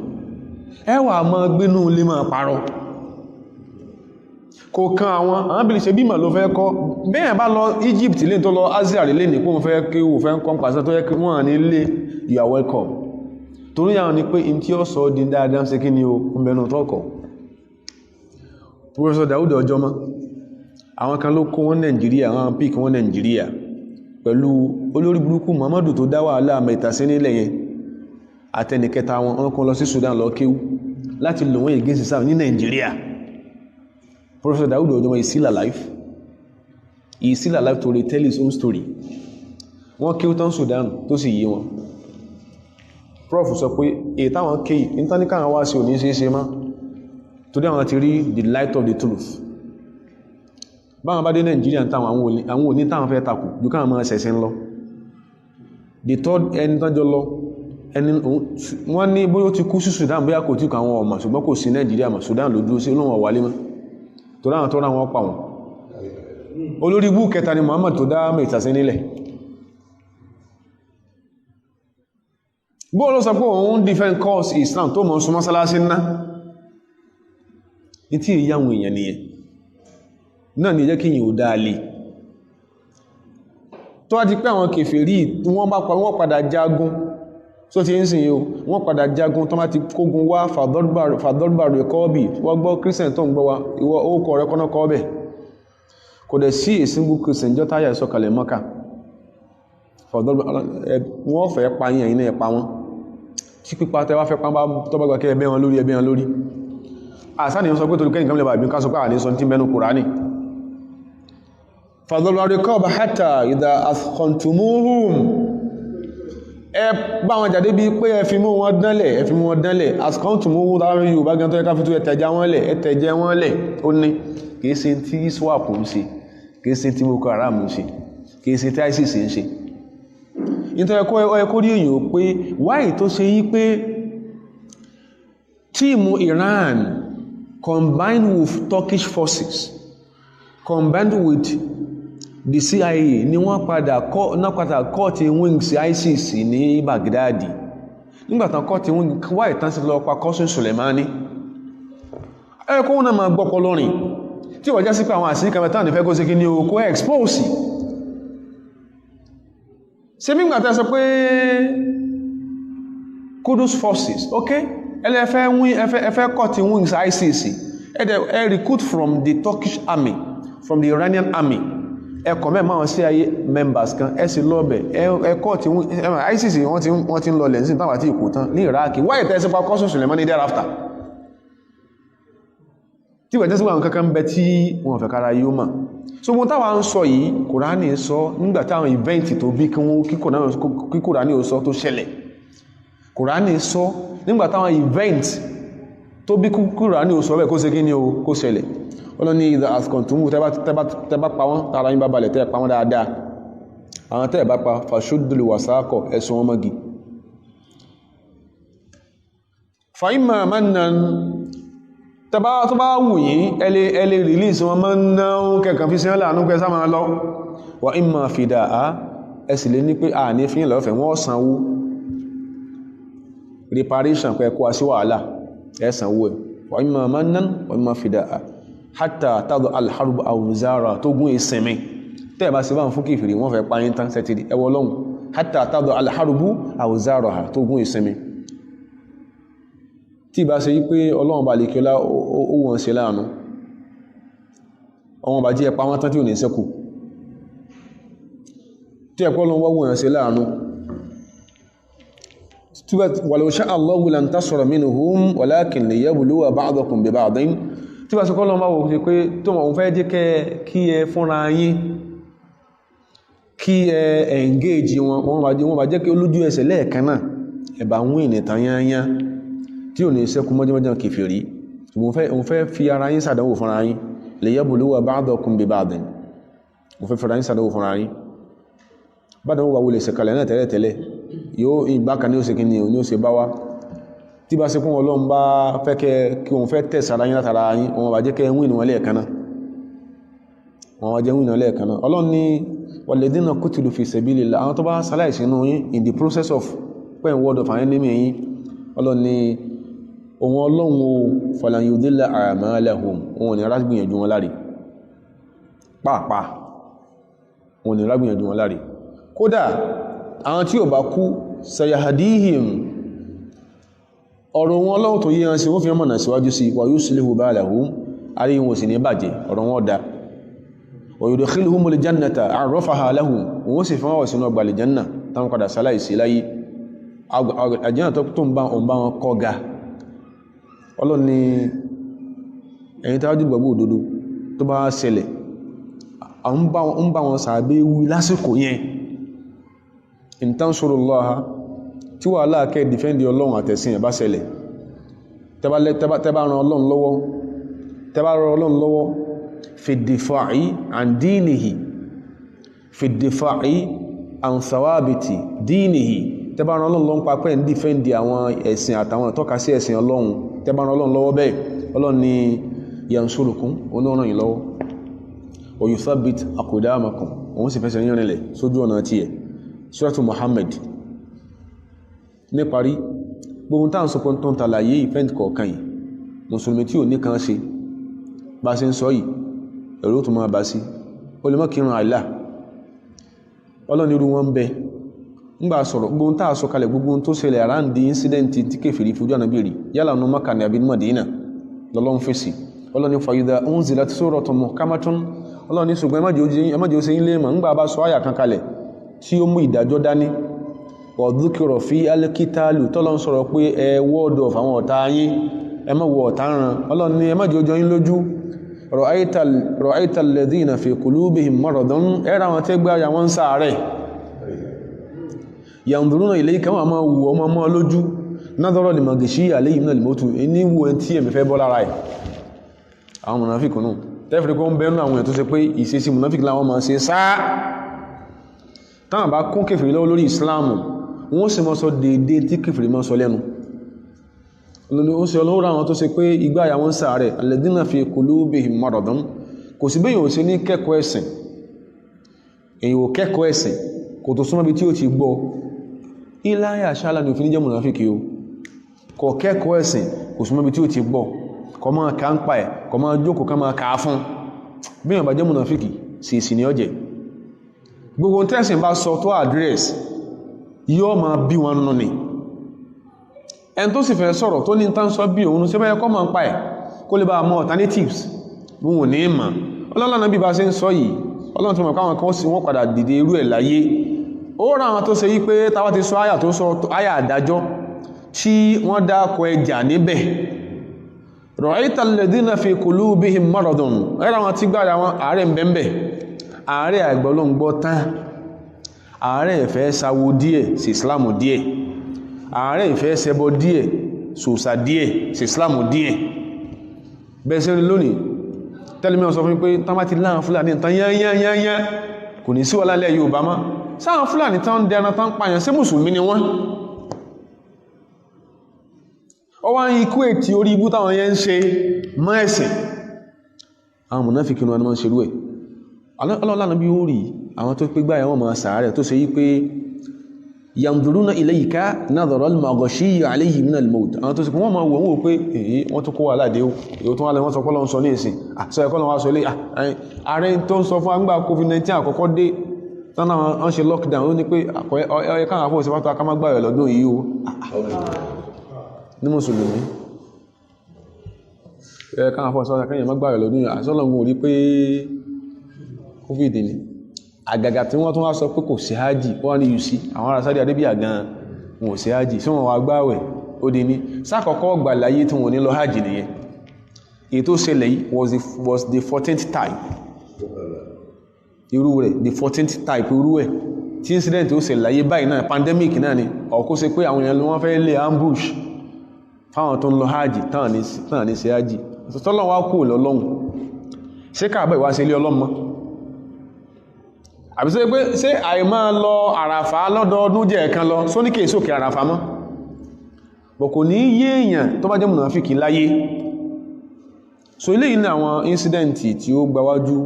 Ẹwà máa gbínú lé máa parọ́. Kò kan àwọn bìlì ṣe bímọ̀ ló fẹ́ kọ́. Bẹ́ẹ̀ bá lọ Egypt lè tó lọ Asia lè ní kó fẹ́ kí o fẹ́ kọ́ pàṣẹ tó yẹ kí wọ́n ní ilé, you are welcome. Torí àwọn ni pé in tí ó sọ di dáadáa ṣe kí ni o ń bẹnu tọ́kọ̀. Professor Daud Ojoma, àwọn kan ló kó wọn Nàìjíríà, àwọn pík wọn Nàìjíríà pẹ̀lú olórí burúkú Muhammadu tó dá wàhálà mẹ́ta sí nílẹ̀ yẹn àtẹnìkẹta wọn kan lọ sí Sudan lọ kéwú láti lò wọ́n against Islam ní Nàìjíríà. Professor Daud Ojoma is still alive. He is still alive to retell his own story. Wọ́n kéwú tán Sudan tó sì yé wọn. Prof sọ pé èyí táwọn kéyì ìntánìkà àwọn wá sí òní ṣeéṣe má torí àwọn ti rí the light of the truth. Báwọn bá dé Nàìjíríà táwọn àwọn òní táwọn fẹ́ takù jù káwọn máa ṣẹ̀ṣẹ̀ ń lọ. The third ẹni tánjọ lọ ẹni wọ́n ní bóyá ó ti kú sí Sudan bóyá kò tí kò àwọn ọmọ ṣùgbọ́n kò sí Nàìjíríà mọ̀ Sudan ló dúró sí olóhùn ọ̀wálé mọ́ torí àwọn tó rá wọn pa wọn. Olórí ibú kẹta ni Muhammad tó dá mẹ́tàsí nílẹ̀. Bó ló sọ pé òun defend cause Islam tó mọ̀ súnmọ́ sálásí ńná ní tí ìyáwọn èèyàn nìyẹn náà ni jẹ́ kí yìí ò dáalé tó wá ti pé àwọn kèfèrí wọ́n padà jagun tó ti ń sìn yíò wọ́n padà jagun tó má ti kógun wá fàdọ́rbà rẹ̀ kọ́ọ̀bì wọ́n gbọ́ Christian tó ń gbọ́ wa ìwọ ókọ rẹ̀ kọ́nà kọ́ọ̀bẹ̀ kò dẹ̀ sí a single Christian jọ táyà ìsọ̀kalẹ̀ Mọ́kà wọ́n fẹ́ pa yín ẹ̀yin náà pa wọ́n tí pípa tẹ́wà fẹ́ pàmbá tọ́bá gbà kí ẹbẹ́ wọn lórí àsáni sọ pé toríkẹ́ nǹkan lẹ́bàá bí ká sọ pé àní sọ tí mẹ́nu Kùránì fàdọ́lọ́rí kọ́ọ̀bà hátà ìdá àkọntùmúhùn ẹ bá wọn jáde bí pé ẹ fi mú wọn dánlẹ̀ àkọntùmúhùn láàrin yóò bá gan tó yẹ ká fi tó ẹ̀tẹ̀jẹ́ wọn lẹ̀ ó ní kìí ṣe tí swap ń ṣe kìí ṣe tí Boko Haram ń ṣe kìí ṣe tí ISIS ń ṣe nítorí ẹkọ́ rí èyàn pé wáyé tó ṣe yí pé tíìmù Iran combined with Turkish forces combined with the CIA ni wọ́n padà kọ́ọ̀tì wings ISIS ní Baghdadi nígbàtàn kọ́ọ̀tì wings wáyé tán sí lọ pa Qasim Soleimani ẹkọ́ wọn náà ma gbọ́pọ̀ lọ́rin tí wọ́n já sí pé àwọn àṣírí kẹmẹ́ta nífẹ́ kó sí kí ní okó expose ṣe bí gbàtẹ́ sọ pé Qudus forces ok ẹfẹ́ kọ́tí wings ICC ẹ recruit from the Turkish army from the Iranian army ẹkọ̀ mẹ́mọ́ àwọn CIA members kan ẹ sì lọ́bẹ̀ ẹ kọ́tí ICC wọ́n ti ń lọ lẹ́sìn táwà tí ìkò tán ní Iraq wáyé tẹ́ sípa Qasim Soleimani thereafter tí wẹ̀ tẹ́ sípa àwọn kankan bẹ tí wọ́n fẹ́ kára yóò mà so mo táwa ń sọ yìí Kùránì sọ nígbàtí àwọn event tó bí kí Kùránì ó sọ tó ṣẹlẹ̀ Kùránì sọ nígbàtí àwọn event tó bí Kùránì ó sọ bẹ́ẹ̀ kó ṣe kí ni ó kó ṣẹlẹ̀ ọlọ́ni ìdá àsìkọ̀ntúnmù tẹ́bá pa wọ́n tààrà yín bá balẹ̀ tẹ́ pa wọ́n dáadáa àwọn tẹ́ bá pa fàṣódùlù wàsáàkọ̀ ẹ̀sùn wọn mọ́gi fàímà mannan tẹbá tó bá wù yí ẹlẹ́ release wọn máa ń náà kẹkàn fi síyàn láàánú pẹ́ sáma lọ wà ìmà fìdá á ẹsì lè ní pé a ní fíyàn lọ́fẹ̀ wọ́n sanwó reparation pé kó wá sí wàhálà ẹ̀sànwó ẹ̀ wa imma mannan wa imma fidaa hatta tadha al-harb awzara tó gún ìsinmi tẹ́ bá ṣe bá ń fún kèfèrí wọ́n fẹ́ páyín tán sẹ́tìdì ẹwọ lọ́hùn hatta tadha al-harb awzara tó gún ìsinmi tí bá ṣe yí pé ọlọ́run bá lè kí ọlá ó wọ́n ṣe láàánú ọmọ bá jẹ́ ẹpa wọ́n tán tí ò ní sẹ́kù tí ẹ̀kọ́ lọ wọ́n ṣe láàánú walau sha'a Allahu lantasara minhum walakin liyabluwa ba'dakum bi ba'din tí bá sọkọ́ lọ máa wò ṣe pé tó wọ́n fẹ́ jẹ́ kí ẹ fúnra yín kí ẹ engage wọ́n bá jẹ́ kí olójú ẹsẹ̀ lẹ́ẹ̀kan náà ẹ̀bà ń wìn nìtàn yányá tí ò ní sẹ́kù mọ́jọ́mọ́jọ́ kèfèrí wọ́n fẹ́ fi ara yín sàdánwò fúnra yín liyabluwa ba'dakum bi ba'din wọ́n fẹ́ fúnra yín sàdánwò fúnra yín bádánwò wà wọlé ṣẹ̀kalẹ̀ náà tẹ́lẹ̀tẹ́lẹ̀ yóò ìgbákan ní òsèkí ni òní òsè bá wá tí bá ṣe kún Ọlọ́run bá fẹ́ kí wọ́n fẹ́ tẹ̀sára yín látara yín wọ́n bá jẹ́ kẹ́ wìn wọn lẹ́ẹ̀kan náà wọ́n wá jẹ́ wìn wọn lẹ́ẹ̀kan náà Ọlọ́run ní walladhina qutilu fi sabilillah àwọn tó bá ṣaláìsí inú yín in the process of pen word of an enemy yín Ọlọ́run ní ohun Ọlọ́run o falan yudilla a'malahum òun ni rágbìyànjú wọn láre pàápàá òun ni rágbìyànjú wọn láre kódà àwọn tí ò bá kú sayahadihim ọ̀rọ̀ wọn Ọlọ́run tó yíyan sí wọ́n fi mọ̀nà síwájú sí wa yuslihu balahum arí wọn sì ní bàjẹ́ ọ̀rọ̀ wọn dá wa yudkhiluhumul jannata arrafaha lahum wọ́n sì fún wọn sínú ọgbà aljanna táwọn padà sálàì sí láyé àjẹ́nà tó ń bá wọn kọ́ ga Ọlọ́run ní ẹ̀yin tàwájú gbogbo òdodo tó bá ṣẹlẹ̀ ń bá wọn sàbẹ́ wí lásìkò yẹn in tansurullaha tí wà láàkẹ́ dìfẹ́ndì Ọlọ́run àtẹ̀sìn ẹ̀bá ṣẹlẹ̀ tẹbá ran Ọlọ́run lọ́wọ́ fi difa'i an dinihi fi difa'i an thawabiti dinihi tẹbá ran Ọlọ́run lọ́wọ́ pàpẹ́ ń dìfẹ́ndì àwọn ẹ̀sìn àtàwọn tọ́ka sí ẹ̀sìn Ọlọ́run tẹbá ran Ọlọ́run lọ́wọ́ bẹ́ẹ̀ Ọlọ́run ni yansurukum oníràn yìí lọ́wọ́ wa yuthabbit aqdamakum òun sì fẹsẹ̀ yín rìnlẹ̀ sójú ọ̀nà tiẹ̀ Suratu Muhammad ní parí gbogbo táà ń sọ pọ́n tó ń tàlàyé ìfẹ́ǹtì kọ̀ọ̀kan yìí mùsùlùmí tí ò ní kan ṣe bá ṣe ń sọ yìí ẹ̀rọ tó máa bá sí o lè mọ́ kírun àìlà ọlọ́nirú wọn bẹ ńgbà sọ̀rọ̀ gbogbo táà sọ kalẹ̀ gbogbo tó ṣẹlẹ̀ around the incident tí kèfèrí fojú ànàbí rí yálà nù Mákà ní àbí Mádínà lọ́lọ́run fèsì ọlọ́ni fa idha unzilat suratun muhkamatun ọlọ́ni ṣùgbọ́n ẹmọ́jẹ́ ó ṣe yín lé mọ̀ ńgbà bá sọ àyà kan kalẹ̀ tí ó mú ìdájọ́ dání ọ̀dúkìrọ̀ fi alẹ́kítàlù tọ́lọ́ ń sọ̀rọ̀ pé ẹ word of àwọn ọ̀tá yín ẹ má wọ ọ̀tá ran Ọlọ́run ní ẹ má jẹ́ ó jọ yín lójú ra'aytal ladhina fi qulubihim maradun ẹ̀rọ àwọn tẹ́gbẹ́ àyà wọn ń ṣàárẹ̀ yanzuruna ilayka wọn máa wù ọmọ mọ́ lójú nadhara al-maghshi alayhi min al-mawt ní wo ẹni tí ẹ̀mí fẹ́ bọ́ lára ẹ̀ àwọn mùnàfíkù náà tẹ́fìrí kó ń bẹ́nu àwọn èèyàn tó ṣe pé ìṣesí mùnàfíkù láwọn máa ṣe sáà táwọn bá kún kèfèrí lọ́wọ́ lórí ìsìláàmù wọ́n sì mọ́ sọ dédé tí kèfèrí mọ́ sọ lẹ́nu ó sì ọlọ́rọ̀ àwọn tó ṣe pé igbá àyà wọn ṣàárẹ̀ alladhina fi qulubihim maradun kò sí bẹ́yìn ò sí ní kẹ́kọ̀ọ́ ẹ̀sìn èyí ò kẹ́kọ̀ọ́ ẹ̀sìn kò tó súnmọ́ bí tí ó ti gbọ́ iláyà ṣáàlá ní òfin jẹ́ mùnàfíkì o kò kẹ́kọ̀ọ́ ẹ̀sìn kò súnmọ́ bí tí ó ti gbọ́ kò máa ká ń pa ẹ̀ kò máa jókòó ká máa kà á fún bí wọ́n bá jẹ́ mùnàfíkì sì sì ní ọjẹ́ gbogbo tẹ́sìn bá sọ tó àdírẹ́sì yóò máa bí wọn nù ní ẹn tó sì fẹ́ sọ̀rọ̀ tó ní tán sọ bí òun ṣe bẹ́ẹ̀ kọ́ máa ń pa ẹ̀ kó lè bá mọ́ alternatives wọn ní ìmọ̀ ọlọ́lọ́nà bí bá ṣe ń sọ yìí ọlọ́run tó mọ̀ káwọn kan sí wọ́n padà dìde irú ẹ̀ láyé ó rà àwọn tó ṣe yí pé táwa ti sọ àyà tó sọ àyà àdájọ́ tí wọ́n dákọ ẹjà níbẹ̀ ra'aytal ladhina fi qulubihim maradun ẹ̀rọ àwọn tí gbára wọn àárẹ̀ mbẹ́mbẹ́ ààrẹ àgbọ́lọ́ngbọ́ tán ààrẹ ìfẹ́ sáwó díẹ̀ sí islamu díẹ̀ ààrẹ ìfẹ́ ṣẹbọ díẹ̀ sòsà díẹ̀ sí islamu díẹ̀ bẹ́ẹ̀sẹ̀ rí lónìí tẹ́lẹ̀mí ọ̀sọ̀ fún pé tán bá ti láàrín fúlàní tán yányányányá kò ní sí wọ́lá lẹ́ Yorùbá má sáàrín fúlàní tán dẹran tán pààyàn sí mùsùlùmí ni wọ́n ọ wá ń ikú ètì orí ibú táwọn yẹn ń ṣe mọ́ ẹ̀sìn àwọn mùnáfíkí wọn ni wọ́n ń ṣerú ẹ̀ ọlọ́lá bí ó rí àwọn tó pé gbáyà wọn máa sàárẹ̀ tó ṣe yí pé yanzuruna ilayka nadhara al-maghshi alayhi min al-maut àwọn tó sì wọ́n máa wọ́n pé èyí wọ́n tó kó wà láàdé ó tó wà lẹ́wọ́n sọ pọ́lọ́ ń sọ ní ìsìn àṣọ ẹ̀kọ́ lọ́wọ́ aṣọ ilé ààrẹ tó ń sọ fún àgbà COVID-19 àkọ́kọ́ dé tánà wọ́n ṣe lockdown ó ní pé ọ̀yẹ́ káwọn afọ́ ìsẹ́fàtọ́ akámágbàrẹ̀ lọ́dún yìí ó ní mùsùlùmí káwọn afọ́ ìsẹ́fàtọ́ akámágbàrẹ̀ lọ́dún yìí àṣọ́lọ́gbọ̀n ò rí pé COVID ni àgàgà tí wọ́n tún wá sọ pé kò sí hájì wọ́n ní UC àwọn ará Saudi Arabia gan wọn ò sí hájì sí wọn wá gbáwẹ̀ ó dé ní sákọ̀ọ́kọ́ gbà láyé tí wọ́n ní lọ hájì nìyẹn èyí tó ṣẹlẹ̀ yìí was the 14th type irú rẹ̀ the 14th type irú ẹ̀ tí incident ó ṣẹlẹ̀ láyé báyìí náà pandemic náà ni ọ̀kọ́ ṣe pé àwọn èèyàn ló wọ́n fẹ́ lé ambush fáwọn tó ń lọ hájì tán ní sí hájì tọ́lọ́ wá kú lọ́lọ́hun ṣé káàbọ̀ ìwá sí ilé ọlọ́mọ àbí sọ pé ṣé àìmá lọ àràfà lọ́dọọdún jẹ́ ẹ̀kan lọ sóníkè ìsòkè àràfà mọ́ bọ̀ kò ní yé èèyàn tó bá jẹ́ mùnáfíkì láyé so ilé yìí ní àwọn incidenti tí ó gbáwájú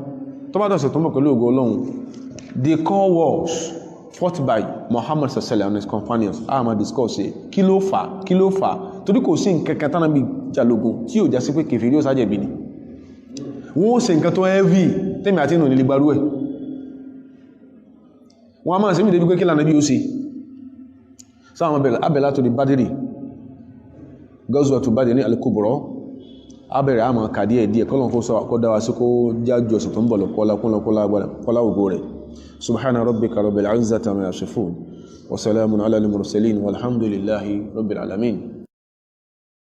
tó bá dọ̀sẹ̀ tó mọ̀ pẹ̀lú ògo Ọlọ́run the core wars fought by Muhammad sallallahu and his companions a máa discuss kí ló fà torí kò sí nǹkan kan tánà bí jalogun tí ò já sí pé kèfèrí ó sájẹ̀bi ni wọ́n ó ṣe nǹkan tó heavy tẹ́mi àti inú nílé gbarú ẹ̀ wọ́n a máa ṣe mí débi pé kí lànà bí ó ṣe sáwọn abẹ̀lá tó di Badiri gọ́zùwà tó Badiri ní al-Kubra abẹ̀rẹ̀ àmà kàdí ẹ̀dí ẹ̀kọ́lọ̀n kó dáwà sí kó jájọ sí tó ń bọ̀ lọ́kọ́lá ògbó rẹ̀ subhana rabbika rabbil izzati amma yasifun wa salamun ala al-mursalin walhamdulillahi rabbil alamin